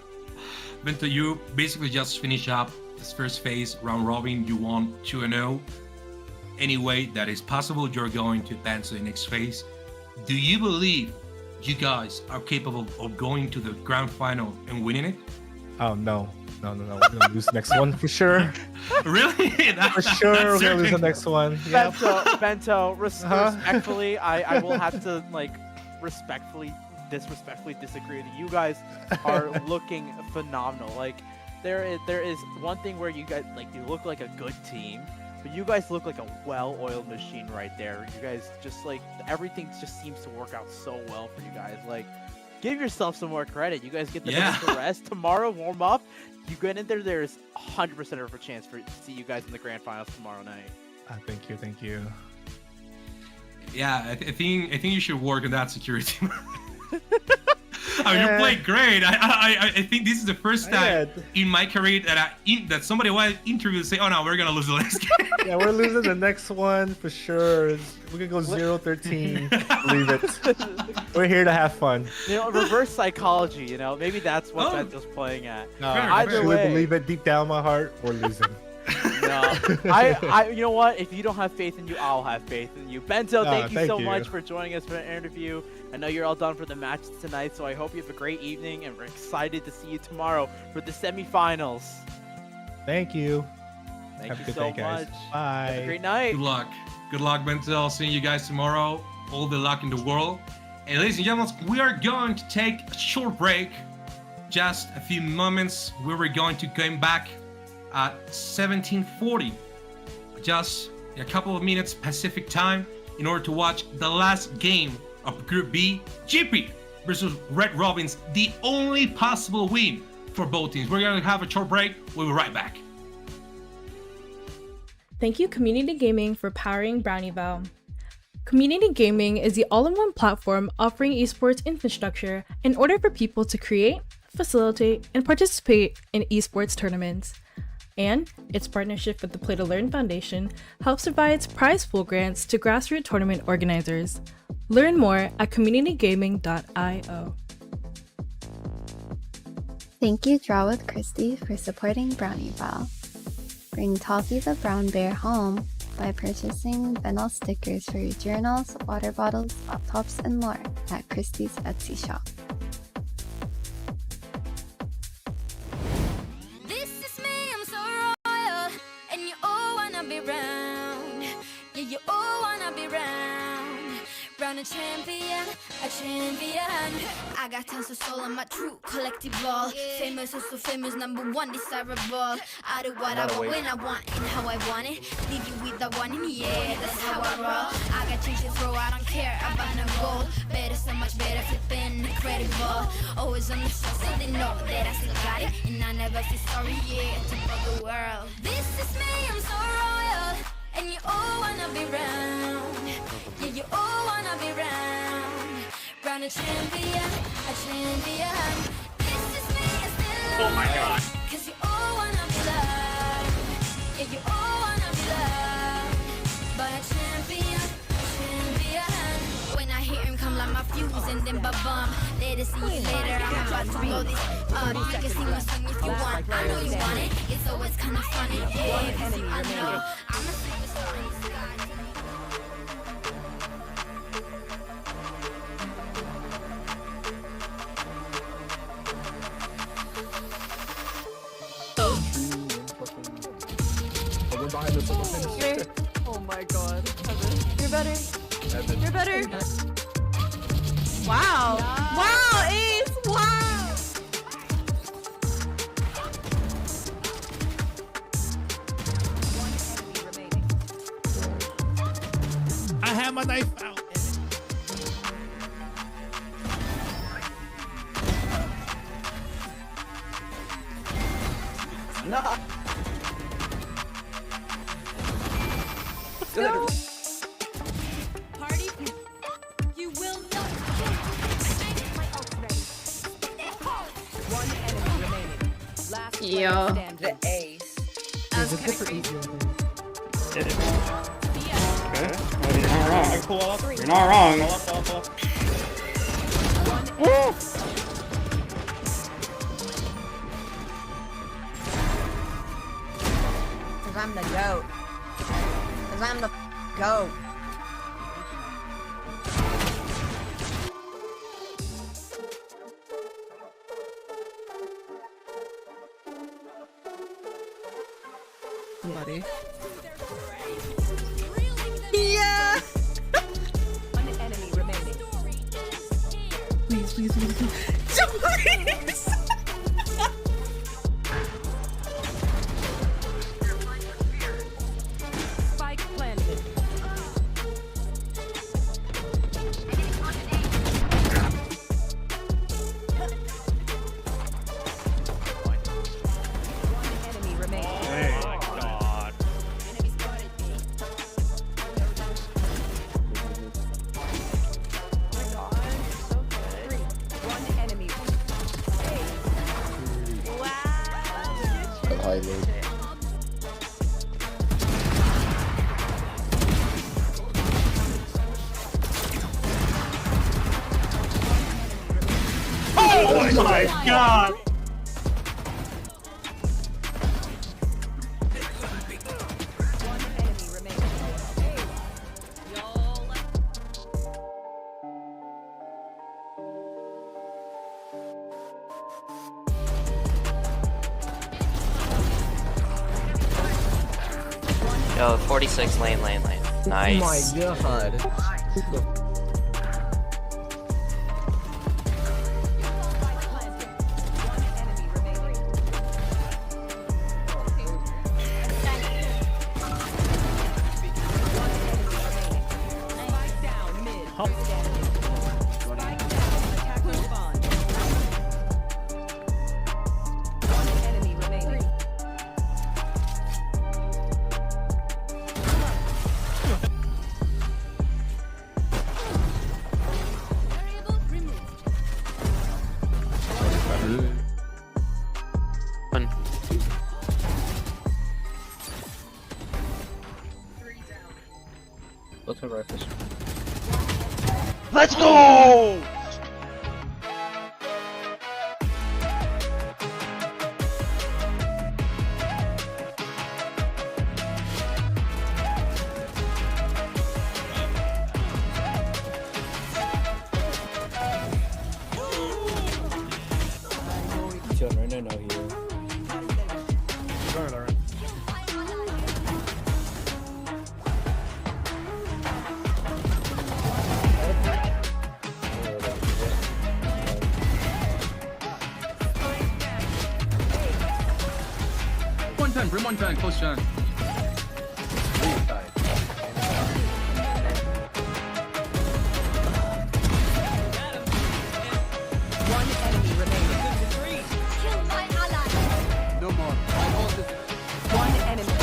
Speaker 10: Bento, you basically just finish up this first phase, round robin. You won 2-0. Any way that is possible, you're going to advance to the next phase. Do you believe you guys are capable of going to the grand final and winning it?
Speaker 14: Oh, no. We're gonna lose the next one for sure.
Speaker 10: Really?
Speaker 14: For sure, we're gonna lose the next one.
Speaker 2: Yep. Bento, respectfully, I will have to like disrespectfully disagree with you. You guys are looking phenomenal. Like there is one thing where you guys like you look like a good team, but you guys look like a well-oiled machine right there. You guys just like everything just seems to work out so well for you guys. Like give yourself some more credit. You guys get the night to rest tomorrow, warm up. You get in there, there's 100% of a chance to see you guys in the grand finals tomorrow night.
Speaker 14: Thank you.
Speaker 10: Yeah, I think you should work on that security. I mean, you played great. I think this is the first time in my career that somebody was interviewed and say, "Oh no, we're gonna lose the next game."
Speaker 14: Yeah, we're losing the next one for sure. We're gonna go 0-13. Believe it. We're here to have fun.
Speaker 2: You know, reverse psychology. You know, maybe that's what Bento's playing at.
Speaker 14: No, I truly believe it deep down in my heart. We're losing.
Speaker 2: No, you know what? If you don't have faith in you, I'll have faith in you. Bento, thank you so much for joining us for an interview. I know you're all done for the match tonight, so I hope you have a great evening, and we're excited to see you tomorrow for the semifinals.
Speaker 14: Thank you.
Speaker 2: Thank you so much.
Speaker 14: Bye.
Speaker 2: Have a great night.
Speaker 10: Good luck, Bento. I'll see you guys tomorrow. All the luck in the world. And ladies and gentlemen, we are going to take a short break. Just a few moments. We were going to come back at 17:40. Just a couple of minutes Pacific time in order to watch the last game of Group B, Jibber versus Red Robins, the only possible win for both teams. We're going to have a short break. We'll be right back.
Speaker 5: Thank you, Community Gaming, for powering BrownieVAL. Community Gaming is the all-in-one platform offering esports infrastructure in order for people to create, facilitate, and participate in esports tournaments. And its partnership with the Play to Learn Foundation helps provide prize pool grants to grassroots tournament organizers. Learn more at communitygaming.io.
Speaker 12: Thank you, drawwithkristi, for supporting BrownieVAL. Bring Toffee the brown bear home by purchasing vinyl stickers for your journals, water bottles, laptops, and more at Kristi's Etsy shop.
Speaker 1: This is me, I'm so royal, and you all wanna be round. Yeah, you all wanna be round. Round a champion, a champion. I got tons of soul on my true collective ball. Famous, also famous, #1 desirable. I do what I want when I want and how I want it. Leave you with the one in, yeah, that's how I roll. I got change to throw, I don't care about no gold. Better, so much better, flipping incredible. Always on the show, so they know that I still got it. And I never feel sorry, yeah, to the world. This is me, I'm so royal, and you all wanna be round. Yeah, you all wanna be round. Round a champion, a champion. This is me, I still love. Oh my god. Cause you all wanna be loved. Yeah, you all wanna be loved. But a champion, a champion. When I hear him come like my fuse and then ba-bum. Later, see you later, I'm about to blow this up. You can sing my song if you want, I know you want it. It's always kinda funny, yeah, cause I know I'm a superstar in the sky.
Speaker 3: Oh my god. You're better. You're better. Wow. Wow, Ace. Wow.
Speaker 14: I have my knife out.
Speaker 6: No.
Speaker 3: Go. Party. You will not kill. My ult ready. One enemy remaining. Last player standing.
Speaker 4: The ace.
Speaker 6: You're not wrong.
Speaker 4: Cause I'm the goat. Cause I'm the goat.
Speaker 3: Somebody. Yeah. One enemy remaining.
Speaker 5: Please, please, please, please.
Speaker 3: Please. Spike planted. One enemy remaining.
Speaker 2: Oh my god!
Speaker 6: Yo, 46 lane. Nice.
Speaker 11: Oh my god.
Speaker 2: Let's go!
Speaker 7: Brim 110, close John.
Speaker 8: One enemy remaining.
Speaker 7: No more.
Speaker 8: One enemy.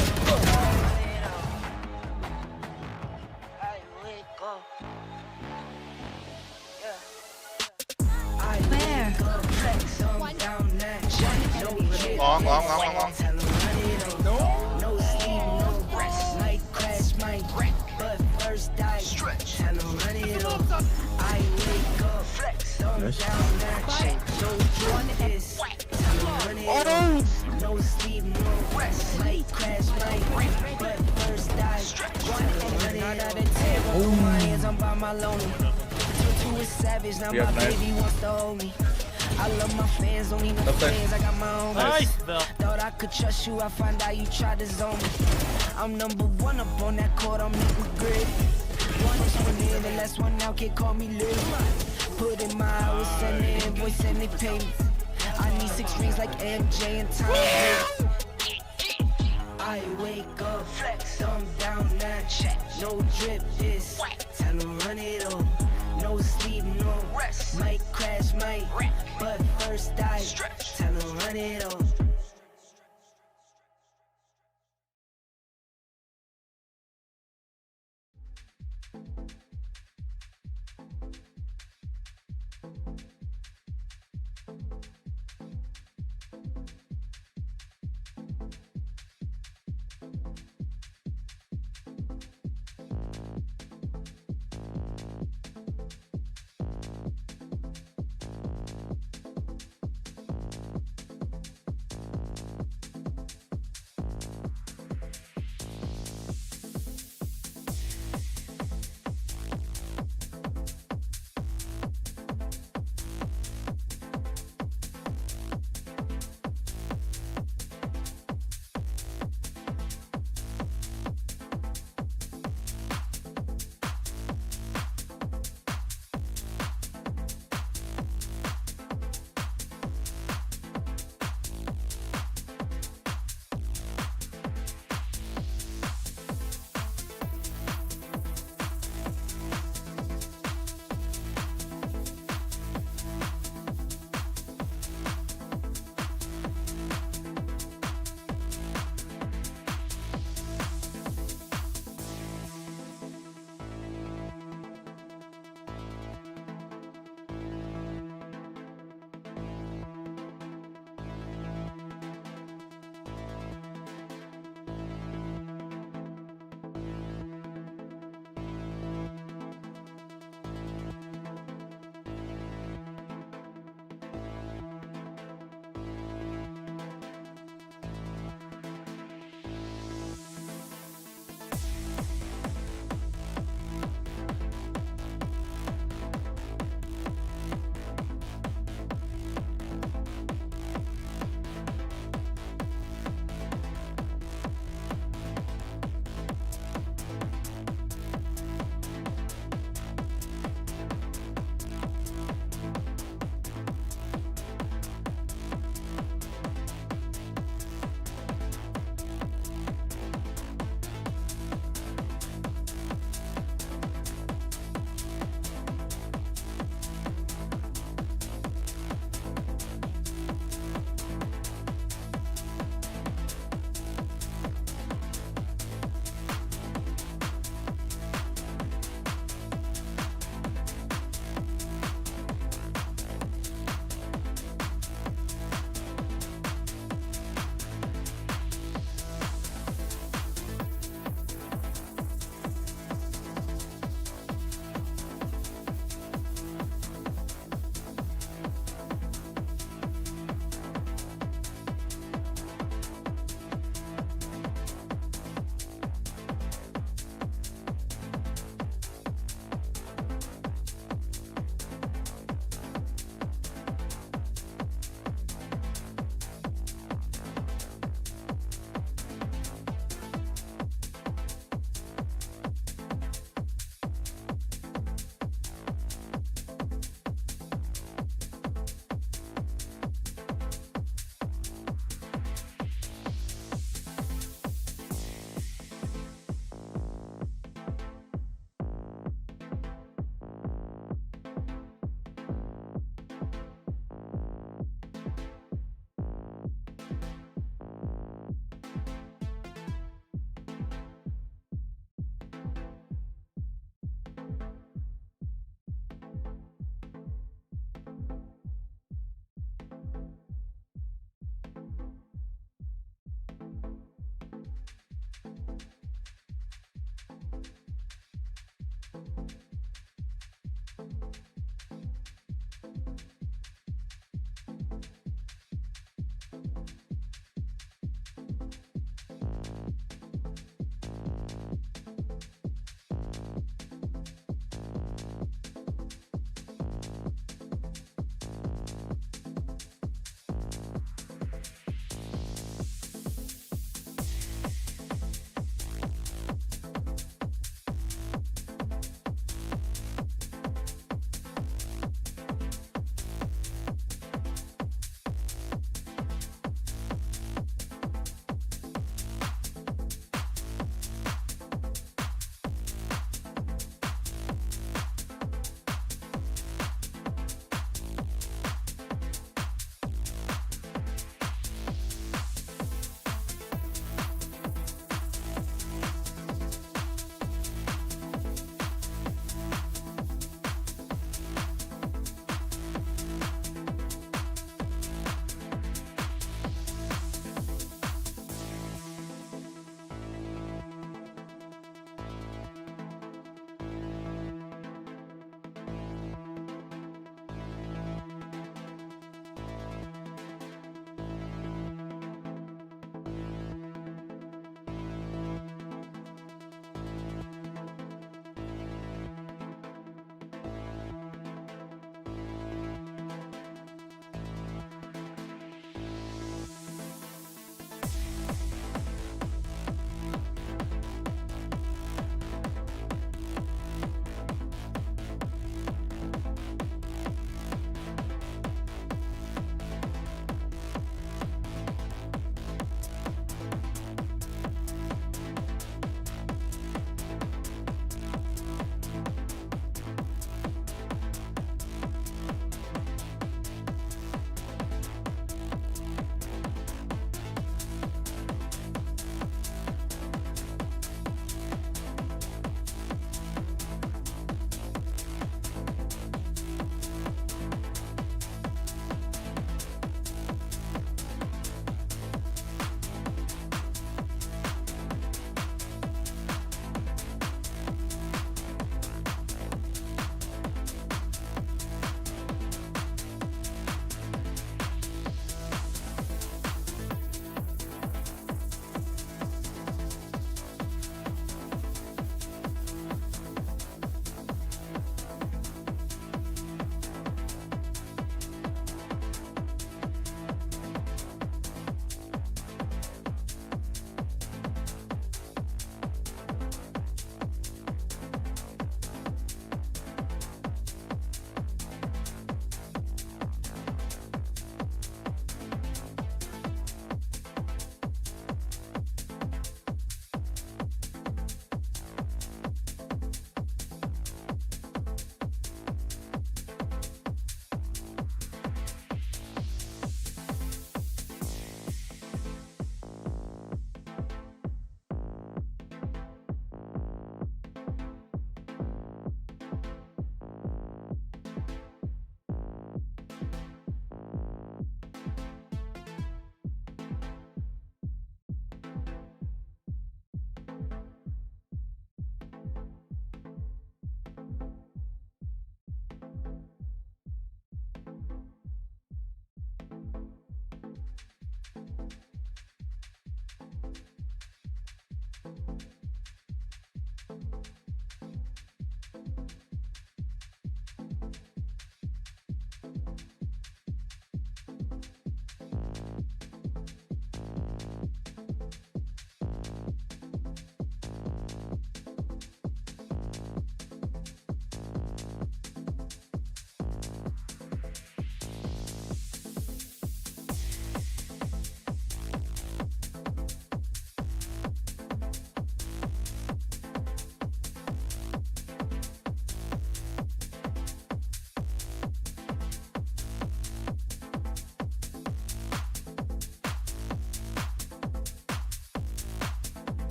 Speaker 15: Long.
Speaker 9: No sleep, no rest. Might crash, might wreck, but first I stretch. Tell 'em run it up. I wake up, flex, thumb down, that check. No one is. Tell 'em run it up. No sleep, no rest. Might crash, might wreck, but first I stretch. One and run it up. Oh my hands, I'm by my lonely. Two is savage, now my baby wants to hold me. I love my fans, don't need no fans, I got my own.
Speaker 2: Nice,
Speaker 9: Thought I could trust you, I find out you tried to zone me. I'm number one up on that court, I'm eating grid. One is one in, the last one out, can't call me Lil. Put in my hours, send the invoice, and they pay me. I need 6 rings like MJ and Tom. I wake up, flex, thumb down, that check. No drip, this, tell 'em run it up. No sleep, no rest. Might crash, might wreck, but first I stretch. Tell 'em run it up.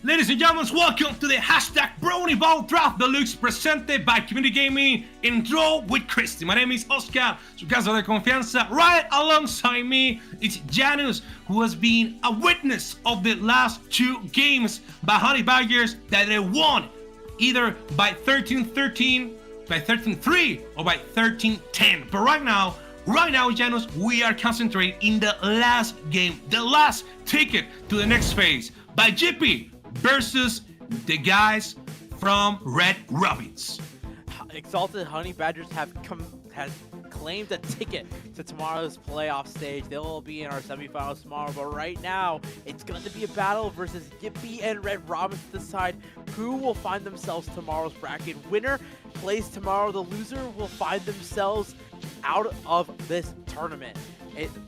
Speaker 10: Ladies and gentlemen, welcome to the hashtag BrownieVAL Draft Deluxe presented by Community Gaming in Draw with Kristi. My name is Oscar, su casa de confianza. Right alongside me, it's Janus, who has been a witness of the last 2 games by Honey Badgers that they won either by 13-13, by 13-3, or by 13-10. But right now, Janus, we are concentrating in the last game, the last ticket to the next phase by Jibber versus the guys from Red Robins.
Speaker 2: Exalted Honey Badgers has claimed a ticket to tomorrow's playoff stage. They'll be in our semifinals tomorrow, but right now it's going to be a battle versus Yippee and Red Robins to decide who will find themselves tomorrow's bracket. Winner plays tomorrow. The loser will find themselves out of this tournament.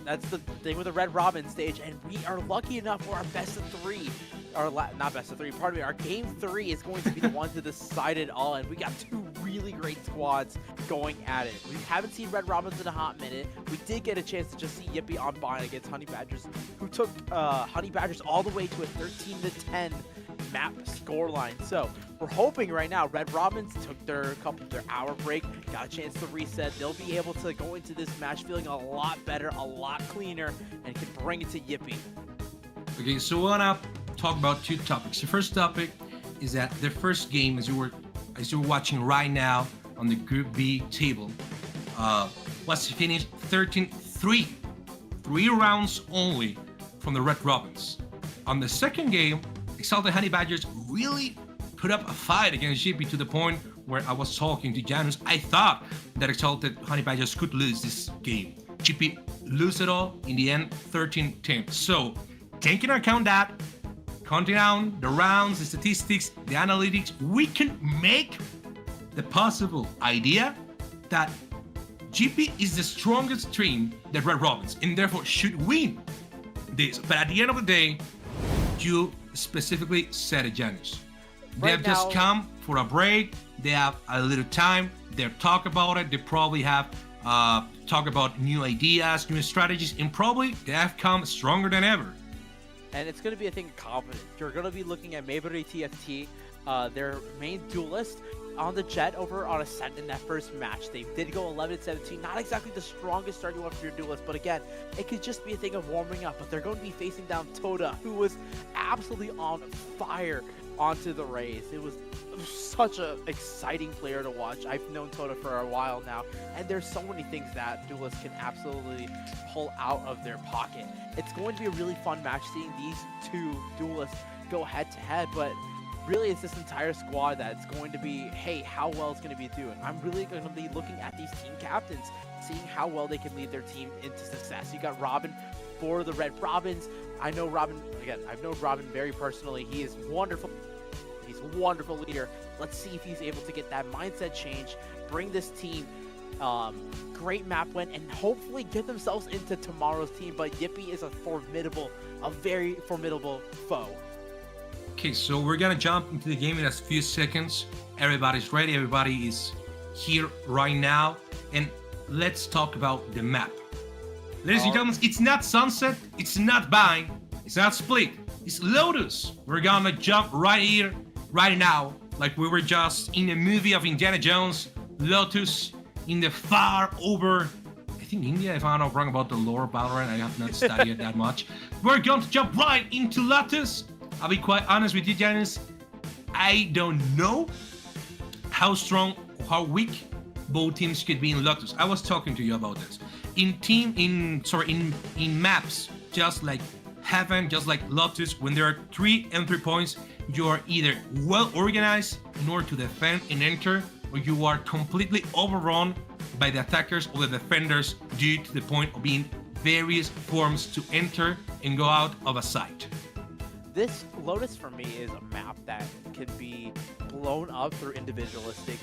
Speaker 2: That's the thing with the Red Robin stage, and we are lucky enough for our best of 3. Not best of 3, pardon me. Our game 3 is going to be the one to decide it all, and we got 2 really great squads going at it. We haven't seen Red Robins in a hot minute. We did get a chance to just see Yippee on bind against Honey Badgers, who took Honey Badgers all the way to a 13-10 map scoreline. So we're hoping right now Red Robins took their hour break, got a chance to reset. They'll be able to go into this match feeling a lot better, a lot cleaner, and can bring it to Yippee.
Speaker 10: Okay, so we wanna talk about 2 topics. The first topic is that the first game, as you're watching right now on the Group B table, was finished 13-3, 3 rounds only from the Red Robins. On the second game, Exalted Honey Badgers really put up a fight against Jibber to the point where I was talking to Janus. I thought that Exalted Honey Badgers could lose this game. Jibber lose it all in the end, 13-10. So, taking into account that, counting down the rounds, the statistics, the analytics, we can make the possible idea that Jibber is the strongest team that Red Robins, and therefore should win this. But at the end of the day, you specifically said it, Janus. They have just come for a break. They have a little time. They'll talk about it. They probably have talk about new ideas, new strategies, and probably they have come stronger than ever.
Speaker 2: And it's going to be a thing of confidence. You're going to be looking at Mayberry TFT, their main duelist, on the Jet over on Ascent in that first match. They did go 11-17, not exactly the strongest starting one for your duelist, but again, it could just be a thing of warming up. But they're going to be facing down Toda, who was absolutely on fire onto the Rays. It was such an exciting player to watch. I've known Toda for a while now, and there's so many things that duelists can absolutely pull out of their pocket. It's going to be a really fun match seeing these 2 duelists go head to head, but really it's this entire squad that's going to be, hey, how well it's going to be doing. I'm really going to be looking at these team captains, seeing how well they can lead their team into success. You got Robin for the Red Robins. I know Robin, again, I've known Robin very personally. He is wonderful. He's a wonderful leader. Let's see if he's able to get that mindset change, bring this team great map win, and hopefully get themselves into tomorrow's team. But Yippee is a very formidable foe.
Speaker 10: Okay, so we're gonna jump into the game in a few seconds. Everybody's ready, everybody is here right now, and let's talk about the map. Ladies and gentlemen, it's not Sunset, it's not Bind, it's not Split, it's Lotus. We're gonna jump right here, right now, like we were just in a movie of Indiana Jones. Lotus in the far over, I think India, if I'm not wrong about the lore Valorant, I have not studied it that much. We're going to jump right into Lotus. I'll be quite honest with you, Janus. I don't know how strong, how weak both teams could be in Lotus. I was talking to you about this. In maps, just like Heaven, just like Lotus, when there are 3 entry points, you are either well organized in order to defend and enter, or you are completely overrun by the attackers or the defenders due to the point of being various forms to enter and go out of a site.
Speaker 2: This Lotus for me is a map that can be blown up through individualistic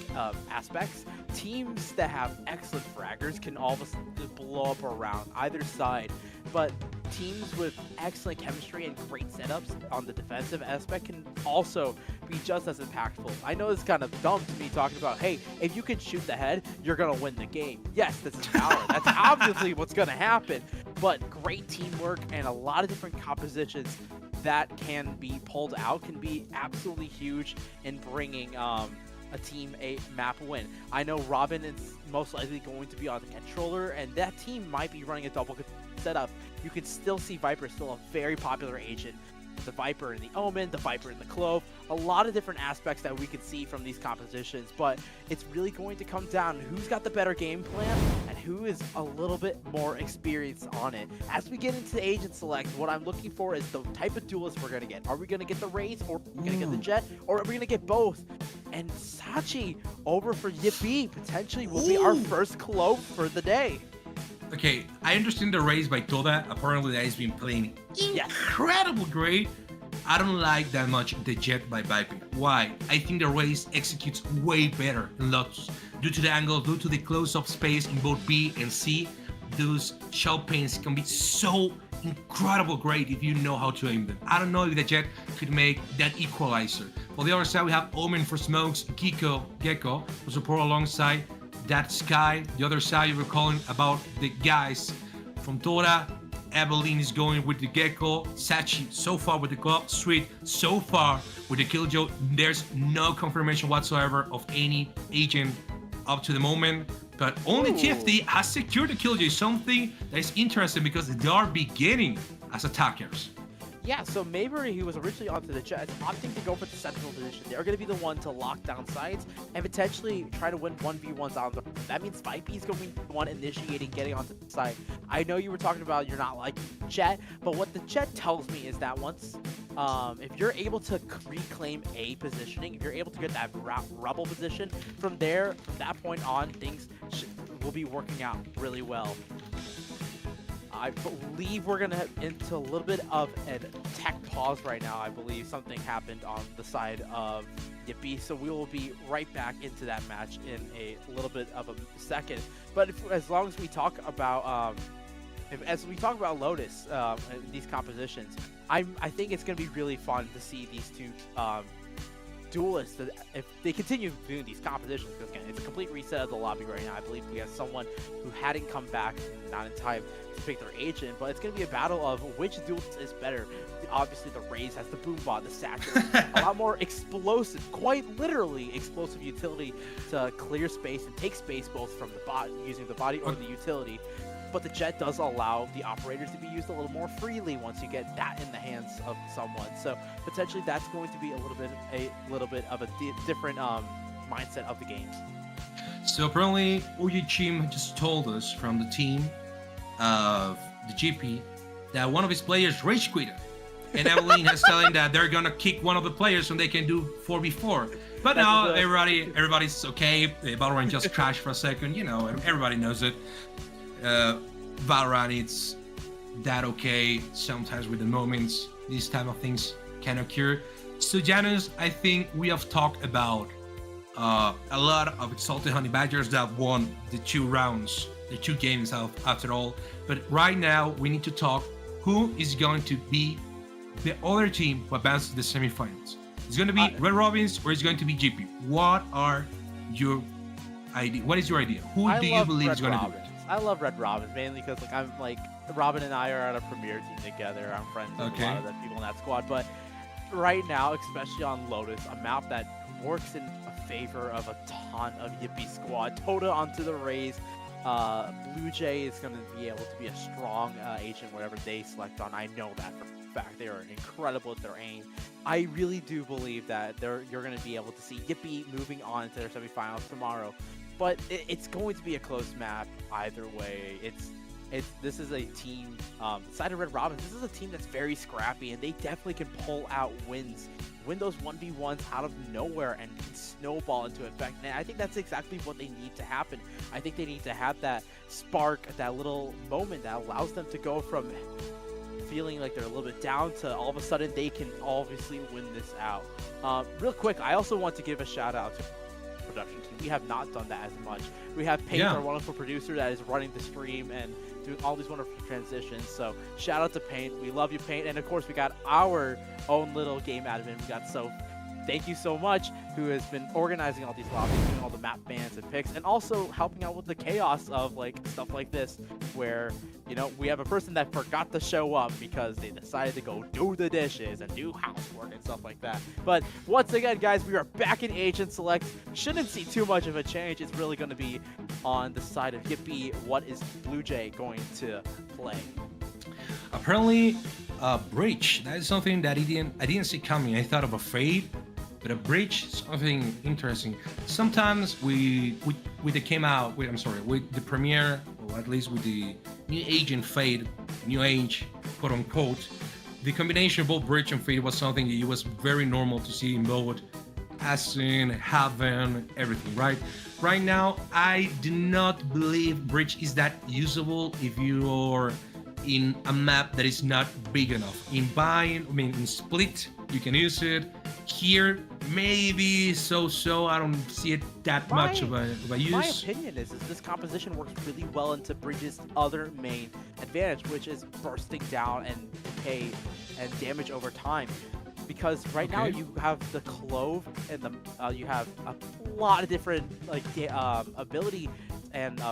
Speaker 2: aspects. Teams that have excellent fraggers can all of a sudden blow up around either side, but teams with excellent chemistry and great setups on the defensive aspect can also be just as impactful. I know it's kind of dumb to me talking about, hey, if you can shoot the head, you're going to win the game. Yes, this is Valorant. That's obviously what's going to happen, but great teamwork and a lot of different compositions that can be pulled out can be absolutely huge in bringing a team a map win. I know Robin is most likely going to be on the controller, and that team might be running a double setup. You can still see Viper is still a very popular agent. The Viper and the Omen, the Viper and the Clove, a lot of different aspects that we can see from these compositions, but it's really going to come down to who's got the better game plan and who is a little bit more experienced on it. As we get into the agent select, what I'm looking for is the type of duelist we're going to get. Are we going to get the Raze, or are we going to get the Jet, or are we going to get both? And Sachi over for Yippee potentially will be our first Clove for the day.
Speaker 10: Okay, I understand the Raze by Toda. Apparently that has been playing incredible great. I don't like that much the Jet by Viper. Why? I think the Raze executes way better in Lotus. Due to the angle, due to the close-up space in both B and C, those shell pains can be so incredible great if you know how to aim them. I don't know if the Jet could make that equalizer. On the other side, we have Omen for smokes, Gecko for support alongside that Sky. The other side, you were calling about the guys from Tora. Evelyn is going with the Gecko. Sachi so far with the Club. Sweet so far with the Killjoy. There's no confirmation whatsoever of any agent up to the moment. But only TFT has secured the Killjoy, something that is interesting because they are beginning as attackers.
Speaker 2: Yeah, so Mayberry, who was originally onto the Jet, is opting to go for the Sentinel position. They're going to be the one to lock down sides and potentially try to win 1v1s on them. That means Vipey is going to be the one initiating getting onto the side. I know you were talking about you're not like Jet, but what the Jet tells me is that once, if you're able to reclaim A positioning, if you're able to get that Rebel position, from there, from that point on, things will be working out really well. I believe we're going to head into a little bit of a tech pause right now. I believe something happened on the side of Yippee, so we will be right back into that match in a little bit of a second. But as long as we talk about Lotus and these compositions, I think it's going to be really fun to see these two duelists, that if they continue doing these compositions, because again, it's a complete reset of the lobby right now. I believe we have someone who hadn't come back, not in time to pick their agent, but it's going to be a battle of which duelist is better. Obviously, the Raze has the Boombot, the Satchel, a lot more explosive, quite literally explosive utility to clear space and take space both from the bot, using the body or the utility. But the Jet does allow the operators to be used a little more freely once you get that in the hands of someone. So potentially that's going to be a little bit of a different mindset of the games.
Speaker 10: So apparently Oyuchim just told us from the team of the GP that one of his players rage quitted. And Evelyn has telling that they're gonna kick one of the players so they can do 4v4. But now everybody's okay. The Valorant just crashed for a second, you know, everybody knows it. Valorant, it's that okay. Sometimes with the moments, these type of things can occur. So Janus, I think we have talked about a lot of Exalted Honey Badgers that won the 2 rounds, the 2 games after all. But right now we need to talk who is going to be the other team who advances to the semifinals. It's going to be Red Robins or it's going to be GP. What are your idea? What is your idea? Who do you believe is going to do it?
Speaker 2: I love Red Robins mainly because Robin and I are on a premier team together. I'm friends with a lot of the people in that squad. But right now, especially on Lotus, a map that works in favor of a ton of Yippee squad. Toda onto the Raze. Blue Jay is going to be able to be a strong agent whatever they select on. I know that for a fact. They are incredible at their aim. I really do believe that you're going to be able to see Yippee moving on to their semifinals tomorrow. But it's going to be a close map either way. This is a team, side of Red Robins, this is a team that's very scrappy, and they definitely can pull out wins, win those 1v1s out of nowhere and snowball into effect. And I think that's exactly what they need to happen. I think they need to have that spark, that little moment that allows them to go from feeling like they're a little bit down to all of a sudden they can obviously win this out. Real quick, I also want to give a shout out to production team. We have not done that as much. We have Paint, our wonderful producer that is running the stream and doing all these wonderful transitions. So shout out to Paint. We love you, Paint. And of course, we got our own little game admin. We got Soph thank you so much, who has been organizing all these lobbies, doing all the map bans and picks, and also helping out with the chaos of like stuff like this, where, you know, we have a person that forgot to show up because they decided to go do the dishes and do housework and stuff like that. But once again, guys, we are back in Agent Select. Shouldn't see too much of a change. It's really going to be on the side of Yippee. What is Blue Jay going to play?
Speaker 10: Apparently, Breach. That is something that I didn't see coming. I thought of a Fade, but a Breach, something interesting. Sometimes with the premiere, or at least with the new Agent Fade, new age, quote unquote, the combination of both Breach and Fade was something that it was very normal to see in both Ascent, Heaven, everything, right? Right now, I do not believe Breach is that usable if you're in a map that is not big enough. In Split, you can use it. Here, maybe so. I don't see it that much of a use.
Speaker 2: My opinion is this composition works really well into Breach's other main advantage, which is bursting down and decay and damage over time. Because right now you have the Clove and you have a lot of different like ability and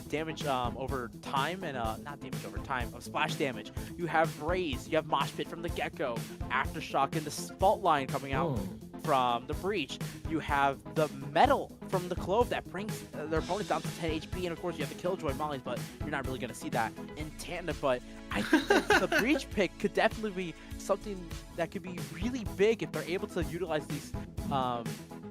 Speaker 2: damage over time and not damage over time, splash damage. You have Raze, you have Mosh Pit from the get-go, Aftershock and the Fault Line coming out from the Breach. You have the Metal from the Clove that brings their opponents down to 10 HP, and of course you have the Killjoy Mollies, but you're not really going to see that in tandem. But I think that the Breach pick could definitely be something that could be really big if they're able to utilize these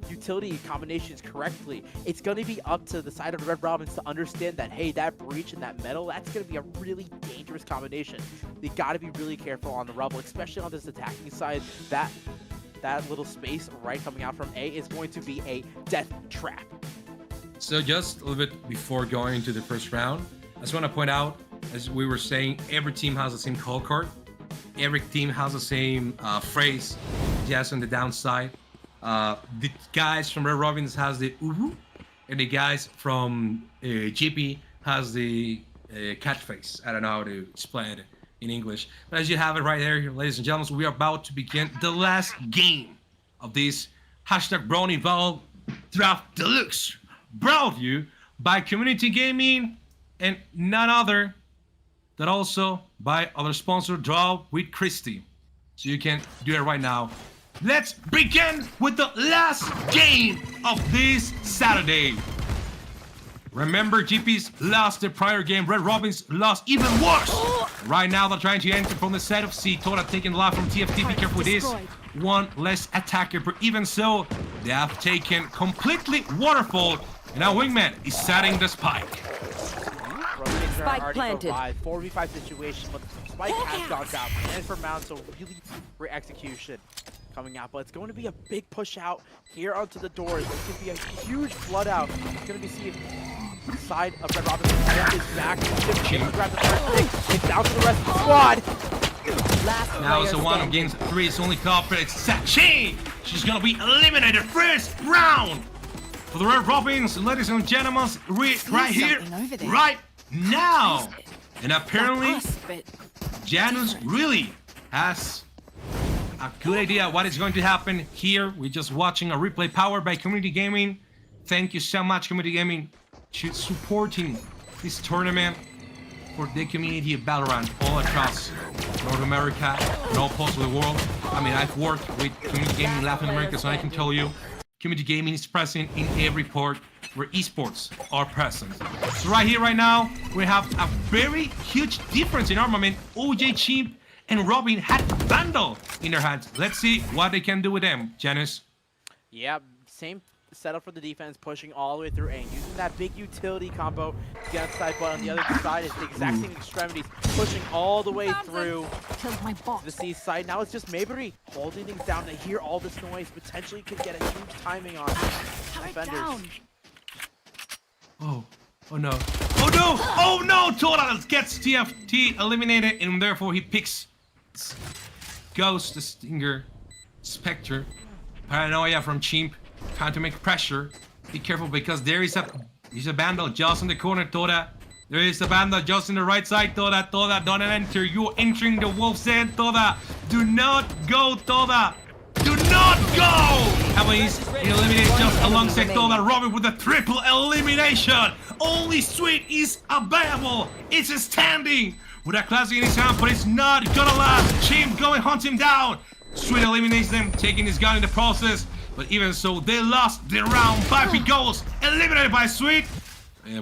Speaker 2: utility combinations correctly. It's going to be up to the side of the Red Robins to understand that, hey, that Breach and that Metal, that's going to be a really dangerous combination. They got to be really careful on the Rebel, especially on this attacking side. That little space right coming out from A is going to be a death trap.
Speaker 10: So just a little bit before going into the first round, I just want to point out, as we were saying, every team has the same call card. Every team has the same phrase, just on the downside. The guys from Red Robins has the uhu, and the guys from GP has the catchphrase. I don't know how to explain it in English, but as you have it right there, ladies and gentlemen, we are about to begin the last game of this #BrownieVAL Draft Deluxe, brought to you by Community Gaming and none other than also by our sponsor drawwithkristi. So you can do it right now. Let's begin with the last game of this Saturday. Remember, GP's lost the prior game. Red Robins lost even worse. Right now, they're trying to enter from the side of C. Tora taking the life from TFT. Be careful with this. One less attacker, but even so, they have taken completely Waterfall. And now Wingman is setting the spike.
Speaker 8: Spike planted.
Speaker 2: 4v5 situation, but the spike has gone down. And for Mount, so really great execution coming out. But it's going to be a big push out here onto the doors. It's going to be a huge flood out. It's going to be seen side of Red Robin is back. Jibber grab the first pick. It's down to the rest of the squad.
Speaker 10: Now it's a one against 3. It's only cooperated. It's Sachi. She's going to be eliminated first round for the Red Robins, ladies and gentlemen, right here, right now. And apparently, Janus really has a good idea what is going to happen here. We're just watching a replay powered by Community Gaming. Thank you so much, Community Gaming, to supporting this tournament for the community of Valorant all across North America and all parts of the world. I mean, I've worked with Community Gaming in Latin America, so I can tell you, Community Gaming is present in every part where esports are present. So right here, right now, we have a very huge difference in armament. OJ Chimp and Robin had Vandal in their hands. Let's see what they can do with them, Janice.
Speaker 2: Yeah, same setup for the defense, pushing all the way through A, using that big utility combo to get outside, but on the other side is the exact same extremities, pushing all the way through the C side. Now it's just Mayberry holding things down to hear all this noise, potentially could get a huge timing on defenders.
Speaker 10: Oh no. Oh no! Oh no! Tora gets TFT eliminated, and therefore he picks Ghost, the Stinger, Spectre, Paranoia from Chimp, trying to make pressure. Be careful because there is a Vandal just in the corner, Tora. There is a Vandal just in the right side, Tora. Tora, don't enter. You're entering the Wolf's Den, Tora. Do not go, Tora. Do not go! Emily's eliminated just alongside Donald Robin with a triple elimination. Only Sweet is available. It's standing with a classic in his hand, but it's not gonna last. Chimp going hunt him down. Sweet eliminates them, taking his gun in the process. But even so, they lost the round. ippee goes eliminated by Sweet.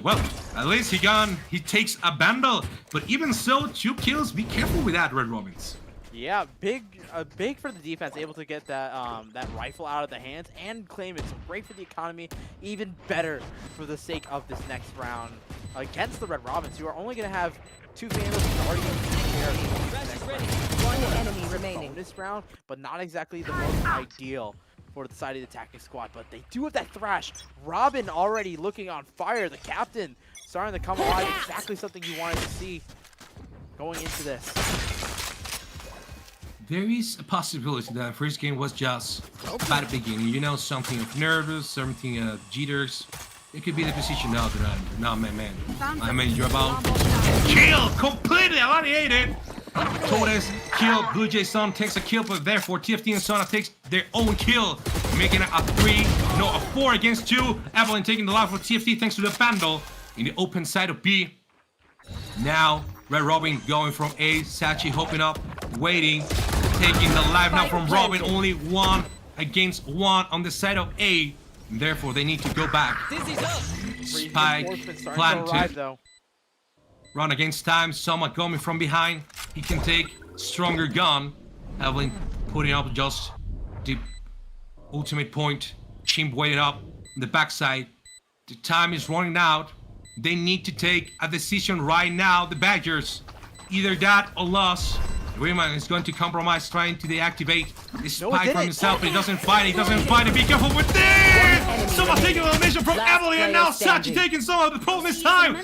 Speaker 10: Well, at least he takes a bundle. But even so, 2 kills. Be careful with that, Red Robins.
Speaker 2: Yeah, big for the defense, able to get that that rifle out of the hands and claim it. So great for the economy, even better for the sake of this next round against the Red Robins, who are only going to have 2 Vandals and already going to take care of
Speaker 8: One enemy remaining.
Speaker 2: this round, but not exactly the most ideal for the side of the attacking squad. But they do have that thrash. Robin already looking on fire. The captain starting to come alive. Exactly something you wanted to see going into this.
Speaker 10: There is a possibility that the first game was just bad at the beginning. You know, something of nervous, something of jitters. It could be the position now that I'm not my man. I mean, you're about kill, completely eliminated. Lotus kill, Blue Jay Sun takes a kill, but therefore TFT and Sona takes their own kill, making it a 4 against 2. Evelyn taking the life of TFT thanks to the bundle in the open side of B. Now Red Robin going from A, Sachi hoping up, waiting, taking the life now from Robin. Only 1 against 1 on the side of A. And therefore, they need to go back. Spike planted. Run against time. Soma coming from behind. He can take stronger gun. Evelyn putting up just the ultimate point. Chimp waiting up on the backside. The time is running out. They need to take a decision right now. The Badgers, either that or loss. Rayman is going to compromise, trying to deactivate the spike from himself, but he doesn't fight it. Be careful with this! Someone taking elimination from Emily, and now Sachi taking some of the problem this time.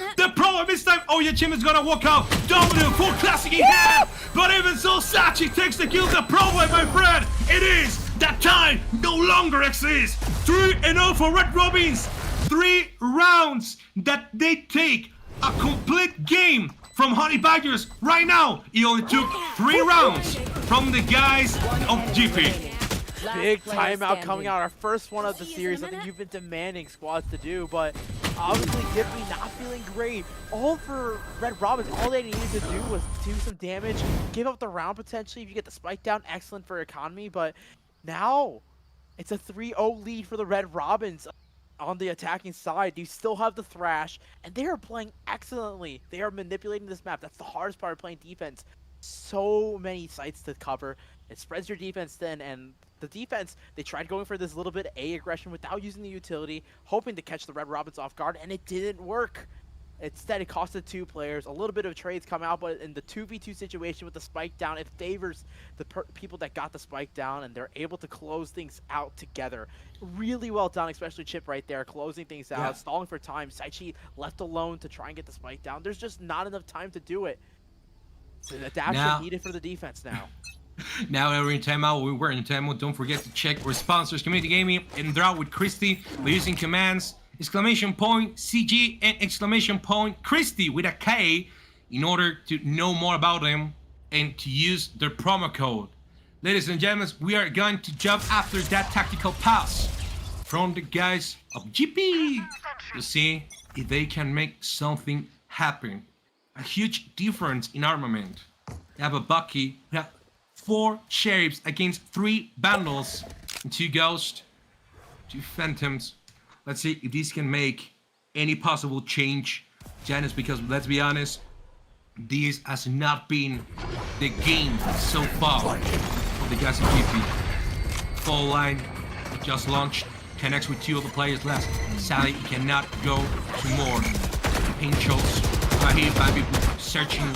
Speaker 10: Oh yeah, Chim is gonna walk out. W, full classic in hand. But even so, Sachi takes the kill. The problem, my friend, it is that time no longer exists. 3-0 for Red Robins. 3 rounds that they take a complete game from Honey Badgers right now. He only took 3 rounds from the guys of GP.
Speaker 2: Big timeout coming out, our first one of the series. Something you've been demanding squads to do, but obviously Dippy not feeling great. All for Red Robins, all they needed to do was do some damage, give up the round potentially. If you get the spike down, excellent for economy, but now it's a 3-0 lead for the Red Robins. On the attacking side, you still have the thrash, and they are playing excellently. They are manipulating this map. That's the hardest part of playing defense. So many sites to cover. It spreads your defense thin, and the defense, they tried going for this little bit of A aggression without using the utility, hoping to catch the Red Robins off guard, and it didn't work. Instead, it costed 2 players. A little bit of trades come out, but in the 2v2 situation with the spike down, it favors the people that got the spike down, and they're able to close things out together. Really well done, especially Chip right there, closing things out, stalling for time. Saichi left alone to try and get the spike down. There's just not enough time to do it. So the adaptation needed for the defense now.
Speaker 10: Now we're in timeout. We were in timeout. Don't forget to check our sponsors, Community Gaming and drawwithkristi, by using commands !CG and !Kristi with a K in order to know more about them and to use their promo code. Ladies and gentlemen, we are going to jump after that tactical pass from the guys of GP to see if they can make something happen. A huge difference in armament. We have a Bucky, we have 4 Sheriffs against 3 Bundles, and 2 Ghosts, 2 Phantoms. Let's see if this can make any possible change, Janice, because let's be honest, this has not been the game so far for the guys of GP. Fall line just launched, connects with 2 of the players left. Sally cannot go to more. Pinchos right here, baby, searching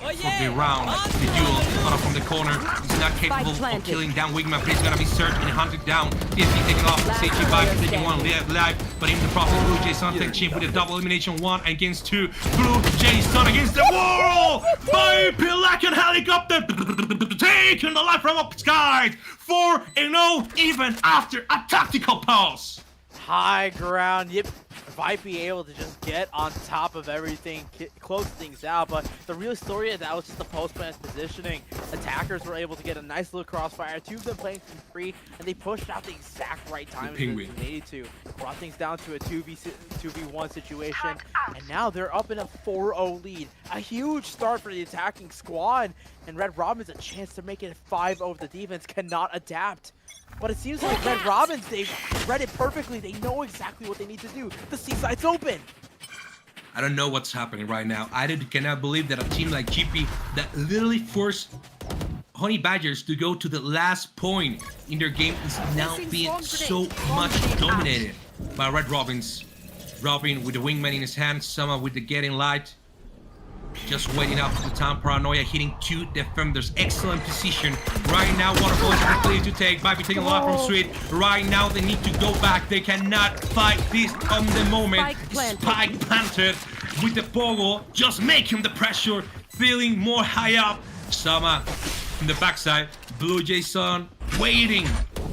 Speaker 10: for the round, the duel, cut off from the corner. He's not capable of killing down Wigman, but he's gonna be searched and hunted down. TFT taking off, Seichi Vibe taking 1 live, but in the process, Blue Jay Sun takes Chimp with a double elimination, 1 against 2. Blue Jay Sun against the wall! By Pilak and Helicopter taking the life from up skies! 4-0 even after a tactical pause.
Speaker 2: High ground, yep. Vipey able to just get on top of everything, close things out, but the real story is that was just the post-plant positioning. attackers were able to get a nice little crossfire. Two of them playing from free, and they pushed out the exact right time they needed to. Brought things down to a 2v1 situation, and now they're up in a 4-0 lead. A huge start for the attacking squad, and Red Robin's a chance to make it 5-0 if the defense cannot adapt. But it seems like Red Robins, they've read it perfectly. They know exactly what they need to do. The C-side's open.
Speaker 10: I don't know what's happening right now. I cannot believe that a team like GP that literally forced Honey Badgers to go to the last point in their game is now being so much dominated by Red Robins. Robin with the wingman in his hand, Sama with the getting light. Just waiting up for the time. Paranoia hitting 2 defenders. Excellent position. Right now, Waterfall is completely to take. Might be taking a lot from Sweet. Right now, they need to go back. They cannot fight this on the moment. Spike planted with the Pogo. Just making the pressure. Feeling more high up. Sama in the backside. Blue Jason waiting.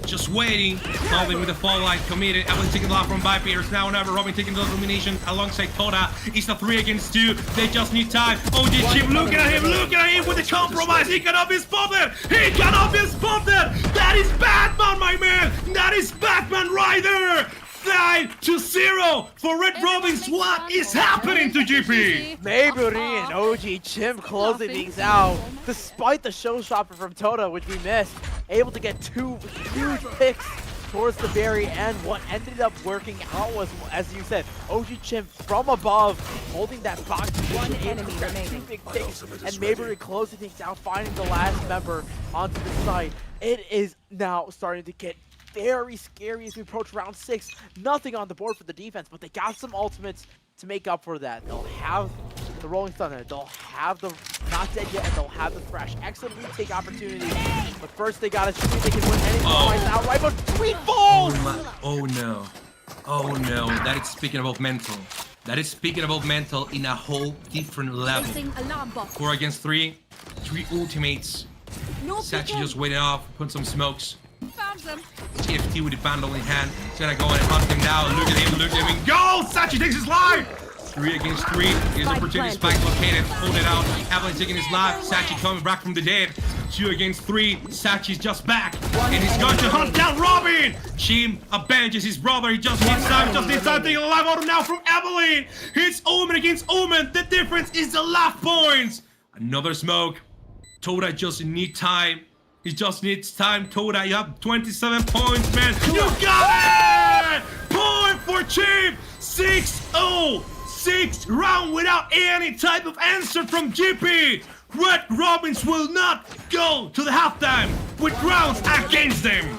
Speaker 10: Just waiting. Calvin with the fall line committed. Evelyn taking the lot from Vipers. Now or never. Robin taking the domination alongside Toda. It's a 3 against 2. They just need time. OG Chip looking at him with the compromise. He cannot be spotted. He cannot be spotted. That is Batman, my man. That is Batman right there. 9-0 for Red Robins. What is happening to GP?
Speaker 2: Maybury and OG Chim closing things out. Despite the showstopper from Toda, which we missed, able to get 2 huge picks towards the very end. What ended up working out was, as you said, OG Chim from above, holding that box.
Speaker 8: One enemy remaining.
Speaker 2: 2 big picks, and Maybury closing things out, finding the last member onto the site. It is now starting to get very scary as we approach round 6. Nothing on the board for the defense, but they got some ultimates to make up for that. They'll have the Rolling Thunder, they'll have the Not Dead Yet, and they'll have the Thrash. Excellent retake opportunity, but first they gotta see if they can win any points outright, but Sweet falls!
Speaker 10: Oh no. Oh no. That is speaking about mental. That is speaking about mental in a whole different level. 4 against 3. 3 ultimates. Sachi just waiting off, put some smokes.
Speaker 8: Found them.
Speaker 10: TFT with the bundle in hand. He's gonna go and hunt him now. Look at him and go! Sachi takes his life! 3 against 3. Here's opportunity. Spike located. Hold it out. Evelyn taking his life. Sachi coming back from the dead. 2 against 3. Sachi's just back. And he's going to hunt down Robin! Chim avenges his brother. He just needs time. Taking a live auto now from Evelyn. It's Omen against Omen. The difference is the life points. Another smoke. Toda just need time. He just needs time. Toda, you have 27 points, man. You got it! Point for Chim! 6-0! 6th round without any type of answer from GP. Red Robins will not go to the halftime with rounds against them.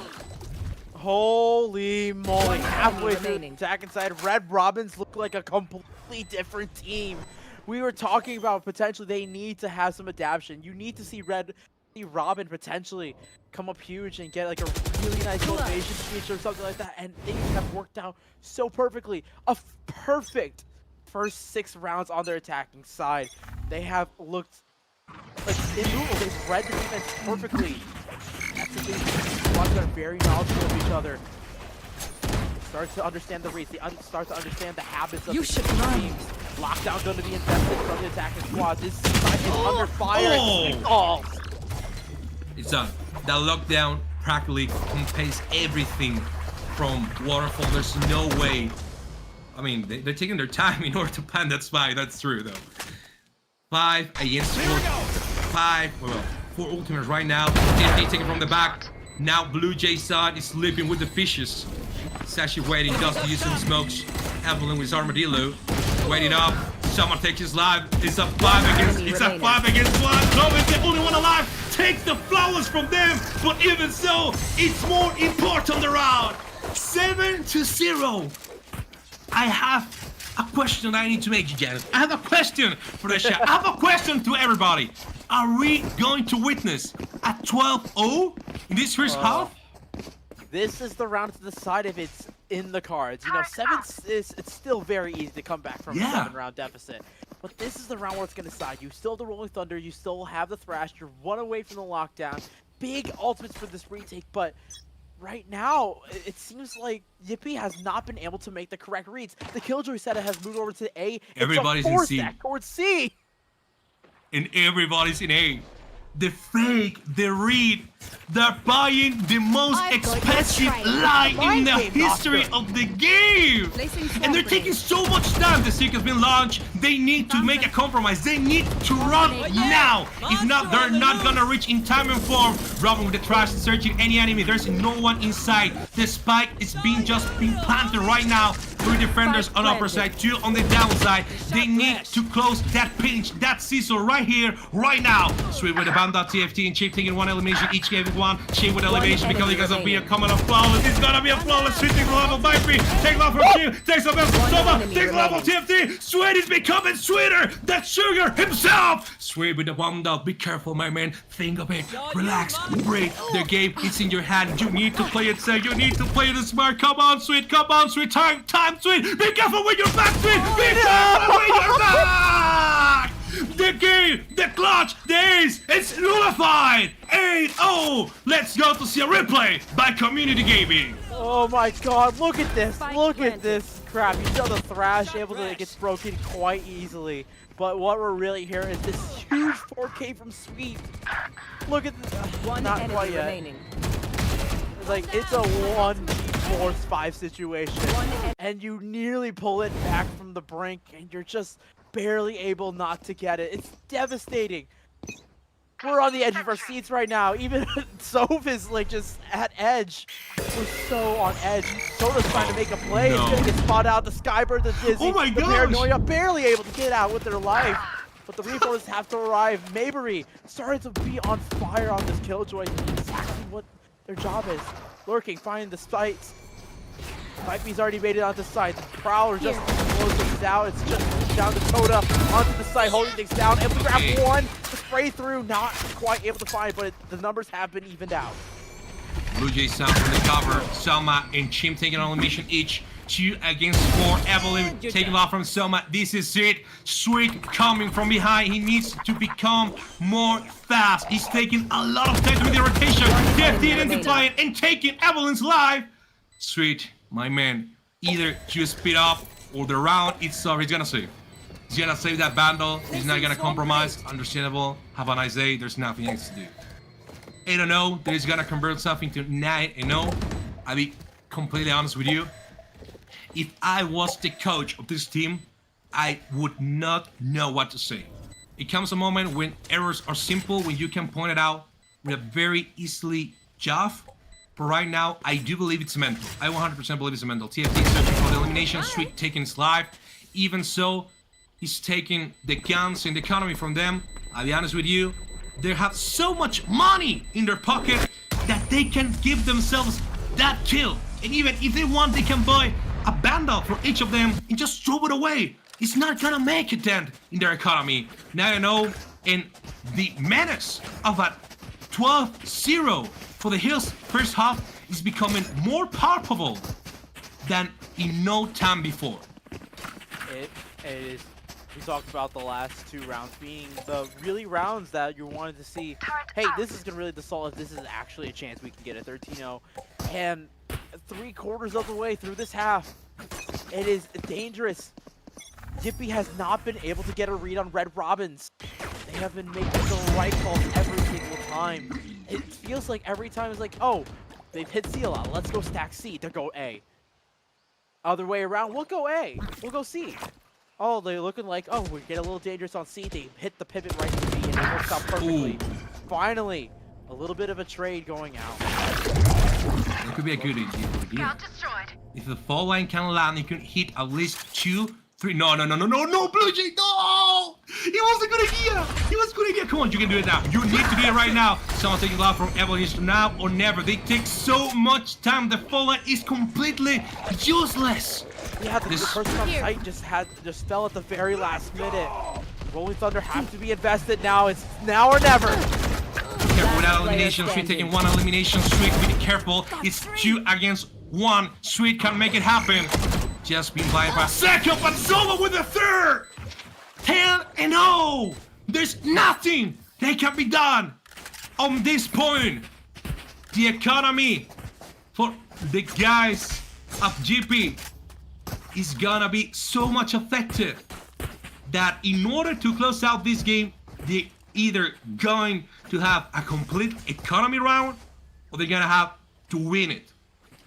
Speaker 2: Holy moly. Halfway through the attacking side, Red Robins look like a completely different team. We were talking about potentially they need to have some adaptation. You need to see Robin potentially come up huge and get like a really nice motivation speech or something like that, and things have worked out so perfectly. A perfect first 6 rounds on their attacking side. They have looked like immovable. They've read the defense perfectly. That's the thing. Squads are very knowledgeable of each other. Start to understand the reads. They start to understand the habits of the teams. Lockdown going to be invested from the attacking squad. This side is under fire.
Speaker 10: It's done. That lockdown practically contains everything from Waterfall. There's no way. I mean, they're taking their time in order to plan that spy. That's true, though. 5 against 4. 5. Well, 4 ultimates right now. They take it from the back. Now Blue Jason is sleeping with the fishes. Sashi waiting, just to use some smokes. Evelyn with his armadillo. Waiting up. Someone takes his life. It's a 5 against 1. Clover is the only one alive. Take the flowers from them. But even so, it's more important around. 7-0. I have a question I need to make, Janet. I have a question for the chat. I have a question to everybody. Are we going to witness a 12-0 in this first half?
Speaker 2: This is the round to decide if it's in the cards. You know, 7 is it's still very easy to come back from a 7-round deficit. But this is the round where it's going to decide. You still have the Rolling Thunder. You still have the Thrash. You're 1 away from the lockdown. Big ultimates for this retake, but right now, it seems like ippee has not been able to make the correct reads. The Killjoy setup has moved over to A.
Speaker 10: Everybody's in C.
Speaker 2: Towards C.
Speaker 10: And everybody's in A. the fake, the read. They're buying the most expensive line in the history of the game. And they're taking so much time. The Seek has been launched. They need to make a compromise. They need to run now. If not, they're not gonna reach in time and form. Robin with the trash, searching any enemy. There's no one inside. The spike is being planted right now. 3 defenders on upper side, 2 on the downside. They need to close that pinch, that scissor right here, right now. Sweet with the Vandal, TFT, and Chip taking 1 elimination. Each gave it 1. Chip with elevation because of being coming up flawless. It's gonna be a flawless switching level by 3. Take off from Chip, takes off from Soma, takes level TFT. Sweet is becoming sweeter. That sugar himself. Sweet with the Vandal. Be careful, my man. Think of it. Relax. Breathe. The game is in your hand. You need to play it safe. You need to play it smart. Come on, Sweet. Come on, Sweet. Time, Sweet. Be careful with your back, Sweet. Be careful with your back. The game, the clutch, the ace, it's nullified. 8-0. Let's go to see a replay by Community Gaming.
Speaker 2: Oh my god, look at this. Look at this crap. You saw the Thrash able to get broken quite easily. But what we're really hearing is this huge 4K from Sweet. Look at this. Not quite yet. It's like, it's a 1v5 situation. And you nearly pull it back from the brink and you're just barely able not to get it. It's devastating. We're on the edge of our seats right now. Even Soph is like just at edge. We're so on edge. Soda's trying to make a play. It's gonna get spotted out. The Skybird, the Dizzy, the Paranoia barely able to get out with their life. But the reinforcements have to arrive. Mayberry starting to be on fire on this Killjoy. Exactly what their job is. Lurking, finding the sites. Vipe's already made it onto the site. The Prowler just blows things out. It's just down to Toda onto the site, holding things down. And we grab 1 to spray through. Not quite able to find, but the numbers have been evened out.
Speaker 10: Blue Jay Sound from the cover. Selma and Chim taking on elimination each. 2 against 4. Evelyn taking off from Selma. This is it. Sweet coming from behind. He needs to become more fast. He's taking a lot of time to make the rotation. TFT identifying and taking Evelyn's life. Sweet, my man. Either you speed up or the round itself he's gonna save. He's gonna save that bundle. He's not gonna compromise. Understandable. Have a nice day. There's nothing else to do. 8-0. That is gonna convert something to 9-0. I'll be completely honest with you. If I was the coach of this team, I would not know what to say. It comes a moment when errors are simple, when you can point it out with a very easily job. But right now, I do believe it's mental. I 100% believe it's mental. TFT searching for the elimination, Sweet taking his life. Even so, he's taking the guns and the economy from them. I'll be honest with you, they have so much money in their pocket that they can give themselves that kill. And even if they want, they can buy a bundle for each of them and just throw it away. It's not gonna make a dent in their economy. Now you know, and the menace of a 12-0 for the Hills first half is becoming more palpable than in no time before.
Speaker 2: It is. We talked about the last 2 rounds being the really rounds that you wanted to see. Hey, this is gonna really decide if this is actually a chance we can get a 13-0. And 3/4 of the way through this half, it is dangerous. Yippee has not been able to get a read on Red Robins. They have been making the right calls every single time. It feels like every time it's like, oh, they've hit C a lot. Let's go stack C. They go A. Other way around, we'll go A. We'll go C. Oh, they're looking like, oh, we get a little dangerous on C. They hit the pivot right to B and it works out perfectly. Ooh. Finally, a little bit of a trade going out.
Speaker 10: That could be a good idea. If the fall line can land, you can hit at least 2, 3. No, Blue Jay, no! It was a good idea! It was a good idea. Come on, you can do it now. You need to do it right now. Someone taking love from Evelyn is now or never. They take so much time. The fall line is completely useless.
Speaker 2: Yeah, the person on site just fell at the very last minute. Rolling Thunder have to be invested now. It's now or never.
Speaker 10: Careful without elimination. Sweet taking 1 elimination. Sweet, be careful. It's 2 against 1. Sweet can make it happen. Just being blind by a second, but Zoma with the 3rd. 10-0. There's nothing that can be done on this point. The economy for the guys of GP is gonna be so much affected that in order to close out this game, the either going to have a complete economy round or they're gonna have to win it.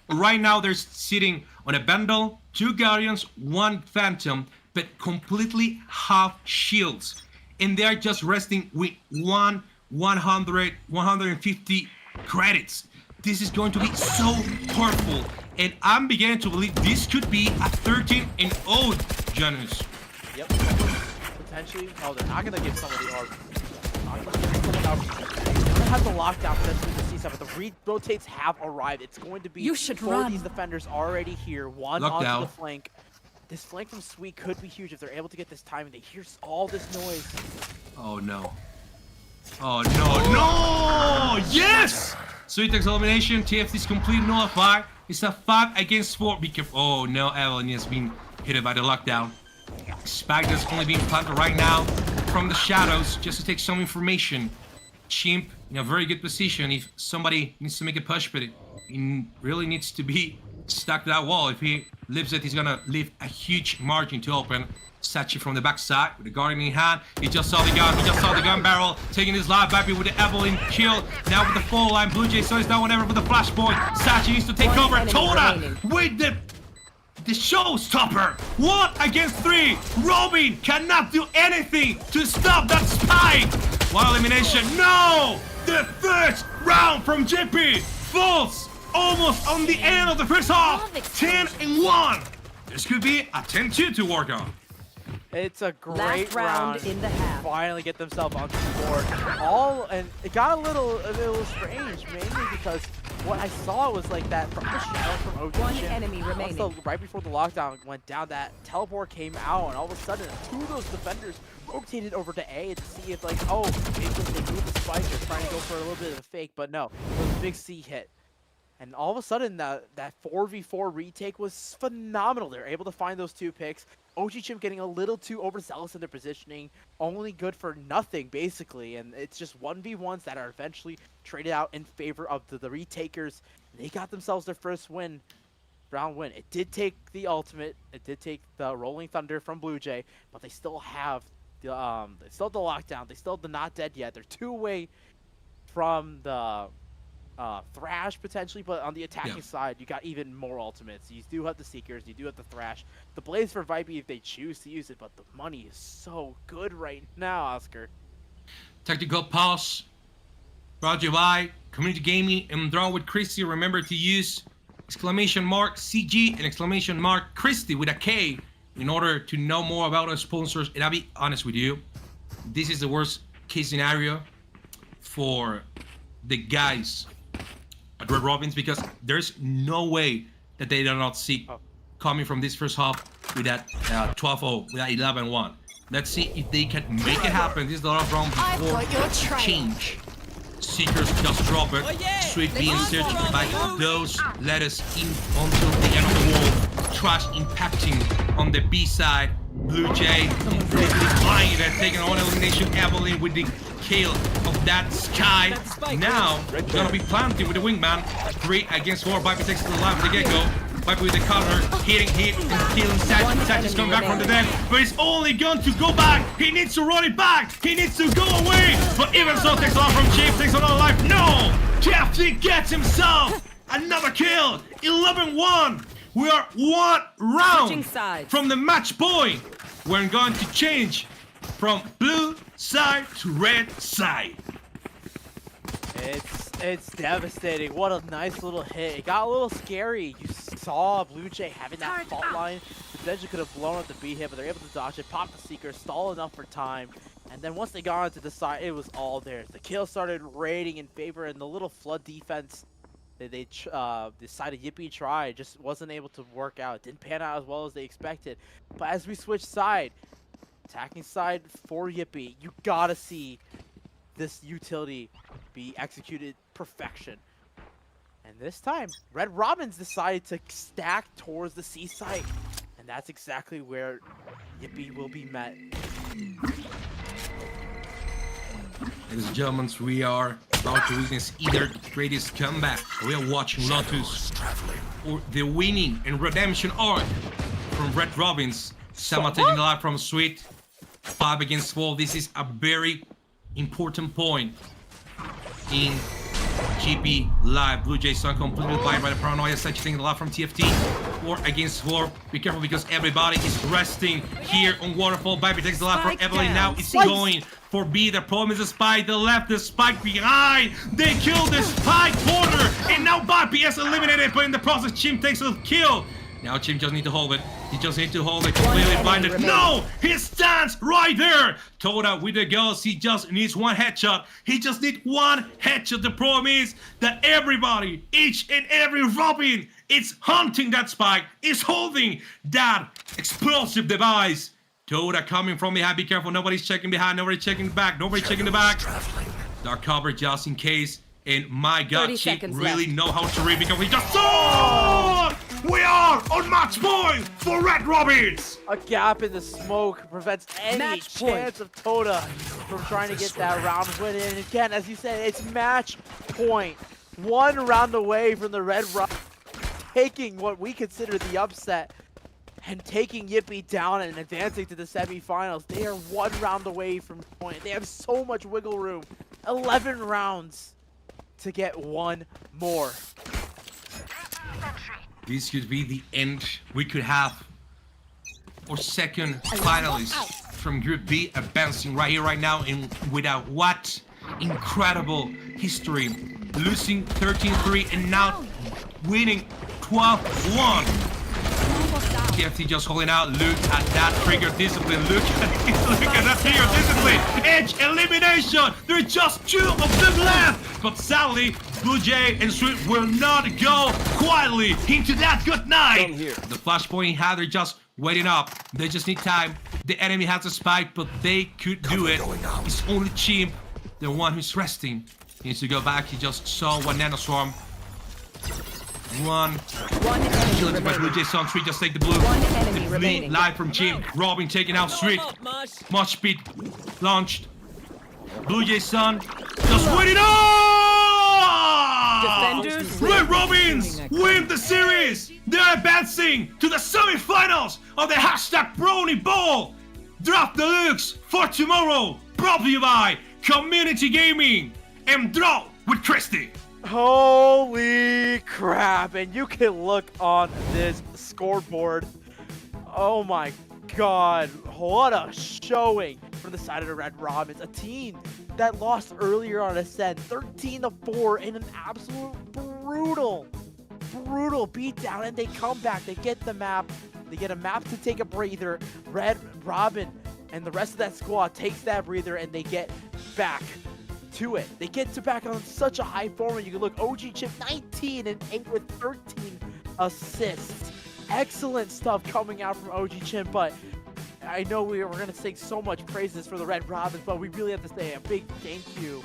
Speaker 10: Right now they're sitting on a bundle, 2 Guardians, 1 Phantom, but completely half shields. And they're just resting with 150 credits. This is going to be so powerful. And I'm beginning to believe this could be a 13-0 Janus.
Speaker 2: Yep. Potentially. Oh, they're not gonna give somebody or not gonna give someone else. They're gonna have the lockdown potentially the C7, but the rotates have arrived. It's going to be 4 of these defenders already here. One
Speaker 10: Lockdown
Speaker 2: onto the flank. This flank from Sweet could be huge if they're able to get this time and they hear all this noise.
Speaker 10: Oh no. Oh no, no! Yes! Sweet takes elimination. TFT is completely nullified. It's a 5 against 4. Be careful. Oh no, Evelyn has been hit by the lockdown. Spike is only being planted right now from the shadows just to take some information. Chimp in a very good position if somebody needs to make a push, but he really needs to be stuck to that wall. If he lives it, he's gonna leave a huge margin to open. Sachi from the backside with the Guardian in hand. He just saw the gun. He just saw the gun barrel taking his life back with the Evelyn kill. Now with the full line, Blue Jay so it's now whenever with the flashpoint. Sachi needs to take over. Toda with the showstopper. 1 against 3. Robin cannot do anything to stop that spike. 1 elimination. No! The first round from JP falls almost on the end of the first half. 10-1. This could be a 10-2 to work on.
Speaker 2: It's a great
Speaker 8: Last round in the half.
Speaker 2: Finally get themselves onto the board. And it got a little strange, mainly because what I saw was like that from the shadow from OG.
Speaker 8: One enemy remaining.
Speaker 2: Right before the lockdown went down, that teleport came out, and all of a sudden, 2 of those defenders rotated over to A to see if, like, oh, maybe they move the spike or trying to go for a little bit of a fake, but no, it was a big C hit. And all of a sudden, that 4v4 retake was phenomenal. They were able to find those 2 picks. OG Chimp getting a little too overzealous in their positioning, only good for nothing, basically. And it's just 1v1s that are eventually traded out in favor of the retakers. They got themselves their first round win. It did take the ultimate. It did take the Rolling Thunder from Blue Jay, but they still have the lockdown. They still have the not dead yet. They're 2 away from the Thrash potentially, but on the attacking side, you got even more ultimates. You do have the Seekers, you do have the Thrash, the Blaze for Vipey if they choose to use it, but the money is so good right now, Oscar.
Speaker 10: Tactical pause. BrownieVAL, Community Gaming, and drawwithkristi. Remember to use !CG and !Kristi with a K in order to know more about our sponsors. And I'll be honest with you, this is the worst case scenario for the guys at Red Robins, because there's no way that they do not see coming from this first half with that 12-0, with that 11-1. Let's see if they can make it happen. This is the last round before change. Seekers just drop it. Sweet being searched by those Lotus in until the end of the wall. Trash impacting on the B side. Blue Jay completely flying there, taking on elimination. Evelyn with the kill of that Sky. Now, gonna be planting with the wingman. 3 against 4. Viper takes it to the line with the get-go. Viper with the counter, hitting, and killing Sachi. Sachi's coming back from the dead, but he's only going to go back. He needs to run it back. He needs to go away. But even so, takes a lot from Chief, takes another life. No! TFT gets himself another kill. 11-1. We are 1 round from the match point. We're going to change from blue side to red side.
Speaker 2: It's devastating. What a nice little hit. It got a little scary. You saw Blue Jay having that fault line. Potentially could have blown up the B hit, but they're able to dodge it, pop the Seeker, stall enough for time. And then once they got onto the side, it was all theirs. The kill started raiding in favor, and the little flood defense they decided Yippee tried, just wasn't able to work out. It didn't pan out as well as they expected. But as we switch side, attacking side for Yippee, you gotta see this utility be executed perfection. And this time, Red Robins decided to stack towards the C site, and that's exactly where Yippee will be met.
Speaker 10: Ladies and gentlemen, we are about to witness either the greatest comeback. We are watching Lotus, or the winning and redemption arc from Red Robins. Sama taking the life from Sweet. 5 against 4. This is a very important point in GP Live. Blue Jay Sun completely blind by the paranoia. Such thing a lot from TFT. 4 against 4. Be careful because everybody is resting here on Waterfall. Baby takes the lap from Evelyn. Now it's going for B. The problem is the spike. The left, the spike behind. They kill the spike corner. And now Babi is eliminated. But in the process, Chim takes a kill. Now Chim just need to hold it. He just need to hold it. Completely blinded. No! He stands right there! Toda with the girls. He just needs one headshot. He just needs one headshot. The problem is that everybody, each and every Robin, is hunting that spike. Is holding that explosive device. Toda coming from behind. Be careful. Nobody's checking behind. Nobody's checking the back. Nobody checking the back. Dark cover just in case. And my God, she really know how to read because we just saw! We are on match point for Red Robins!
Speaker 2: A gap in the smoke prevents any chance of Toda from trying to get that round win. And again, as you said, it's match point. 1 round away from the Red Robins taking what we consider the upset and taking Yippee down and advancing to the semifinals. They are 1 round away from point. They have so much wiggle room. 11 rounds to get 1 more.
Speaker 10: This could be the end. We could have our second finalist from Group B advancing right here, right now, and without what incredible history. Losing 13-3 and now winning 12-1. TFT just holding out. Look at that trigger discipline. Look at that trigger discipline. Edge elimination. There are just 2 of them left. But sadly, Blue Jay and Sweet will not go quietly into that good night. The flashpoint had, they're just waiting up. They just need time. The enemy has a spike, but they could do it. It's only Chimp, the one who's resting. He needs to go back. He just saw 1 nanoswarm. One killed by Blue Jay Sun. Sweet just take the blue. The lead live from Chimp. Robin taking out Sweet. Much speed launched. Blue Jay Sun just waiting up! Red Robins win the series! They're advancing to the semifinals of the #BrownieVAL Draft Deluxe for tomorrow. Brought to you by Community Gaming and Draw with Kristi.
Speaker 2: Holy crap, and you can look on this scoreboard. Oh my God, what a showing from the side of the Red Robins. A team that lost earlier on Ascent, 13-4 in an absolute brutal beatdown, and they come back, they get the map, they get a map to take a breather. Red Robin and the rest of that squad takes that breather and they get back to it. They get to back on such a high form, and you can look, OG Chip 19-8 with 13 assists. Excellent stuff coming out from OG Chip, but I know we're going to say so much praises for the Red Robins, but we really have to say a big thank you.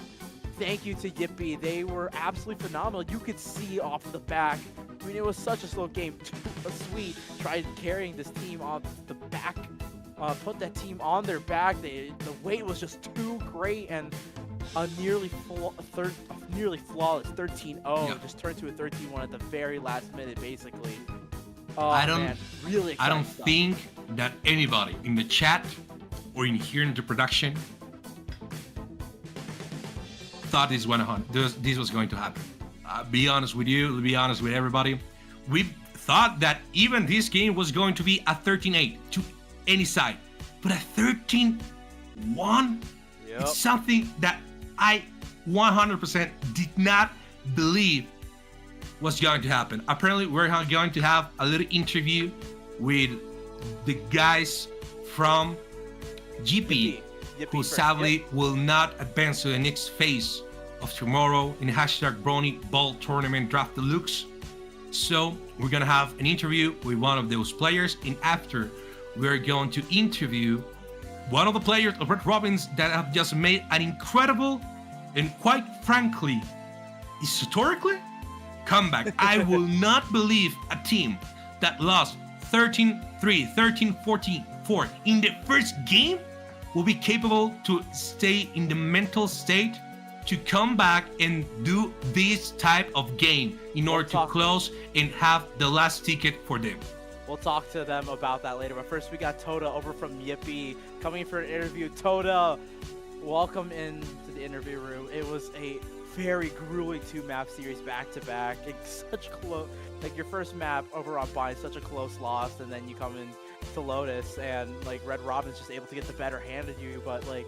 Speaker 2: Thank you to Yippee. They were absolutely phenomenal. You could see off the back. I mean, it was such a slow game. Sweet tried carrying this team on the back, put that team on their back. The weight was just too great, and a nearly flawless 13-0 just turned to a 13-1 at the very last minute, basically. Oh,
Speaker 10: I don't think that anybody in the chat or in here in the production thought this was going to happen. Be honest with you, be honest with everybody. We thought that even this game was going to be a 13-8 to any side, but a 13-1. It's something that I 100% did not believe was going to happen. Apparently, we're going to have a little interview with the guys from GP, who sadly will not advance to the next phase of tomorrow in the #BrownieVAL Tournament Draft Deluxe. So we're gonna have an interview with one of those players, and after we're going to interview one of the players of Red Robins that have just made an incredible and quite frankly, historically, comeback. I will not believe a team that lost 13-3, 13-14 in the first game will be capable to stay in the mental state to come back and do this type of game in order to close and have the last ticket for them.
Speaker 2: We'll talk to them about that later, but first we got Toda over from Yippee coming for an interview. Toda, welcome into the interview room. It was a very grueling 2-map series back to back. It's such close, like your first map over on Bind, such a close loss, and then you come in to Lotus, and like Red Robin's just able to get the better hand of you. But like,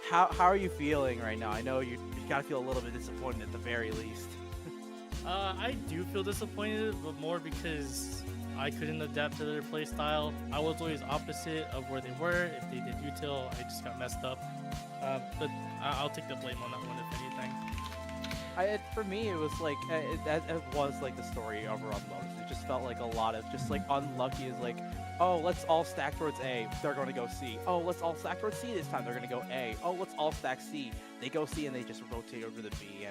Speaker 2: how are you feeling right now? I know you gotta feel a little bit disappointed at the very least.
Speaker 15: I do feel disappointed, but more because I couldn't adapt to their playstyle. I was always opposite of where they were. If they did util, I just got messed up. But I'll take the blame on that one, if anything.
Speaker 2: For me, it was like it was like the story over on Lotus. It just felt like a lot of just like unlucky is like, oh, let's all stack towards A. They're going to go C. Oh, let's all stack towards C this time. They're going to go A. Oh, let's all stack C. They go C and they just rotate over the B.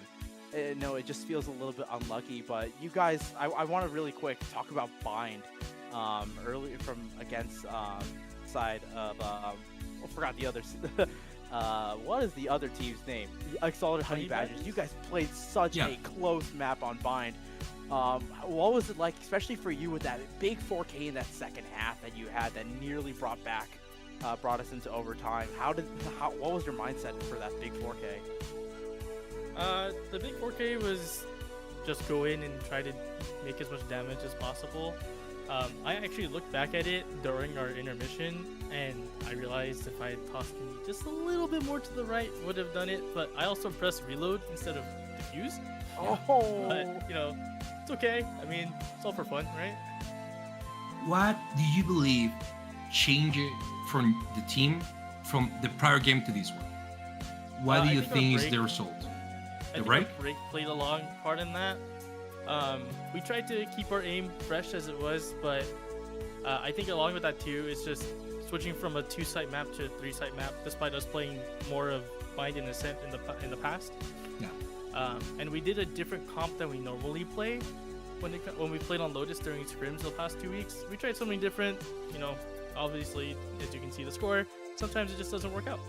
Speaker 2: And no, it just feels a little bit unlucky. But you guys, I want to really quick talk about Bind. Early from against side of I forgot the other. What is the other team's name? The EXALTED Honey Badgers. You guys played such a close map on Bind. What was it like, especially for you, with that big 4K in that second half that you had that nearly brought us into overtime? What was your mindset for that big 4K?
Speaker 15: The big 4K was just go in and try to make as much damage as possible. I actually looked back at it during our intermission, and I realized if I had tossed me just a little bit more to the right, would have done it. But I also pressed reload instead of defuse.
Speaker 2: Oh,
Speaker 15: but you know, it's okay. I mean, it's all for fun, right?
Speaker 10: What do you believe changed it from the team from the prior game to this one? What do you think is the result?
Speaker 15: I think our break played a long part in that. We tried to keep our aim fresh as it was, but I think along with that too, it's just switching from a 2-site map to a 3-site map, despite us playing more of Bind and Ascent in the past.
Speaker 10: Yeah.
Speaker 15: And we did a different comp than we normally play when we played on Lotus during scrims the past 2 weeks. We tried something different. You know, obviously, as you can see the score, sometimes it just doesn't work out.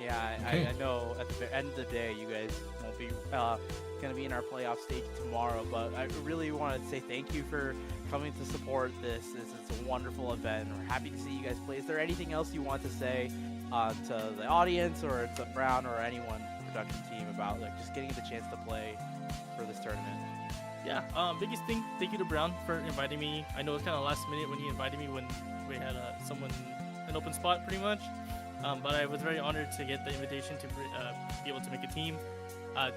Speaker 2: Yeah, I know at the end of the day, you guys won't be going to be in our playoff stage tomorrow, but I really want to say thank you for coming to support this. It's a wonderful event. We're happy to see you guys play. Is there anything else you want to say to the audience or to Brown or anyone production team about like just getting the chance to play for this tournament?
Speaker 15: Yeah, biggest thing, thank you to Brown for inviting me. I know it's kind of last minute when he invited me when we had an open spot pretty much. But I was very honored to get the invitation to be able to make a team.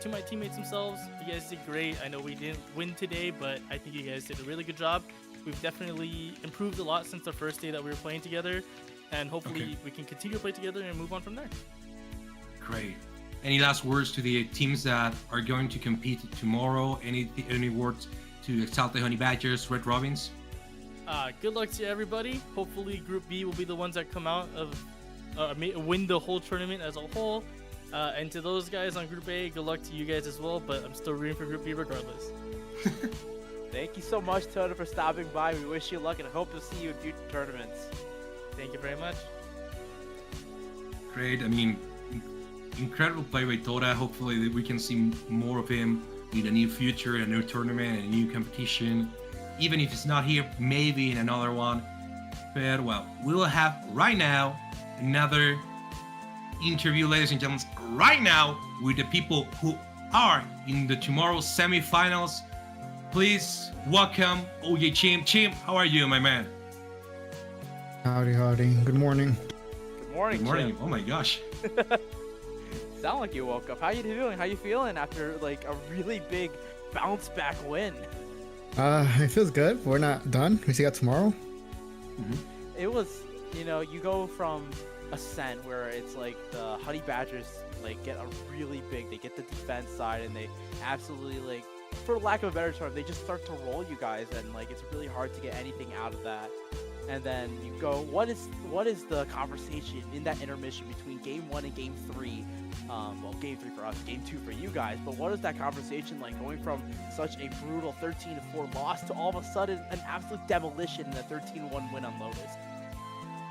Speaker 15: To my teammates themselves, you guys did great. I know we didn't win today, but I think you guys did a really good job. We've definitely improved a lot since the first day that we were playing together, and hopefully we can continue to play together and move on from there.
Speaker 10: Great. Any last words to the teams that are going to compete tomorrow? Any words to EXALTED Honey Badgers, Red Robins?
Speaker 15: Good luck to everybody. Hopefully Group B will be the ones that come out of win the whole tournament as a whole. And to those guys on Group A, good luck to you guys as well, but I'm still rooting for Group B regardless.
Speaker 2: Thank you so much, Toto, for stopping by. We wish you luck and hope to see you in future tournaments.
Speaker 15: Thank you very much.
Speaker 10: Great. I mean, incredible play by Tota. Hopefully we can see more of him in a new future, a new tournament, and a new competition. Even if it's not here, maybe in another one. But, well, we will have right now another interview, ladies and gentlemen, right now with the people who are in the tomorrow's semifinals. Please welcome OJ Chim. Chim, how are you, my man?
Speaker 16: Howdy. Good morning.
Speaker 2: Good morning,
Speaker 10: Good morning.
Speaker 2: Chim.
Speaker 10: Oh my gosh.
Speaker 2: Sound like you woke up. How you doing? How you feeling after like a really big bounce back win?
Speaker 16: It feels good. We're not done. We still got tomorrow.
Speaker 2: It was, you know, you go from Ascent where it's like the Honey Badgers like get a really big, they get the defense side and they absolutely like, for lack of a better term, they just start to roll you guys and like it's really hard to get anything out of that. And then you go, what is the conversation in that intermission between game 1 and game 3? Well, game 3 for us, game 2 for you guys, but what is that conversation like going from such a brutal 13-4 loss to all of a sudden an absolute demolition in a 13-1 win on Lotus?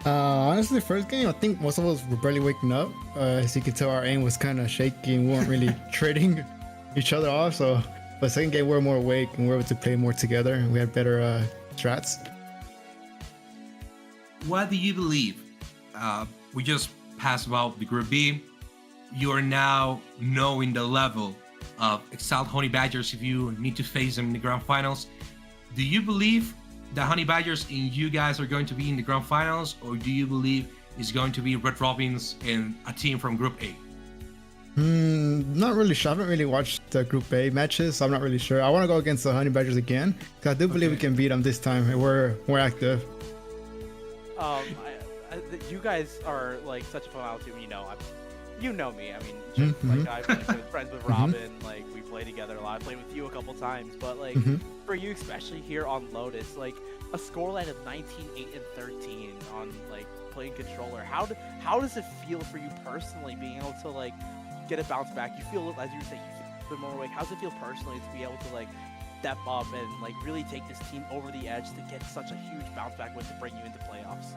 Speaker 16: Honestly, first game, I think most of us were barely waking up. As you can tell, our aim was kind of shaky and we weren't really trading each other off. So, but second game, we were more awake and we were able to play more together and we had better strats.
Speaker 10: What do you believe? We just passed about the Group B, you are now knowing the level of EXALTED Honey Badgers if you need to face them in the grand finals. Do you believe that Honey Badgers and you guys are going to be in the grand finals, or do you believe it's going to be Red Robins and a team from Group A?
Speaker 16: Not really sure. I haven't really watched the Group A matches, so I'm not really sure. I want to go against the Honey Badgers again, because I do believe we can beat them this time. We're active.
Speaker 2: You guys are like such a phenomenal team. You know me. I mean, like I've been friends with Robin. Like we play together a lot. I played with you a couple times, but like for you, especially here on Lotus, like a scoreline of 19-8-13 on like playing controller. How does it feel for you personally, being able to like get a bounce back? You feel, as you say, you feel a bit more awake. How does it feel personally to be able to like step up and like really take this team over the edge to get such a huge bounce back win to bring you into playoffs?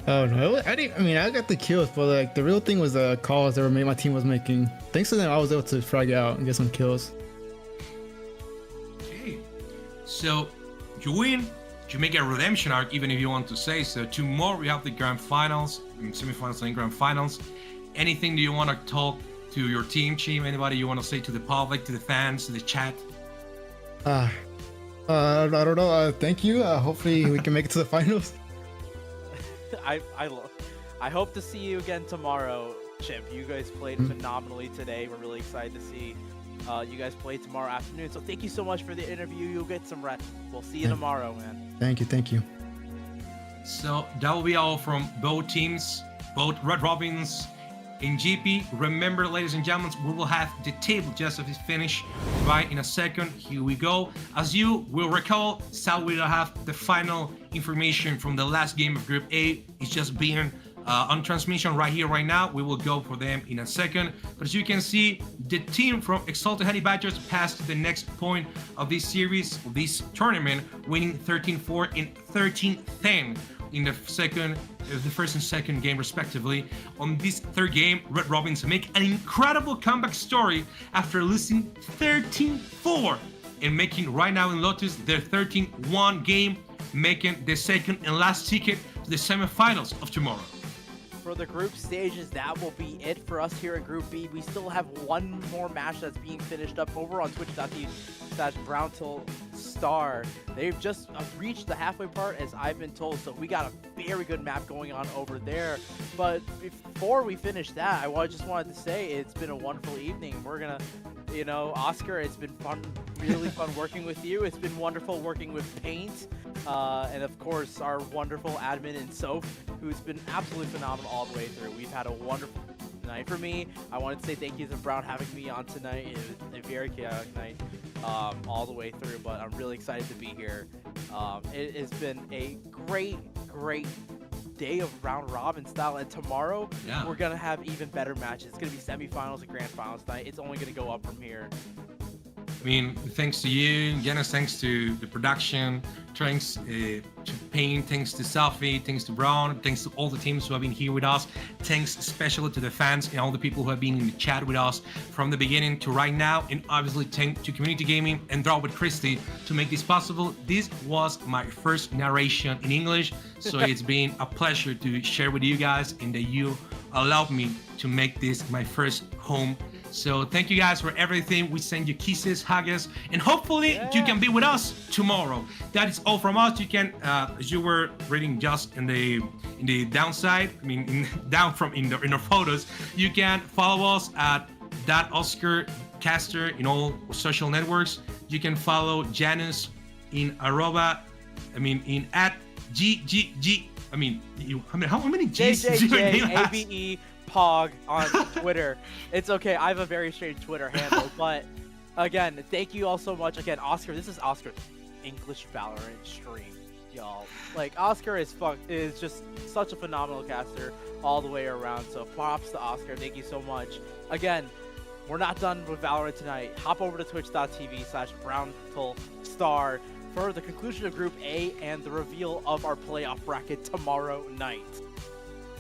Speaker 16: Oh no, I didn't. I mean, I got the kills, but like the real thing was the calls that my team was making. Thanks to them, I was able to frag out and get some kills.
Speaker 10: Okay, so you win, you make a redemption arc, even if you want to say so. Tomorrow we have the grand finals, semifinals and grand finals. Anything that you want to talk to your team? Anybody you want to say to the public, to the fans, to the chat?
Speaker 16: I don't know. Thank you. Hopefully we can make it to the finals.
Speaker 2: I hope to see you again tomorrow, Chip. You guys played phenomenally today. We're really excited to see you guys play tomorrow afternoon. So thank you so much for the interview. You'll get some rest. We'll see you tomorrow, man.
Speaker 16: Thank you.
Speaker 10: So that will be all from both teams, both Red Robins and GP. Remember, ladies and gentlemen, we will have the table just as it finished right in a second. Here we go. As you will recall, sadly we don't have the final information from the last game of Group A. It's just being on transmission right here, right now. We will go for them in a second. But as you can see, the team from EXALTED Honey Badgers passed to the next point of this series, of this tournament, winning 13-4 and 13-10 in the first and second game respectively. On this third game, Red Robins make an incredible comeback story after losing 13-4 and making right now in Lotus their 13-1 game, making the second and last ticket to the semifinals of tomorrow.
Speaker 2: For the group stages, that will be it for us here in Group B. We still have one more match that's being finished up over on twitch.tv/BrowntulStar. They've just reached the halfway part, as I've been told, so we got a very good map going on over there. But before we finish that, I just wanted to say it's been a wonderful evening. We're gonna, Oscar, it's been fun, really fun working with you. It's been wonderful working with Paint, and of course our wonderful admin and Soph, who's been absolutely phenomenal all the way through. We've had a wonderful night. For me, I wanted to say thank you to Brown having me on tonight. It was a very chaotic night all the way through, but I'm really excited to be here. It has been a great day of round robin style, and tomorrow we're gonna have even better matches. It's gonna be semifinals and grand finals tonight. It's only gonna go up from here.
Speaker 10: I mean, thanks to you, Janice, thanks to the production, thanks to Pain, thanks to Selfie, thanks to Brown, thanks to all the teams who have been here with us, thanks especially to the fans and all the people who have been in the chat with us from the beginning to right now, and obviously thanks to Community Gaming and drawwithkristi to make this possible. This was my first narration in English, so it's been a pleasure to share with you guys and that you allowed me to make this my first home. So thank you guys for everything. We send you kisses, hugs, and hopefully you can be with us tomorrow. That is all from us. You can, as you were reading just in the downside, I mean down from in the photos, you can follow us at @OscarCaster in all social networks. You can follow Janice in in @GGG. How many G's do you have?
Speaker 2: JJJABE Pog on Twitter. It's okay. I have a very strange Twitter handle, but again, thank you all so much. Again, Oscar, this is Oscar's English Valorant stream, y'all. Like, Oscar is just such a phenomenal caster all the way around. So props to Oscar. Thank you so much. Again, we're not done with Valorant tonight. Hop over to twitch.tv/BrowntulStar for the conclusion of Group A and the reveal of our playoff bracket tomorrow night.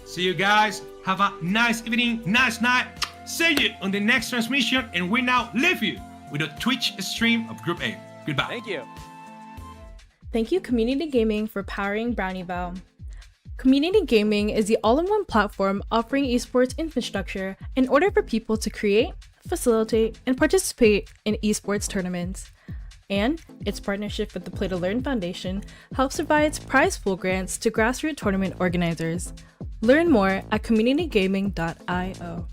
Speaker 10: See you guys. Have a nice evening, nice night. See you on the next transmission, and we now leave you with a Twitch stream of Group A. Goodbye.
Speaker 2: Thank you.
Speaker 5: Thank you, Community Gaming, for powering BrownieVAL. Community gaming is the all-in-one platform offering esports infrastructure in order for people to create, facilitate, and participate in esports tournaments. And its partnership with the Play to Learn Foundation helps provide prize pool grants to grassroots tournament organizers. Learn more at communitygaming.io.